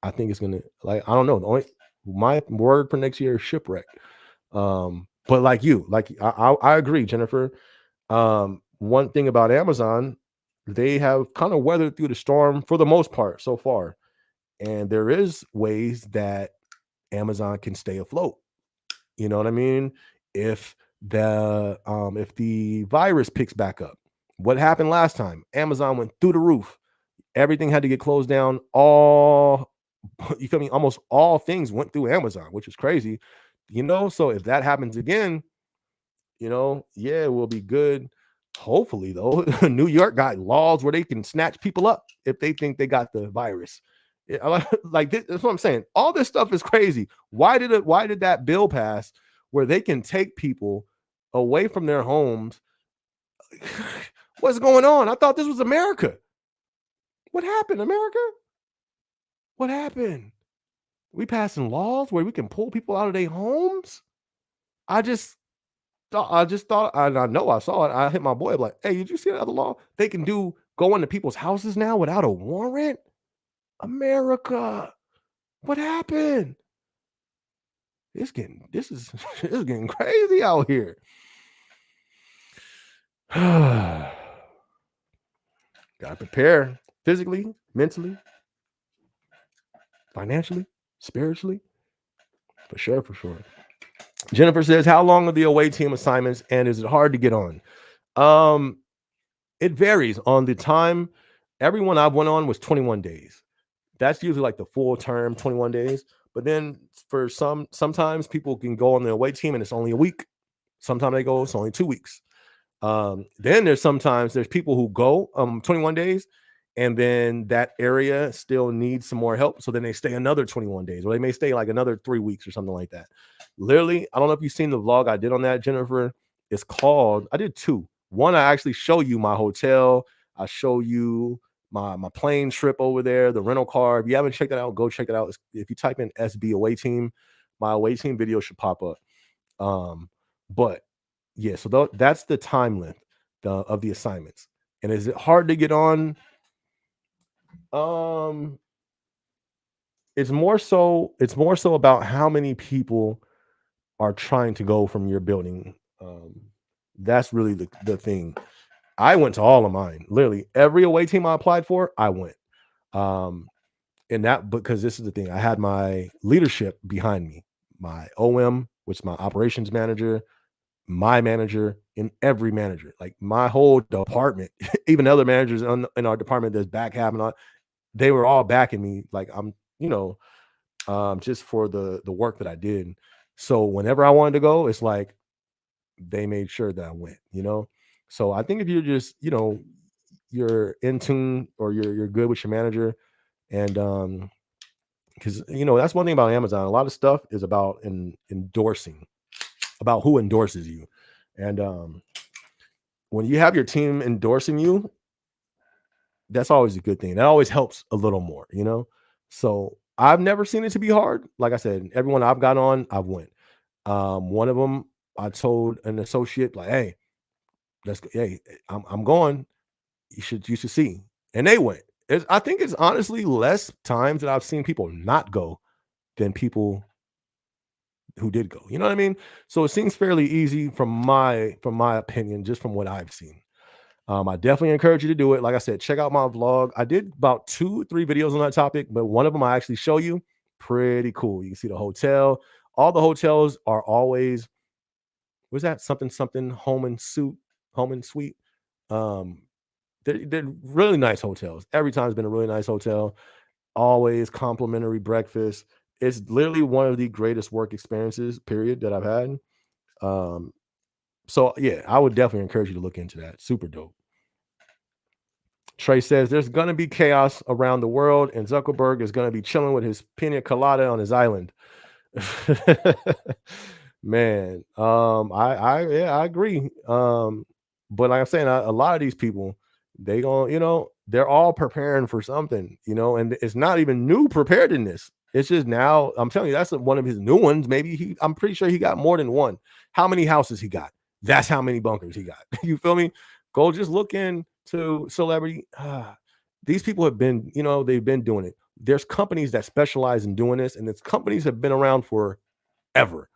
I think it's gonna, like, I don't know. My word for next year is shipwreck. But I agree, Jennifer. One thing about Amazon, they have kind of weathered through the storm for the most part so far. And there is ways that Amazon can stay afloat. You know what I mean? If the virus picks back up, what happened last time? Amazon went through the roof. Everything had to get closed down. You feel me? Almost all things went through Amazon, which is crazy. So if that happens again, yeah, we'll be good. Hopefully, though, New York got laws where they can snatch people up if they think they got the virus. That's what I'm saying. All this stuff is crazy. Why did that bill pass where they can take people away from their homes? What's going on? I thought this was America. What happened, America? What happened? We passing laws where we can pull people out of their homes? I just thought, and I know I saw it. I hit my boy like, "Hey, did you see that other law? They can go into people's houses now without a warrant." America, what happened? This is this is getting crazy out here. Gotta prepare physically, mentally, financially, spiritually, for sure. Jennifer says, "How long are the away team assignments, and is it hard to get on?" It varies on the time. Everyone I've went on was 21 days. That's usually like the full term, 21 days. But then for sometimes people can go on the away team and it's only a week. Sometimes they go, it's only 2 weeks. Then there's people who go 21 days and then that area still needs some more help. So then they stay another 21 days, or they may stay like another 3 weeks or something like that. Literally, I don't know if you've seen the vlog I did on that, Jennifer. I did 2. One, I actually show you my hotel. I show you my plane trip over there, the rental car. If you haven't checked that out, go check it out. If you type in SB away team, my away team video should pop up. But yeah, so that's the time length of the assignments. And is it hard to get on? It's more so about how many people are trying to go from your building. That's really the thing. I went to all of mine. Literally every away team I applied for, I went. And that, because this is the thing, I had my leadership behind me, my OM, which is my operations manager, my manager, and every manager, like my whole department, even other managers in our department that's back having on, they were all backing me. Like just for the work that I did. So whenever I wanted to go, it's like they made sure that I went. So I think if you're just, you're in tune, or you're good with your manager, and because that's one thing about Amazon. A lot of stuff is about endorsing, about who endorses you. And when you have your team endorsing you, that's always a good thing. That always helps a little more. So I've never seen it to be hard. Like I said, everyone I've got on, I've went. One of them, I told an associate, like, "Hey, Let's go. Hey, I'm going. You should see. And they went. I think it's honestly less times that I've seen people not go than people who did go. You know what I mean? So it seems fairly easy from my opinion, just from what I've seen. I definitely encourage you to do it. Like I said, check out my vlog. I did about 2, 3 videos on that topic, but one of them I actually show you. Pretty cool. You can see the hotel. All the hotels are always, was that something something home and suite. Um, they're really nice hotels. Every time it's been a really nice hotel. Always complimentary breakfast. It's literally one of the greatest work experiences, period, that I've had. Um, so yeah, I would definitely encourage you to look into that. Super dope. Trey says there's gonna be chaos around the world, and Zuckerberg is gonna be chilling with his pina colada on his island. Man, yeah, I agree. But like I'm saying, a lot of these people, they going, they're all preparing for something, and it's not even new preparedness. It's just now, I'm telling you, that's one of his new ones. Maybe I'm pretty sure he got more than one. How many houses he got? That's how many bunkers he got. You feel me? Go just look into celebrity. These people have been, they've been doing it. There's companies that specialize in doing this, and it's companies have been around for ever.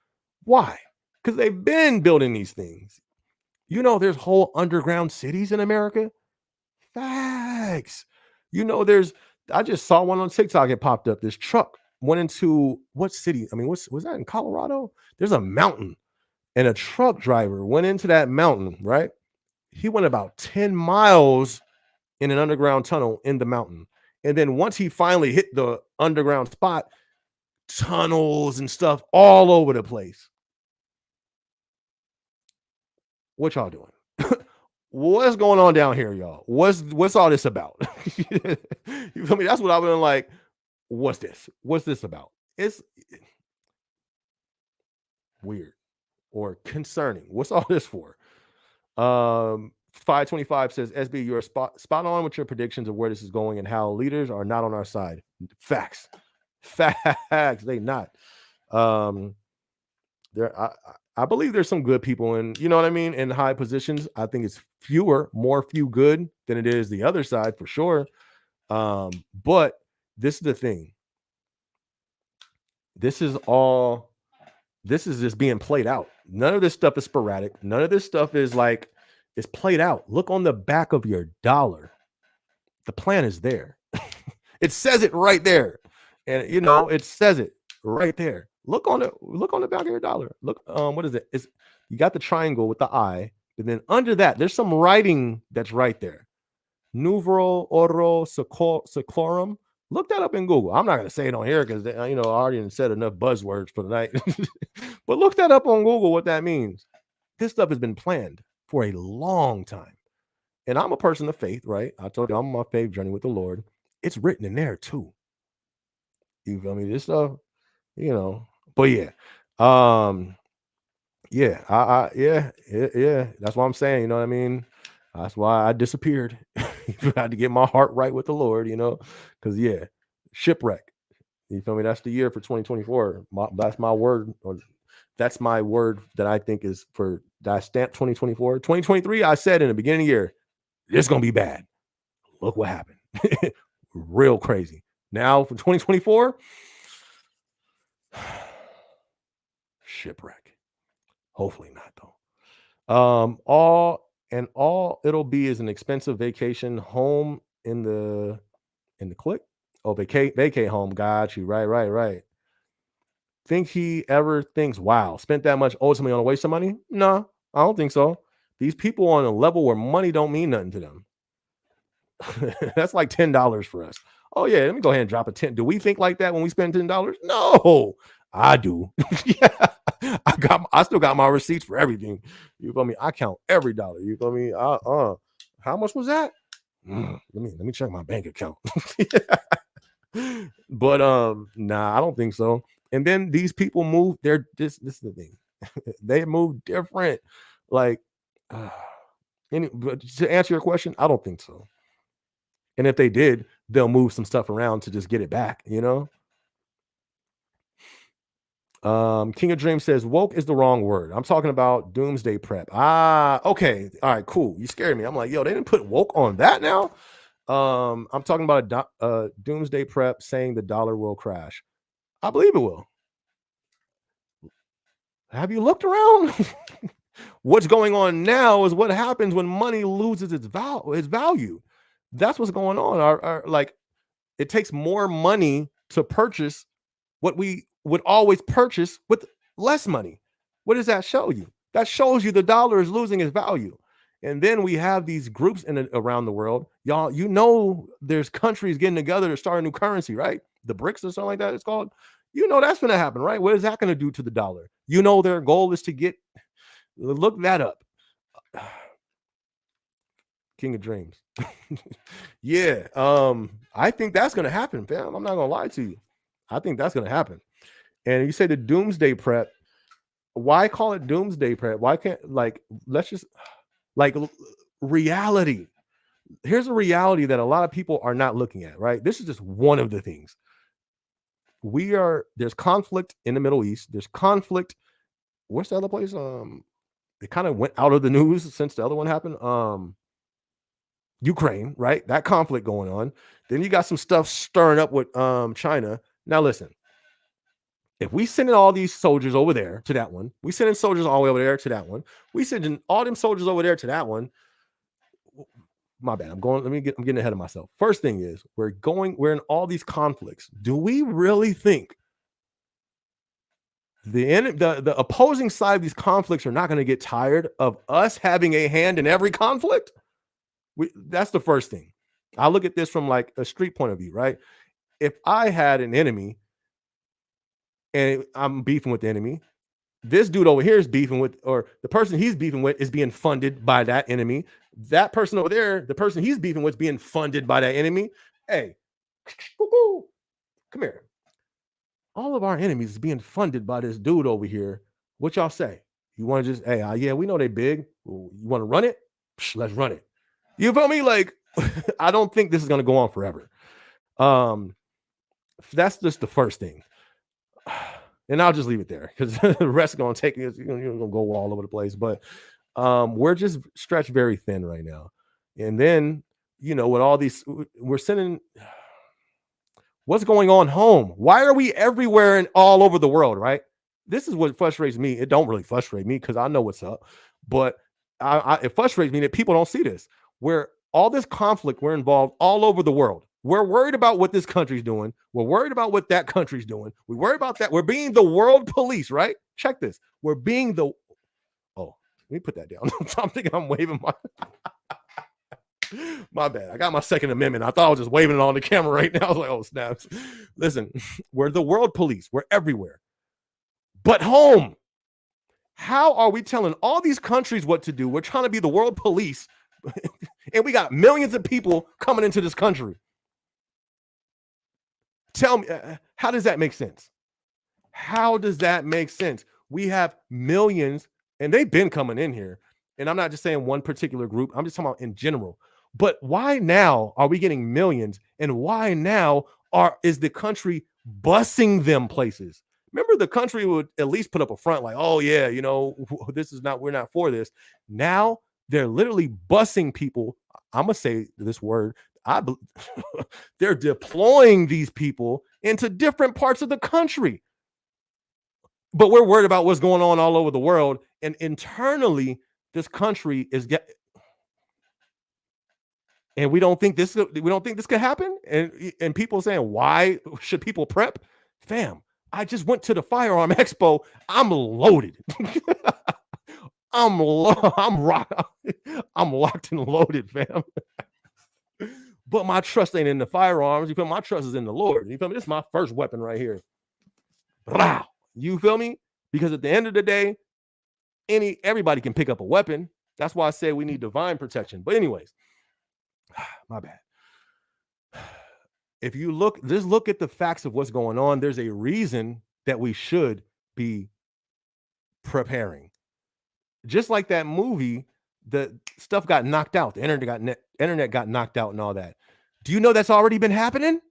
Why? Because they've been building these things. There's whole underground cities in America. Facts. There's, I just saw one on TikTok. It popped up. This truck went into what city? I mean, was that in Colorado? There's a mountain, and a truck driver went into that mountain, right? He went about 10 miles in an underground tunnel in the mountain. And then once he finally hit the underground spot, tunnels and stuff all over the place. What y'all doing? What's going on down here, y'all? What's all this about? You feel me? That's what I've been like. What's this? What's this about? It's weird or concerning. What's all this for? 525 says, SB, you're spot on with your predictions of where this is going and how leaders are not on our side. Facts. Facts. They not. Um, there I believe there's some good people in, you know what I mean, in high positions. I think it's more few good than it is the other side for sure. But this is the thing. This is just being played out. None of this stuff is sporadic. None of this stuff is like it's played out. Look on the back of your dollar. The plan is there. It says it right there. And it says it right there. Look on the back of your dollar. Look, what is it? You got the triangle with the eye, and then under that, there's some writing that's right there. Numero oro seclorum. Look that up in Google. I'm not gonna say it on here because I already said enough buzzwords for the night. But look that up on Google, what that means. This stuff has been planned for a long time. And I'm a person of faith, right? I told you I'm on my faith journey with the Lord. It's written in there too. You feel me? This stuff, But yeah. Yeah, yeah. That's what I'm saying. You know what I mean? That's why I disappeared. I had to get my heart right with the Lord, because shipwreck. You feel me? That's the year for 2024. That's my word. That's my word that I think is for that I stamped 2024. 2023, I said in the beginning of the year, it's gonna be bad. Look what happened. Real crazy. Now for 2024, shipwreck. Hopefully not though. All it'll be is an expensive vacation home in the click. Oh, vacate home. Got you. Right. Think he ever thinks, wow, spent that much ultimately on a waste of money? No, I don't think so. These people on a level where money don't mean nothing to them. That's like $10 for us. Oh yeah, let me go ahead and drop a 10. Do we think like that when we spend $10? No, I do. Yeah. I still got my receipts for everything. You feel me? I count every dollar. You feel me? How much was that? Let me check my bank account. But nah, I don't think so. And then these people move. This is the thing. They move different. Like, but to answer your question, I don't think so. And if they did, they'll move some stuff around to just get it back. King of Dreams says woke is the wrong word. I'm talking about doomsday prep. Ah, okay. All right, cool. You scared me. I'm like, yo, they didn't put woke on that now. I'm talking about a doomsday prep saying the dollar will crash. I believe it will. Have you looked around? What's going on now is what happens when money loses its value. That's what's going on. Like it takes more money to purchase what we would always purchase with less money. What does that show you? That shows you the dollar is losing its value. And then we have these groups around the world. Y'all, there's countries getting together to start a new currency, right? The BRICS or something like that it's called. That's going to happen, right? What is that going to do to the dollar? Their goal is to look that up. King of Dreams. Yeah. I think that's going to happen, fam. I'm not going to lie to you. I think that's going to happen. And you say the doomsday prep. Why call it doomsday prep? Why can't let's just reality. Here's a reality that a lot of people are not looking at, right? This is just one of the things. There's conflict in the Middle East. There's conflict. What's the other place? It kind of went out of the news since the other one happened. Ukraine, right? That conflict going on. Then you got some stuff stirring up with China. Now listen, if we send in all these soldiers over there to that one, we send in soldiers all the way over there to that one, we send in all them soldiers over there to that one. My bad. I'm getting ahead of myself. First thing is we're in all these conflicts. Do we really think the opposing side of these conflicts are not going to get tired of us having a hand in every conflict? That's the first thing. I look at this from like a street point of view, right? If I had an enemy and I'm beefing with the enemy, this dude over here is beefing with, or the person he's beefing with is being funded by that enemy. That person over there, the person he's beefing with is being funded by that enemy. Hey, come here. All of our enemies is being funded by this dude over here. What y'all say? You want to just, hey, yeah, we know they big. You want to run it? Let's run it. You feel me? Like, I don't think this is going to go on forever. That's just the first thing. And I'll just leave it there because the rest is going to take you're going to go all over the place. But we're just stretched very thin right now. And then, with all these, we're sending, what's going on home? Why are we everywhere and all over the world, right? This is what frustrates me. It don't really frustrate me because I know what's up. But it frustrates me that people don't see this. Where all this conflict, we're involved all over the world. We're worried about what this country's doing. We're worried about what that country's doing. We worry about that. We're being the world police, right? Check this. We're being the. Oh, let me put that down. I'm thinking I'm waving my bad. I got my Second Amendment. I thought I was just waving it on the camera right now. I was like, oh, snaps. Listen, we're the world police. We're everywhere. But home. How are we telling all these countries what to do? We're trying to be the world police. And we got millions of people coming into this country. Tell me, how does that make sense? How does that make sense? We have millions, and they've been coming in here. And I'm not just saying one particular group. I'm just talking about in general. But why now are we getting millions? And why now is the country busing them places? Remember, the country would at least put up a front like, oh, yeah, we're not for this. Now they're literally busing people. I'm going to say this word. They're deploying these people into different parts of the country. But we're worried about what's going on all over the world. And internally, this country is and we don't think this could happen. And people saying, why should people prep? Fam, I just went to the firearm expo. I'm loaded. I'm locked and loaded, fam. But my trust ain't in the firearms. You feel me? My trust is in the Lord. You feel me? This is my first weapon right here. Wow. You feel me? Because at the end of the day, everybody can pick up a weapon. That's why I say we need divine protection. But anyways, my bad. If you look at the facts of what's going on, there's a reason that we should be preparing. Just like that movie, the stuff got knocked out. The internet got knocked out and all that. Do you know that's already been happening?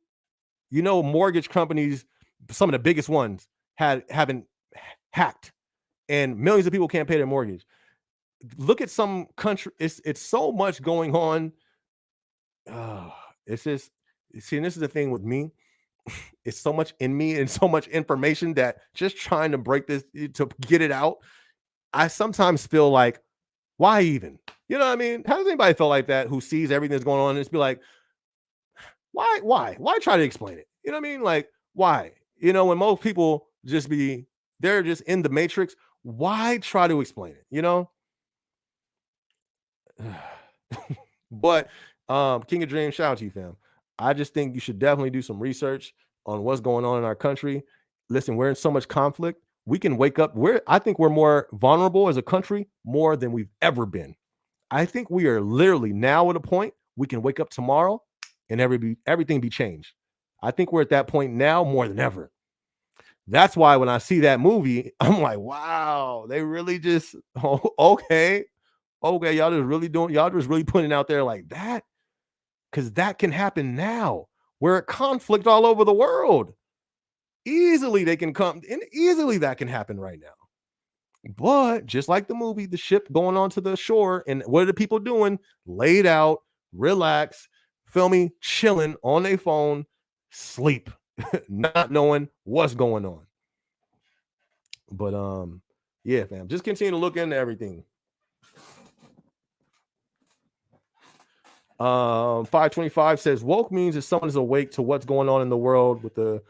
Mortgage companies, some of the biggest ones, having hacked, and millions of people can't pay their mortgage. Look at some country. It's so much going on. Uh, it's just see, and this is the thing with me. It's so much in me and so much information that just trying to break this to get it out. I sometimes feel like, why even? You know what I mean? How does anybody feel like that who sees everything that's going on and just be like, why try to explain it? You know what I mean? Like, why? You know, when most people just be they're just in the matrix, why try to explain it? You know? But King of Dreams, shout out to you, fam. I just think you should definitely do some research on what's going on in our country. Listen, we're in so much conflict. We can wake up. I think we're more vulnerable as a country more than we've ever been. I think we are literally now at a point we can wake up tomorrow and everything be changed. I think we're at that point now more than ever. That's why when I see that movie, I'm like, wow, they really just okay. Okay, y'all just really putting it out there like that because that can happen now. We're at conflict all over the world. Easily they can come and easily that can happen right now. But just like the movie, the ship going onto the shore, and what are the people doing? Laid out, relax, feel me, chilling on their phone, sleep, not knowing what's going on. But yeah, fam, just continue to look into everything. 525 says woke means that someone is awake to what's going on in the world with the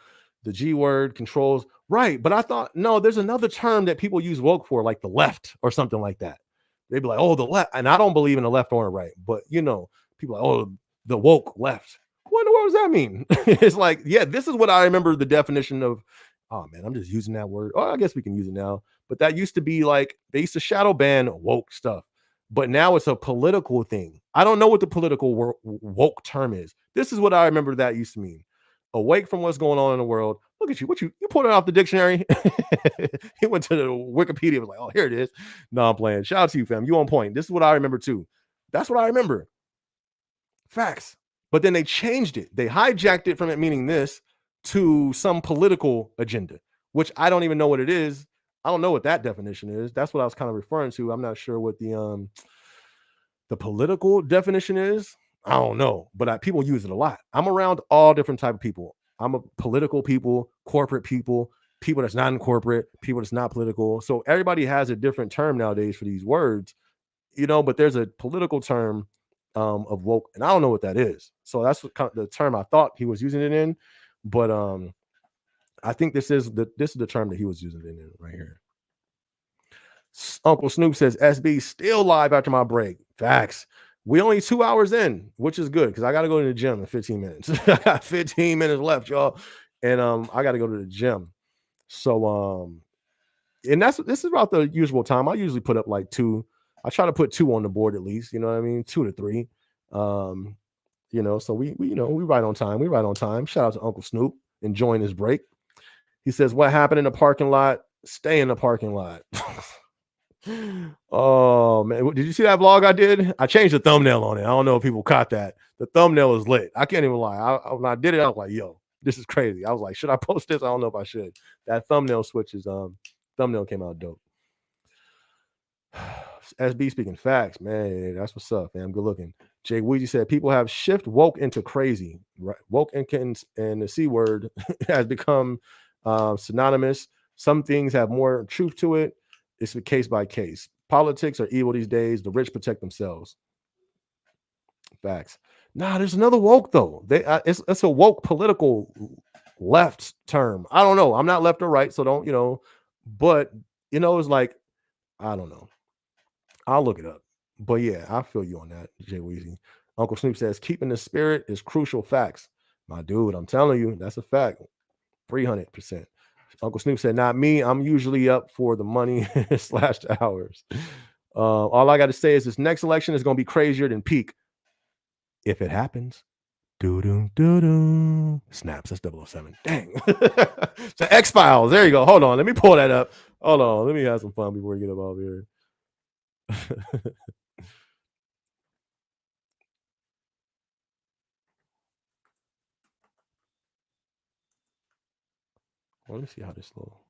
G word controls. Right. But I thought, no, there's another term that people use woke for, like the left or something like that. They'd be like, oh, the left. And I don't believe in the left or the right, but you know, people are like, oh, the woke left. What in the world does that mean? It's like, yeah, this is what I remember the definition of. Oh man, I'm just using that word. Oh, I guess we can use it now. But that used to be like they used to shadow ban woke stuff, but now it's a political thing. I don't know what the political woke term is. This is what I remember that used to mean. Awake from what's going on in the world. Look at you. What you pulled it off the dictionary? He went to the Wikipedia. Was like, oh, here it is. No, I'm playing. Shout out to you, fam. You on point. This is what I remember too. That's what I remember. Facts. But then they changed it. They hijacked it from it meaning this to some political agenda, which I don't even know what it is. I don't know what that definition is. That's what I was kind of referring to. I'm not sure what the political definition is. I don't know, but people use it a lot. I'm around all different type of people. I'm a political people, corporate people, people that's not in corporate, people that's not political. So everybody has a different term nowadays for these words, you know. But there's a political term of woke, and I don't know what that is. So that's what kind of the term I thought he was using it in, but I think this is the term that he was using it in right here. Uncle Snoop says SB still live after my break. Facts. We only 2 hours in, which is good because I got to go to the gym in 15 minutes. I got 15 minutes left, y'all, and I got to go to the gym. So and this is about the usual time. I usually put up like 2. I try to put 2 on the board at least. You know what I mean? 2 to 3. You know, so we you know we right on time. We right on time. Shout out to Uncle Snoop enjoying his break. He says, "What happened in the parking lot? Stay in the parking lot." Oh man, did you see that vlog I did? I changed the thumbnail on it. I don't know if people caught that. The thumbnail was lit. I can't even lie. When I did it, I was like, "Yo, this is crazy." I was like, "Should I post this?" I don't know if I should. That thumbnail switches. Thumbnail came out dope. SB speaking facts, man. That's what's up, man. Good looking. Jay Weezy said people have shift woke into crazy. Right, woke and the C word has become synonymous. Some things have more truth to it. It's a case by case. Politics are evil these days. The rich protect themselves. Facts. Nah, there's another woke though. It's a woke political left term. I don't know. I'm not left or right, so don't But it's like I don't know. I'll look it up. But yeah, I feel you on that, Jay Weezy. Uncle Snoop says keeping the spirit is crucial. Facts, my dude. I'm telling you, that's a fact. 300%. Uncle Snoop said, not me. I'm usually up for the money / the hours. All I got to say is this next election is going to be crazier than peak. If it happens. Doo-doo. Snaps. That's 007. Dang. The X-Files. There you go. Hold on. Let me pull that up. Hold on. Let me have some fun before we get up over here. Let me see how this little.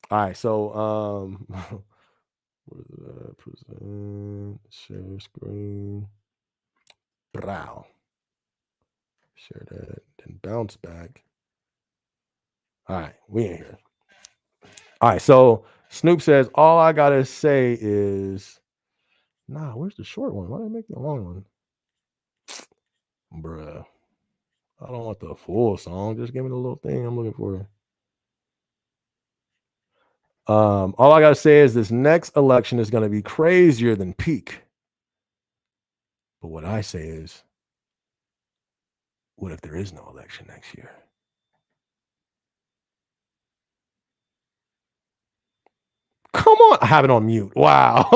All right, so present, share screen, brow, share that, then bounce back. All right, we in here. All right, so Snoop says all I gotta say is, nah. Where's the short one? Why did I make the long one, bruh? I don't want the full song. Just give me the little thing I'm looking for. All I gotta say is this next election is gonna be crazier than peak. But what I say is, what if there is no election next year? Come on, I have it on mute. Wow.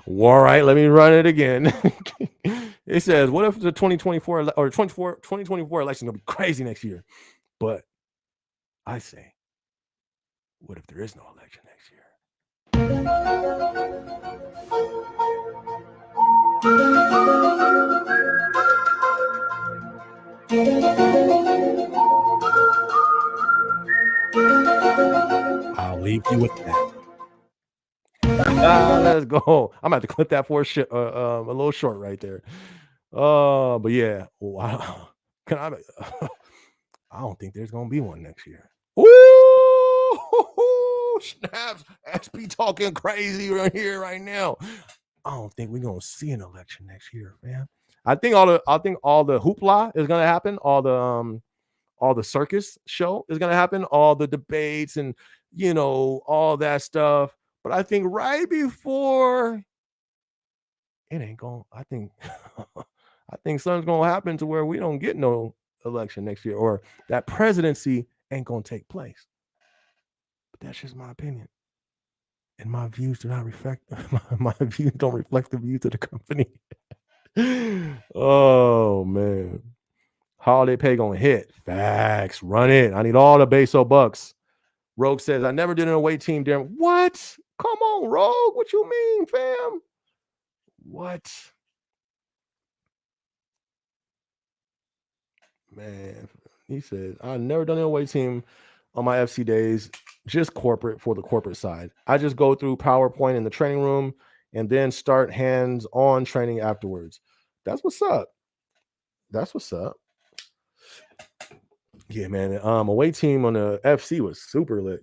All right, let me run it again. It says, what if the 2024 election gonna be crazy next year? But I say, what if there is no election next year? I'll leave you with that. Let's go. I'm gonna have to clip that for a little short right there. But yeah, wow. Can I? I don't think there's gonna be one next year. Ooh, snaps! SP talking crazy right here, right now. I don't think we're gonna see an election next year, man. I think all the hoopla is gonna happen. All the circus show is gonna happen. All the debates and all that stuff. But I think right before it ain't going. I think I think something's gonna happen to where we don't get no election next year, or that presidency ain't gonna take place. But that's just my opinion. And my views do not reflect my views don't reflect the views of the company. Oh man. Holiday pay gonna hit. Facts. Run it. I need all the Beso bucks. Rogue says, I never did an away team, Darren. What? Come on, Rogue. What you mean, fam? What? Man, he said, I never done an away team on my FC days, just corporate for the corporate side. I just go through PowerPoint in the training room and then start hands-on training afterwards. That's what's up. That's what's up. Yeah, man. Away team on the FC was super lit.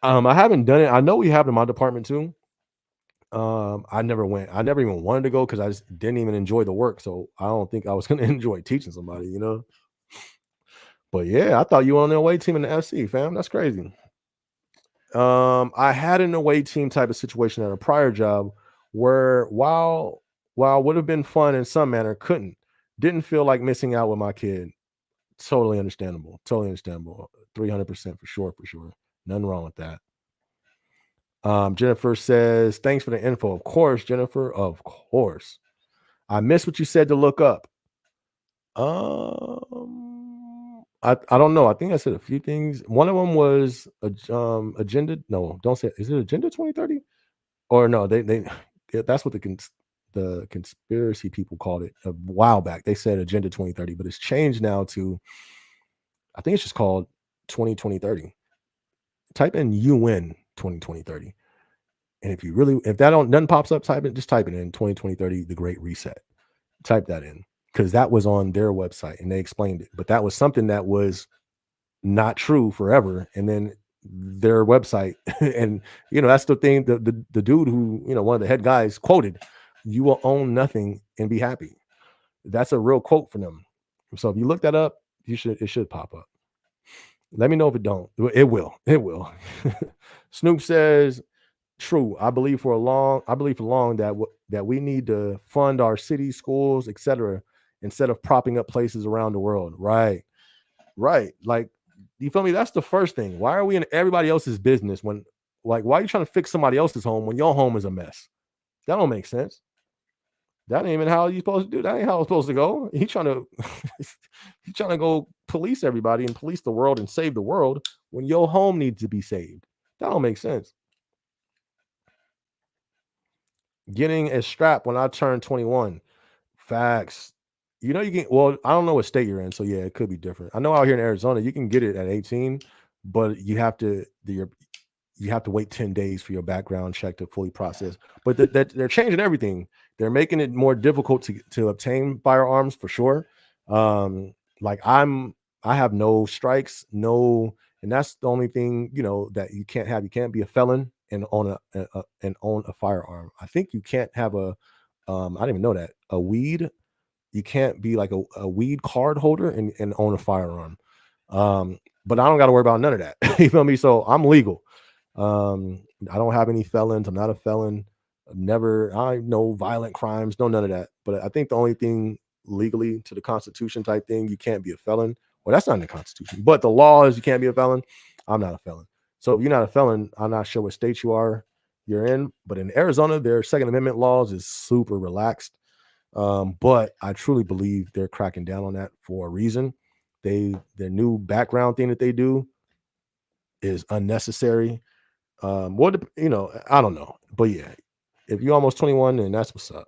I haven't done it. I know we have it in my department too. I never went. I never even wanted to go because I just didn't even enjoy the work. So I don't think I was gonna enjoy teaching somebody. But yeah, I thought you were on the away team in the FC, fam. That's crazy. I had an away team type of situation at a prior job where while would have been fun in some manner, couldn't. Didn't feel like missing out with my kid. Totally understandable. Totally understandable. 300% for sure, for sure. Nothing wrong with that. Jennifer says, thanks for the info. Of course, Jennifer. Of course. I missed what you said to look up. I don't know. I think I said a few things. One of them was agenda. No, don't say it. Is it agenda 2030? Or no, they that's what the conspiracy people called it a while back. They said agenda 2030, but it's changed now to, I think it's just called 2020-30. Type in UN 2020-30. And if that don't nothing pops up, just type it in 2020-30, the Great Reset. Type that in, because that was on their website and they explained it. But that was something that was not true forever. And then their website, and that's the thing. The dude who, one of the head guys quoted, "You will own nothing and be happy." That's a real quote from them. So if you look that up, it should pop up. Let me know if it don't. It will. It will. Snoop says, true. I believe for long that we need to fund our cities, schools, etc., instead of propping up places around the world. Right. Like, you feel me? That's the first thing. Why are we in everybody else's business when, like, why are you trying to fix somebody else's home when your home is a mess? That don't make sense. That ain't even how you supposed to do. That ain't how it's supposed to go. He's trying to go police everybody and police the world and save the world when your home needs to be saved. That don't make sense. Getting a strap when I turned 21. Facts. You can, well, I don't know what state you're in, so yeah, it could be different. I know out here in Arizona, you can get it at 18, but you have to wait 10 days for your background check to fully process. But they're changing everything. They're making it more difficult to obtain firearms for sure. Like I have no strikes, and that's the only thing that you can't have. You can't be a felon and own a firearm. I think you can't have I didn't even know that, a weed. You can't be like a weed card holder and own a firearm. But I don't got to worry about none of that. You feel me? So I'm legal. I don't have any felons. I'm not a felon. I no violent crimes, no none of that. But I think the only thing legally to the Constitution type thing, you can't be a felon. Well, that's not in the Constitution, but the law is you can't be a felon. I'm not a felon. So if you're not a felon, I'm not sure what state you're in. But in Arizona, their Second Amendment laws is super relaxed. But I truly believe they're cracking down on that for a reason. Their new background thing that they do is unnecessary. I don't know, but yeah, if you're almost 21, then that's what's up.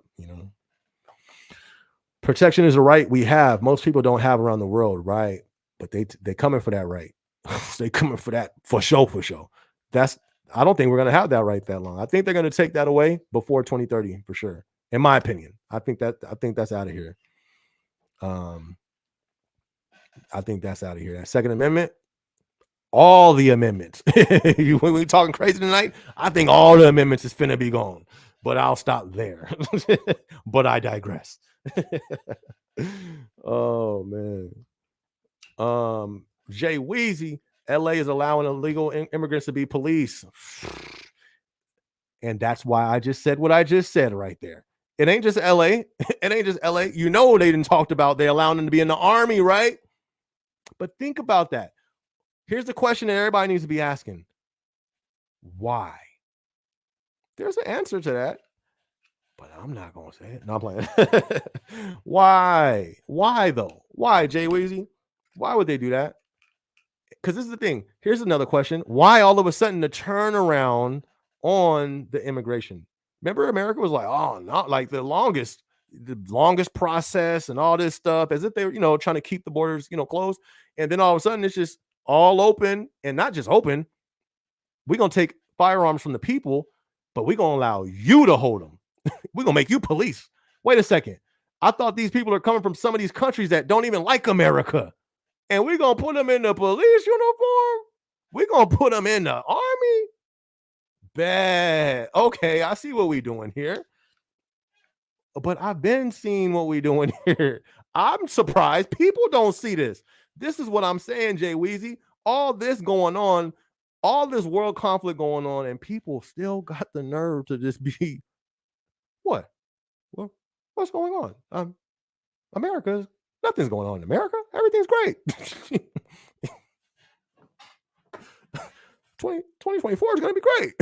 Protection is a right we have. Most people don't have around the world, right? But they coming for that right. They coming for that for sure, for sure. I don't think we're gonna have that right that long. I think they're gonna take that away before 2030 for sure. In my opinion, I think that's out of here. I think that's out of here. That Second Amendment, all the amendments. When we talking crazy tonight, I think all the amendments is finna be gone. But I'll stop there. But I digress. Oh man. Jay Weezy, LA is allowing illegal immigrants to be police. And that's why I just said what I just said right there. It ain't just LA. It ain't just LA. They didn't talked about they allowing them to be in the army, right? But think about that. Here's the question that everybody needs to be asking. Why? There's an answer to that, but I'm not going to say it. No, I'm playing. Why? Why though? Why, Jay Weezy? Why would they do that? Because this is the thing. Here's another question. Why all of a sudden the turnaround on the immigration? Remember, America was like, oh, not like the longest process and all this stuff, as if they were, trying to keep the borders, closed. And then all of a sudden it's just all open, and not just open. We're going to take firearms from the people, but we're going to allow you to hold them. We're going to make you police. Wait a second. I thought these people are coming from some of these countries that don't even like America. And we're going to put them in the police uniform? We're going to put them in the army? Bad. Okay, I see what we're doing here. But I've been seeing what we're doing here. I'm surprised people don't see this. This is what I'm saying, Jay Weezy. All this going on, all this world conflict going on, and people still got the nerve to just be, what? Well, what's going on? Nothing's going on in America. Everything's great. 2024 is going to be great.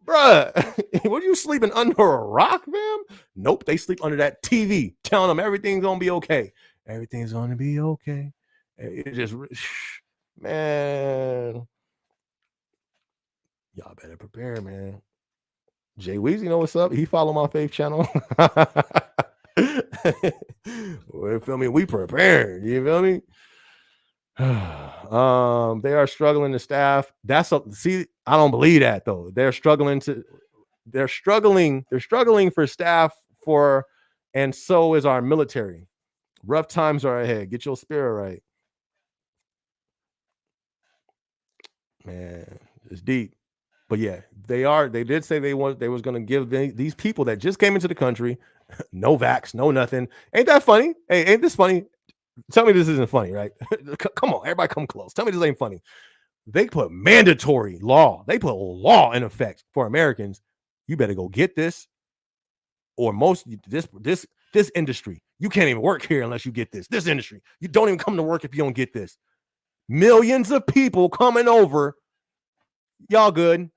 Bruh, were you sleeping under a rock, fam? Nope, they sleep under that TV, telling them everything's going to be okay. Everything's going to be okay. It just, man. Y'all better prepare, man. Jay Weezy, know what's up? He follow my faith channel. You feel me? We prepared. You feel me? They are struggling to staff. I don't believe that though. They're struggling for staff and so is our military. Rough times are ahead. Get your spirit right. Man, it's deep. But yeah, they did say they was going to give these people that just came into the country no vax, no nothing. Ain't that funny? Hey, ain't this funny? Tell me this isn't funny, right? Come on, everybody come close. Tell me this ain't funny. They put mandatory law. They put law in effect for Americans. You better go get this, or this industry. You can't even work here unless you get this. This industry. You don't even come to work if you don't get this. Millions of people coming over. Y'all good?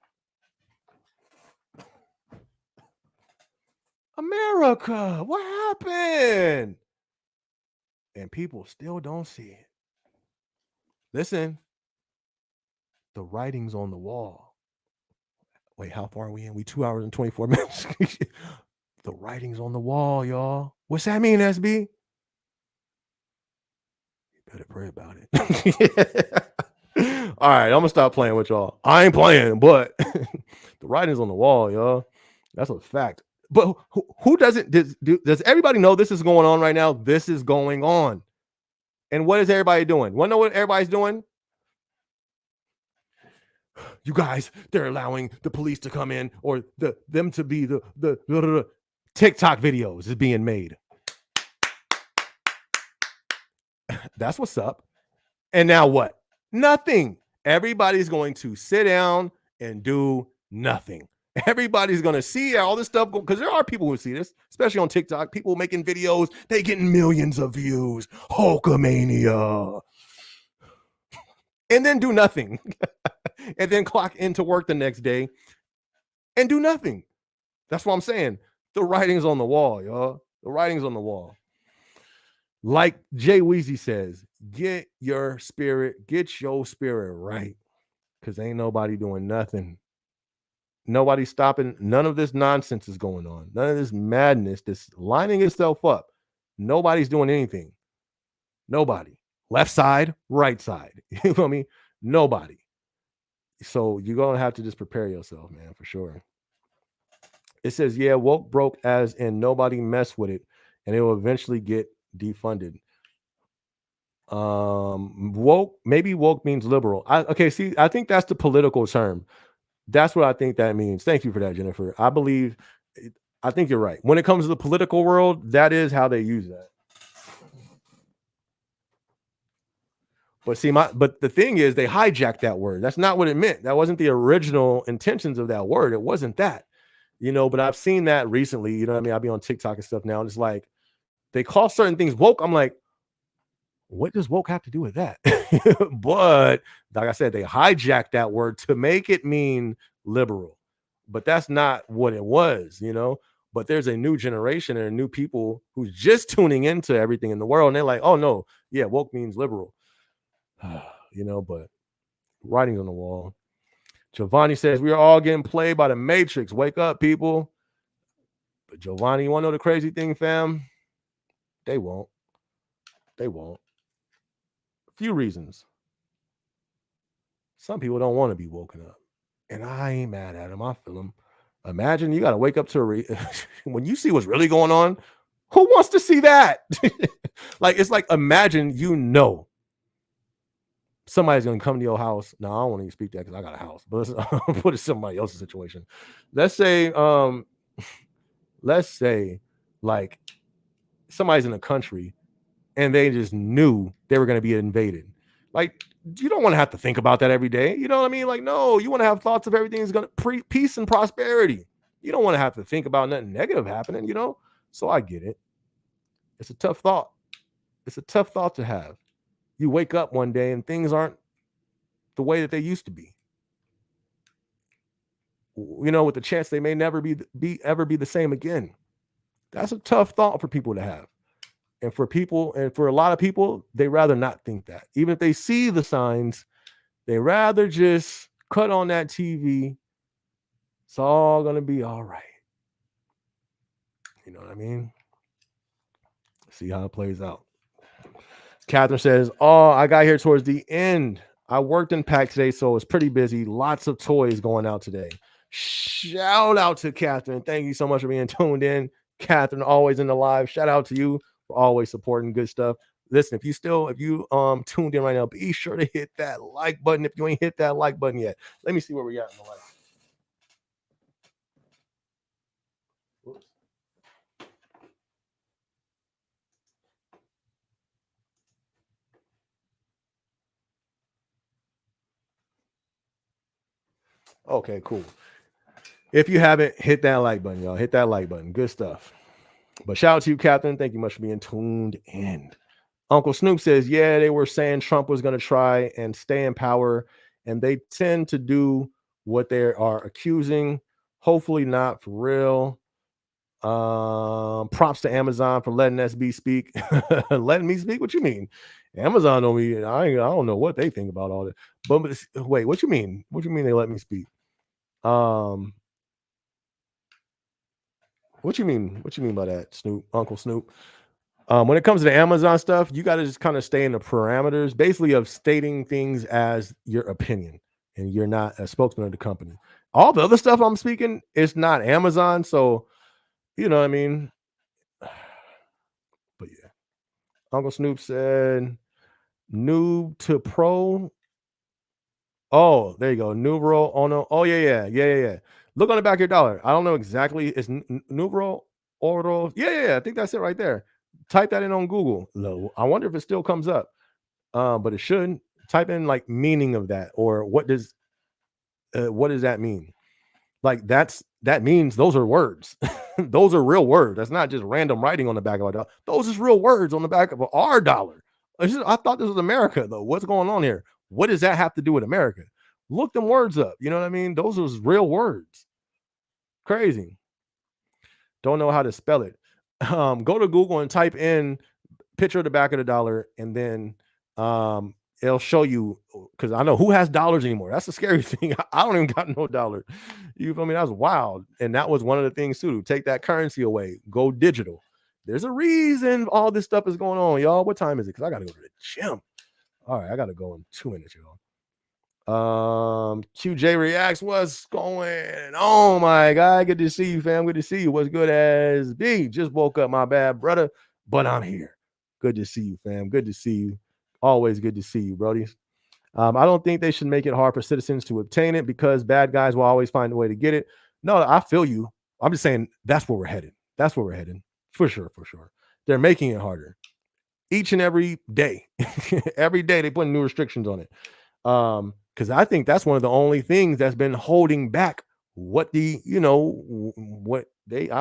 America, what happened? And people still don't see it. Listen, the writing's on the wall. Wait, how far are we in? We 2 hours and 24 minutes. The writing's on the wall, y'all. What's that mean, SB? You better pray about it. All right, I'm gonna stop playing with y'all. I ain't playing, but the writing's on the wall, y'all. That's a fact. But who doesn't does everybody know this is going on right now? This is going on. And what is everybody doing? Want to know what everybody's doing? You guys, they're allowing the police to come in, or them to be the TikTok videos is being made. That's what's up. And now what? Nothing. Everybody's going to sit down and do nothing. Everybody's going to see all this stuff because there are people who see this, especially on TikTok. People making videos, they getting millions of views. Hulkamania. And then do nothing. And then clock into work the next day and do nothing. That's what I'm saying. The writing's on the wall, y'all. The writing's on the wall. Like Jay Weezy says, get your spirit right. Because ain't nobody doing nothing. Nobody's stopping. None of this nonsense is going on. None of this madness, this lining itself up. Nobody's doing anything. Nobody. Left side, right side. You know what I mean? Nobody. So you're going to have to just prepare yourself, man, for sure. It says, yeah, woke broke as in nobody mess with it, and it will eventually get defunded. Woke means liberal. See, I think that's the political term. That's what I think that means. Thank you for that, Jennifer. I think you're right. When it comes to the political world, that is how they use that. But the thing is, they hijacked that word. That's not what it meant. That wasn't the original intentions of that word. It wasn't that, but I've seen that recently. You know what I mean? I'll be on TikTok and stuff now. And it's like, they call certain things woke. I'm like, what does woke have to do with that? But like I said, they hijacked that word to make it mean liberal. But that's not what it was, But there's a new generation and new people who's just tuning into everything in the world. And they're like, oh, no, yeah, woke means liberal. But writing's on the wall. Giovanni says, we are all getting played by the Matrix. Wake up, people. But Giovanni, you want to know the crazy thing, fam? They won't. A few reasons. Some people don't want to be woken up. And I ain't mad at them. I feel them. Imagine you got to wake up to when you see what's really going on. Who wants to see that? It's like, imagine, somebody's going to come to your house. No, I don't want to speak that because I got a house. But let's put it in somebody else's situation. Let's say like somebody's in a country and they just knew they were going to be invaded. Like, you don't want to have to think about that every day. You know what I mean? Like, no, you want to have thoughts of everything is going to peace and prosperity. You don't want to have to think about nothing negative happening, So I get it. It's a tough thought. It's a tough thought to have. You wake up one day and things aren't the way that they used to be. With the chance they may never ever be the same again. That's a tough thought for people to have. And for a lot of people, they rather not think that. Even if they see the signs, they rather just cut on that TV. It's all going to be all right. You know what I mean? See how it plays out. Catherine says, oh, I got here towards the end. I worked in PAC today, so it's pretty busy. Lots of toys going out today. Shout out to Catherine. Thank you so much for being tuned in. Catherine, always in the live. Shout out to you for always supporting good stuff. Listen, if you tuned in right now, be sure to hit that like button if you ain't hit that like button yet. Let me see where we at in the live. Whoops. Okay, cool. If you haven't, hit that like button, y'all. Hit that like button. Good stuff. But shout out to you, Catherine. Thank you much for being tuned in. Uncle Snoop says, yeah, they were saying Trump was going to try and stay in power, and they tend to do what they are accusing. Hopefully not for real. Props to Amazon for letting SB speak. Letting me speak? What you mean? Amazon on me. I don't know what they think about all that. But wait, what you mean? What you mean they let me speak? What you mean? What you mean by that, Snoop? Uncle Snoop? When it comes to the Amazon stuff, you got to just kind of stay in the parameters, basically, of stating things as your opinion, and you're not a spokesman of the company. All the other stuff I'm speaking, it's not Amazon, so you know what I mean. But yeah, Uncle Snoop said, "Noob to pro." Oh, there you go. Numero uno. Oh yeah. Look on the back of your dollar. I don't know exactly. It's numero oro. Yeah. I think that's it right there. Type that in on Google. I wonder if it still comes up. But it should. Type in like meaning of that, or what does that mean? Like that means those are words. Those are real words. That's not just random writing on the back of our dollar. Those is real words on the back of our dollar. I thought this was America though. What's going on here? What does that have to do with America? Look them words up. You know what I mean? Those are real words. Crazy. Don't know how to spell it. Go to Google and type in picture of the back of the dollar, and then it'll show you, because I know who has dollars anymore. That's the scary thing. I don't even got no dollar. You feel me? That's wild. And that was one of the things too, to take that currency away, go digital. There's a reason all this stuff is going on, y'all. What time is it? Because I gotta go to the gym. All right, I gotta go in 2 minutes, y'all. QJ Reacts, what's going on, my guy? Good to see you, fam. Good to see you. What's good, as B? Just woke up, my bad, brother, but I'm here. Good to see you, fam. Good to see you. Always good to see you, brodies. I don't think they should make it hard for citizens to obtain it, because bad guys will always find a way to get it. No, I feel you. I'm just saying that's where we're headed. That's where we're headed. For sure. They're making it harder each and every day. Every day they put new restrictions on it. Because I think that's one of the only things that's been holding back what I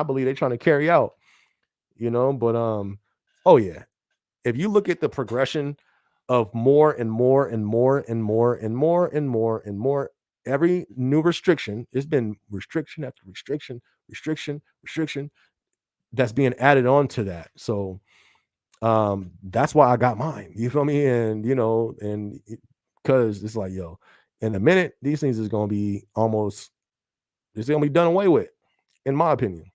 believe they're trying to carry out, but oh yeah. If you look at the progression of more and more and more and more and more and more and more, every new restriction, it's been restriction after restriction that's being added on to that. So that's why I got mine. You feel me? And because it's like, yo, in a minute, these things is gonna be it's gonna be done away with, in my opinion.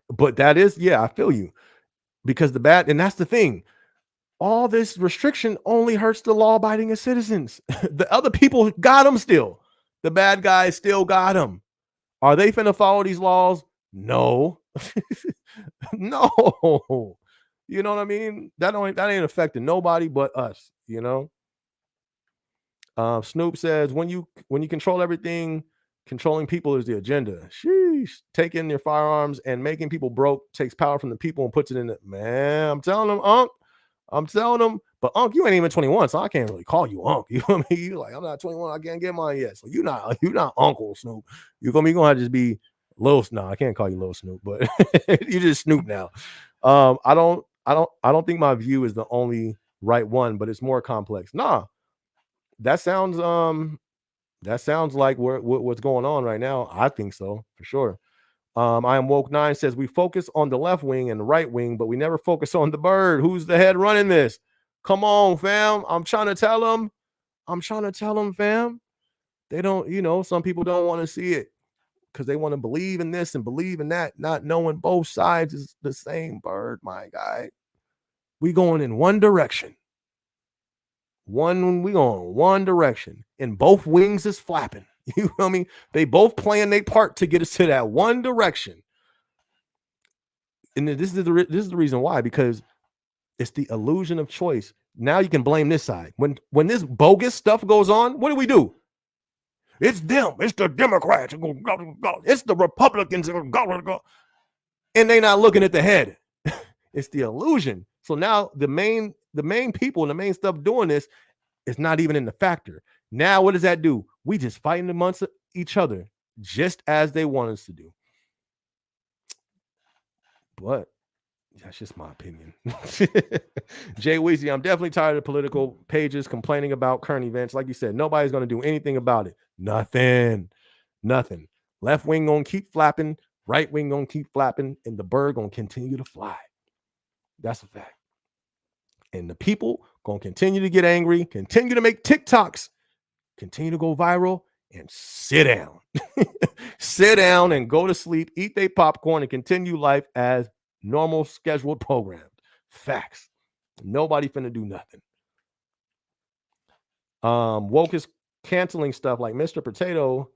But that is, yeah, I feel you. Because and that's the thing. All this restriction only hurts the law-abiding citizens. The other people got them still. The bad guys still got them. Are they finna follow these laws? No. No. You know what I mean? That ain't affecting nobody but us, Snoop says, when you control everything, controlling people is the agenda. Sheesh. Taking your firearms and making people broke takes power from the people and puts it in the man. I'm telling them, Unc. But Unc, you ain't even 21, so I can't really call you Unc. You feel me? You like, I'm not 21, I can't get mine yet. So you're not Uncle Snoop. You feel me? You're gonna have to just be Lil. No, I can't call you Lil Snoop, but you just Snoop now. I don't think my view is the only right one, but it's more complex. Nah, that sounds like what's going on right now. I think so, for sure. I am woke 9 says, we focus on the left wing and the right wing, but we never focus on the bird. Who's the head running this? Come on, fam. I'm trying to tell them, fam. They don't, some people don't want to see it because they want to believe in this and believe in that, not knowing both sides is the same bird, my guy. We going in one direction. We going one direction, and both wings is flapping. You feel me? They both playing their part to get us to that one direction. And this is the reason why, because it's the illusion of choice. Now you can blame this side. When this bogus stuff goes on, what do? It's them. It's the Democrats. It's the Republicans. And they're not looking at the head. It's the illusion. So now the main people and the main stuff doing this is not even in the factor. Now what does that do? We just fighting amongst each other, just as they want us to do. But that's just my opinion. Jay Weezy, I'm definitely tired of political pages complaining about current events. Like you said, nobody's going to do anything about it. Nothing. Left wing going to keep flapping. Right wing going to keep flapping. And the bird going to continue to fly. That's a fact. And the people going to continue to get angry, continue to make TikToks, continue to go viral, and sit down. Sit down and go to sleep, eat their popcorn, and continue life as normal scheduled programs. Facts. Nobody finna do nothing. Woke is canceling stuff like Mr. Potato.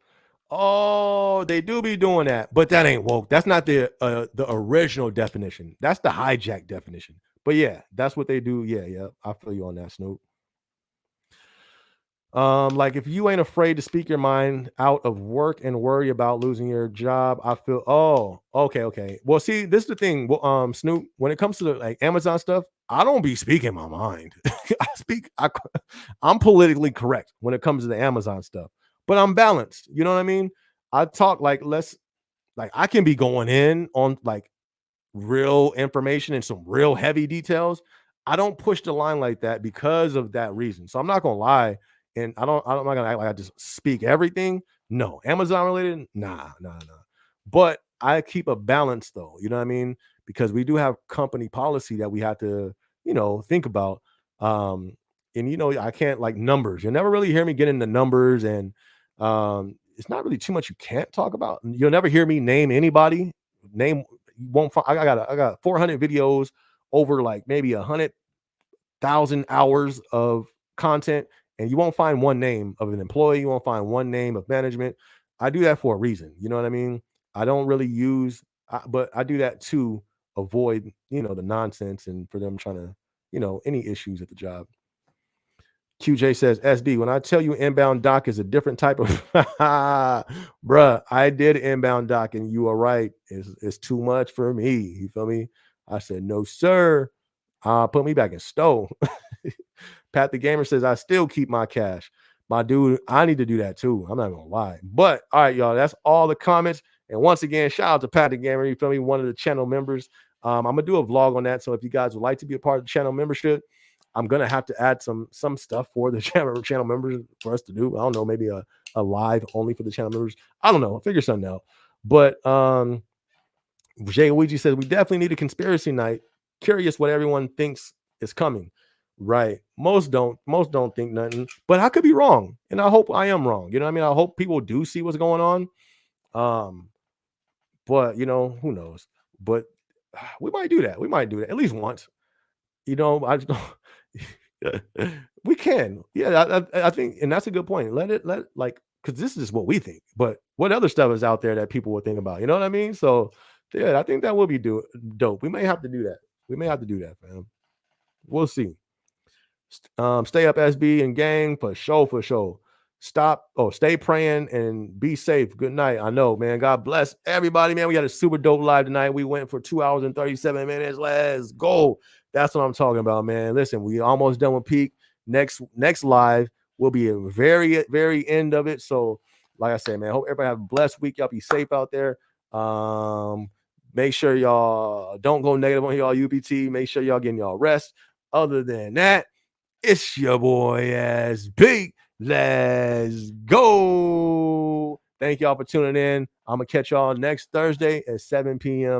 Oh, they do be doing that, but that ain't woke. That's not the original definition. That's the hijack definition. But yeah, that's what they do. Yeah, yeah. I feel you on that, Snoop. Like if you ain't afraid to speak your mind out of work and worry about losing your job, I feel okay, okay. Well, see, this is the thing. Well, Snoop, when it comes to the like Amazon stuff, I don't be speaking my mind. I'm politically correct when it comes to the Amazon stuff, but I'm balanced. You know what I mean? I talk like less like I can be going in on like real information and some real heavy details. I don't push the line like that because of that reason. So I'm not gonna lie, and I'm not gonna act like I just speak everything. No, Amazon related, nah. But I keep a balance though. You know what I mean? Because we do have company policy that we have to, think about. And I can't like numbers. You'll never really hear me get into numbers, and it's not really too much you can't talk about. You'll never hear me name anybody. Name you won't find. I got 400 videos over like maybe 100,000 hours of content, and you won't find one name of an employee. You won't find one name of management. I do that for a reason. You know what I mean? I don't really use, but I do that to avoid the nonsense and for them trying to any issues at the job. QJ says, SB, when I tell you inbound doc is a different type of bruh, I did inbound doc and you are right. It's too much for me. You feel me? I said, no, sir. Put me back in stove. Pat the Gamer says, I still keep my cash. My dude, I need to do that too. I'm not gonna lie. But all right, y'all, that's all the comments. And once again, shout out to Pat the Gamer. You feel me? One of the channel members. I'm gonna do a vlog on that. So if you guys would like to be a part of the channel membership, I'm gonna have to add some stuff for the channel members for us to do. I don't know, maybe a live only for the channel members. I don't know. I'll figure something out. But Jay Ouija says we definitely need a conspiracy night. Curious what everyone thinks is coming. Right. Most don't think nothing, but I could be wrong. And I hope I am wrong. You know what I mean? I hope people do see what's going on. But who knows? But we might do that. We might do that at least once. I just don't. We can. Yeah, I think, and that's a good point. Because this is what we think, but what other stuff is out there that people would think about? You know what I mean? So, yeah, I think that will be dope. We may have to do that. We may have to do that, fam. We'll see. Stay up, SB and gang, for sure, for sure. Stay praying and be safe. Good night. I know, man. God bless everybody, man. We had a super dope live tonight. We went for 2 hours and 37 minutes. Let's go. That's what I'm talking about, man. Listen, we almost done with peak. Next live will be a very, very end of it. So, like I said, man, hope everybody have a blessed week. Y'all be safe out there. Make sure y'all don't go negative on y'all UPT. Make sure y'all getting y'all rest. Other than that, it's your boy SB. Let's go. Thank y'all for tuning in. I'm going to catch y'all next Thursday at 7 p.m.